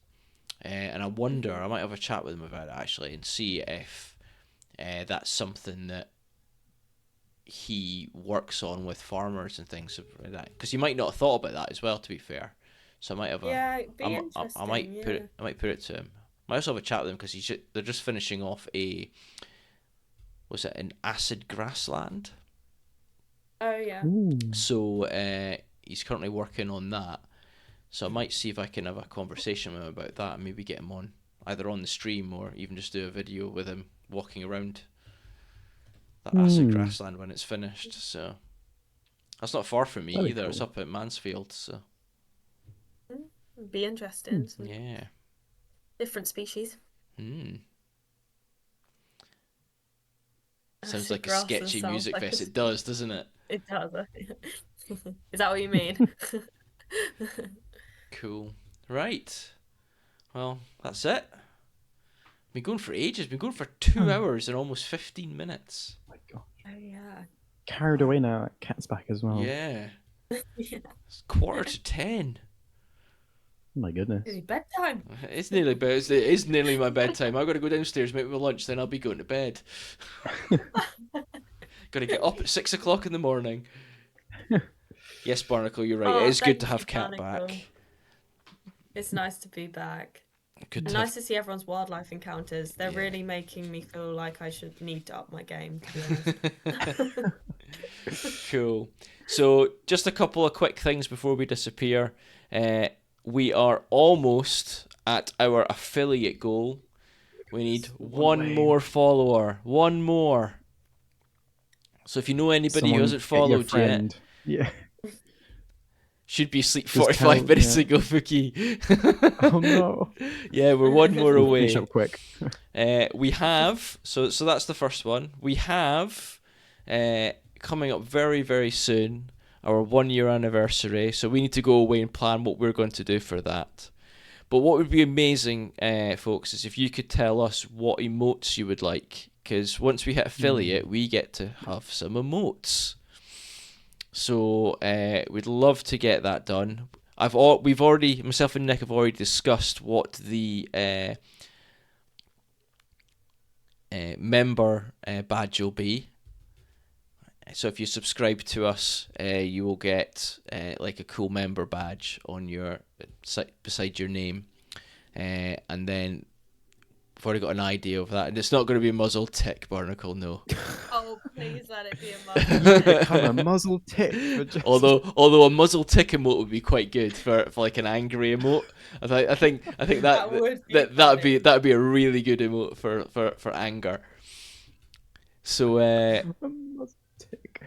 And I wonder, mhm. I might have a chat with him about it actually and see if that's something that he works on with farmers and things like that. Because he might not have thought about that as well, to be fair. So I might have a, Yeah, it'd be I interesting. might Yeah. I might put it to him. I might also have a chat with him because they're just finishing off was it an acid grassland? Oh yeah. Ooh. So he's currently working on that. So I might see if I can have a conversation with him about that and maybe get him on either on the stream or even just do a video with him walking around that acid Hmm. grassland when it's finished. So that's not far from me That'd be either. It's cool. up at Mansfield. So It'd be Hmm. interesting. Some yeah. different species. Hmm. Sounds Acid like a grass and sketchy sounds music like fest. It does, doesn't it? it does. Is that what you mean? Cool. Right. Well, that's it. Been going for ages. Been going for two Oh hours and almost 15 minutes. my god. Oh yeah. Carried away now. Cat's back as well. Yeah. Yeah. It's 9:45. Oh my goodness. It's bedtime. It is nearly my bedtime. I've got to go downstairs, make my lunch, then I'll be going to bed. Got to get up at 6 o'clock in the morning. Yes, Barnacle, you're right. It Oh, is good to thank you, have Cat Barnacle. back. It's nice to be back. Good And to have. nice to see everyone's wildlife encounters. They're Yeah. really making me feel like I should need to up my game, to be honest. Cool. So, just a couple of quick things before we disappear. Uh, we are almost at our affiliate goal. We need One one way. more follower. One more. So, if you know anybody who Someone hasn't get your followed yet, friend. Yeah. should be asleep Just 45 tell. minutes Yeah. ago, Fuki. Oh no. Yeah, we're one more We'll finish away. up quick. We have so that's the first one. We have coming up very very soon our 1 year anniversary. So we need to go away and plan what we're going to do for that. But what would be amazing, folks, is if you could tell us what emotes you would like, because once we hit affiliate, we get to have some emotes. So we'd love to get that done. We've already, myself and Nick have already discussed what the member badge will be. So if you subscribe to us, you will get like a cool member badge on your beside your name, and then I've already got an idea of that, and it's not going to be a muzzle tick barnacle, no. Oh, please let it be a You muzzle. become a muzzle tick for just. Although a muzzle tick emote would be quite good for like an angry emote. I think That would be funny. that'd be a really good emote for anger. So A muzzle tick.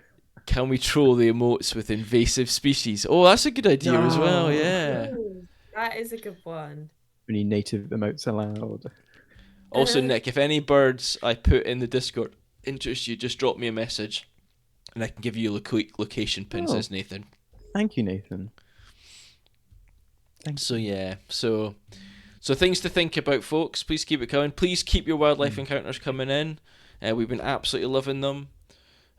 can we troll the emotes with invasive species? Oh, that's a good idea as well. No. Yeah. Ooh, that is a good one. Only native emotes allowed. Also, Nick, if any birds I put in the Discord interest you, just drop me a message, and I can give you location pins, Oh, as Nathan. thank you, Nathan. Thank So you. yeah, so things to think about, folks. Please keep it coming. Please keep your wildlife encounters coming in. We've been absolutely loving them,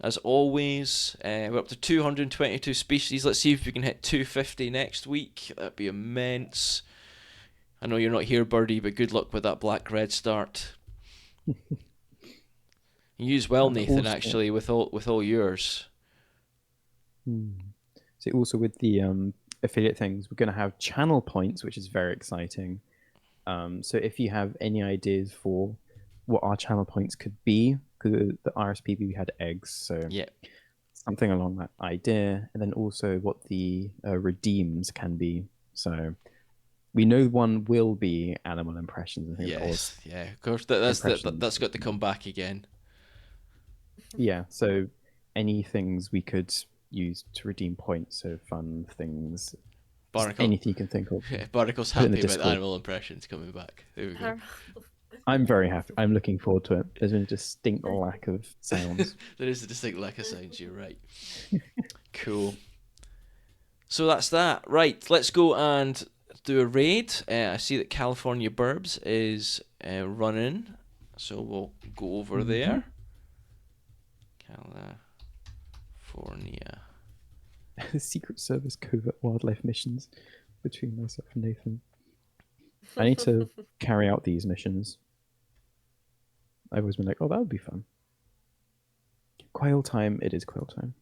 as always. We're up to 222 species. Let's see if we can hit 250 next week. That'd be immense. I know you're not here, Birdie, but good luck with that black red start. You use well, Nathan. Also, Actually, with all yours. so also with the affiliate things, we're going to have channel points, which is very exciting. So if you have any ideas for what our channel points could be, because the RSPB we had eggs, so Yeah. something along that idea, and then also what the redeems can be. So we know one will be animal impressions and things like Yes. that. Yeah. Of course. That's got to come back again. Yeah. So any things we could use to redeem points, so fun things, Barnacle. anything you can think of. Yeah, Barnacle's Put it in the happy about Discord. animal impressions coming back. There we go. I'm very happy. I'm looking forward to it. There's been a distinct lack of sounds. There is a distinct lack of sounds. You're right. Cool. So that's that. Right. Let's go and do a raid. I see that California Burbs is running, so we'll go over there. California. Secret Service covert wildlife missions between myself and Nathan. I need to carry out these missions. I've always been like, oh, that would be fun. Quail time. It is quail time.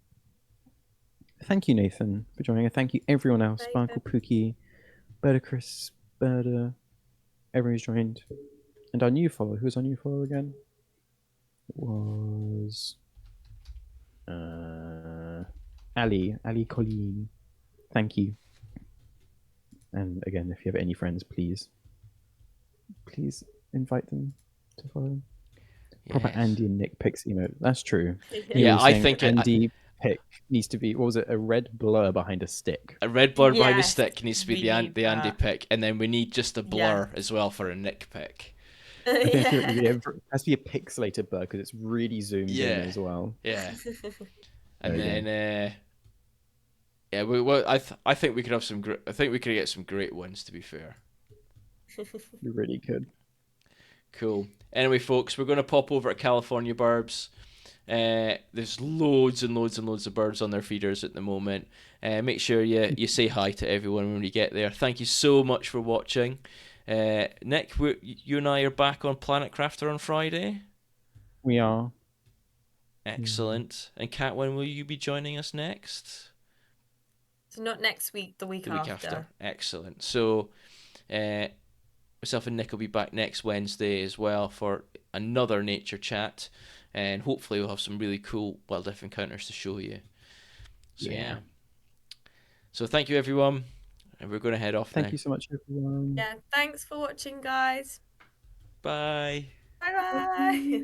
Thank you, Nathan, for joining. And thank you, everyone else. Sparkle, Pookie, Berta, Chris, Berta, everyone who's joined. And our new follower. Who was our new follower again? It was Ali Colleen. Thank you. And again, if you have any friends, please invite them to follow. Proper Andy and Nick picks emote. That's true. Yeah, I think Andy pick needs to be, what was it, a red blur behind a stick. A red blur behind a Yes, stick needs to be we the need Andy that. pick, and then we need just a blur as well for a Nick pick. I feel like Yeah. it has to be a pixelated blur because it's really zoomed in as well. Yeah. And There then I think we could have some I think we could get some great ones, to be fair. You really could. Cool. Anyway, folks, we're going to pop over at California Burbs. There's loads and loads and loads of birds on their feeders at the moment. Make sure you say hi to everyone when you get there. Thank you so much for watching. Nick, you and I are back on Planet Crafter on Friday. We are. Excellent. And Kat, when will you be joining us next? So not next week, the week after. Excellent. So myself and Nick will be back next Wednesday as well for another nature chat, and hopefully we'll have some really cool wildlife encounters to show you. So yeah. So thank you, everyone, and we're going to head off now. Thank you so much, everyone. Yeah, thanks for watching, guys. Bye. Bye bye.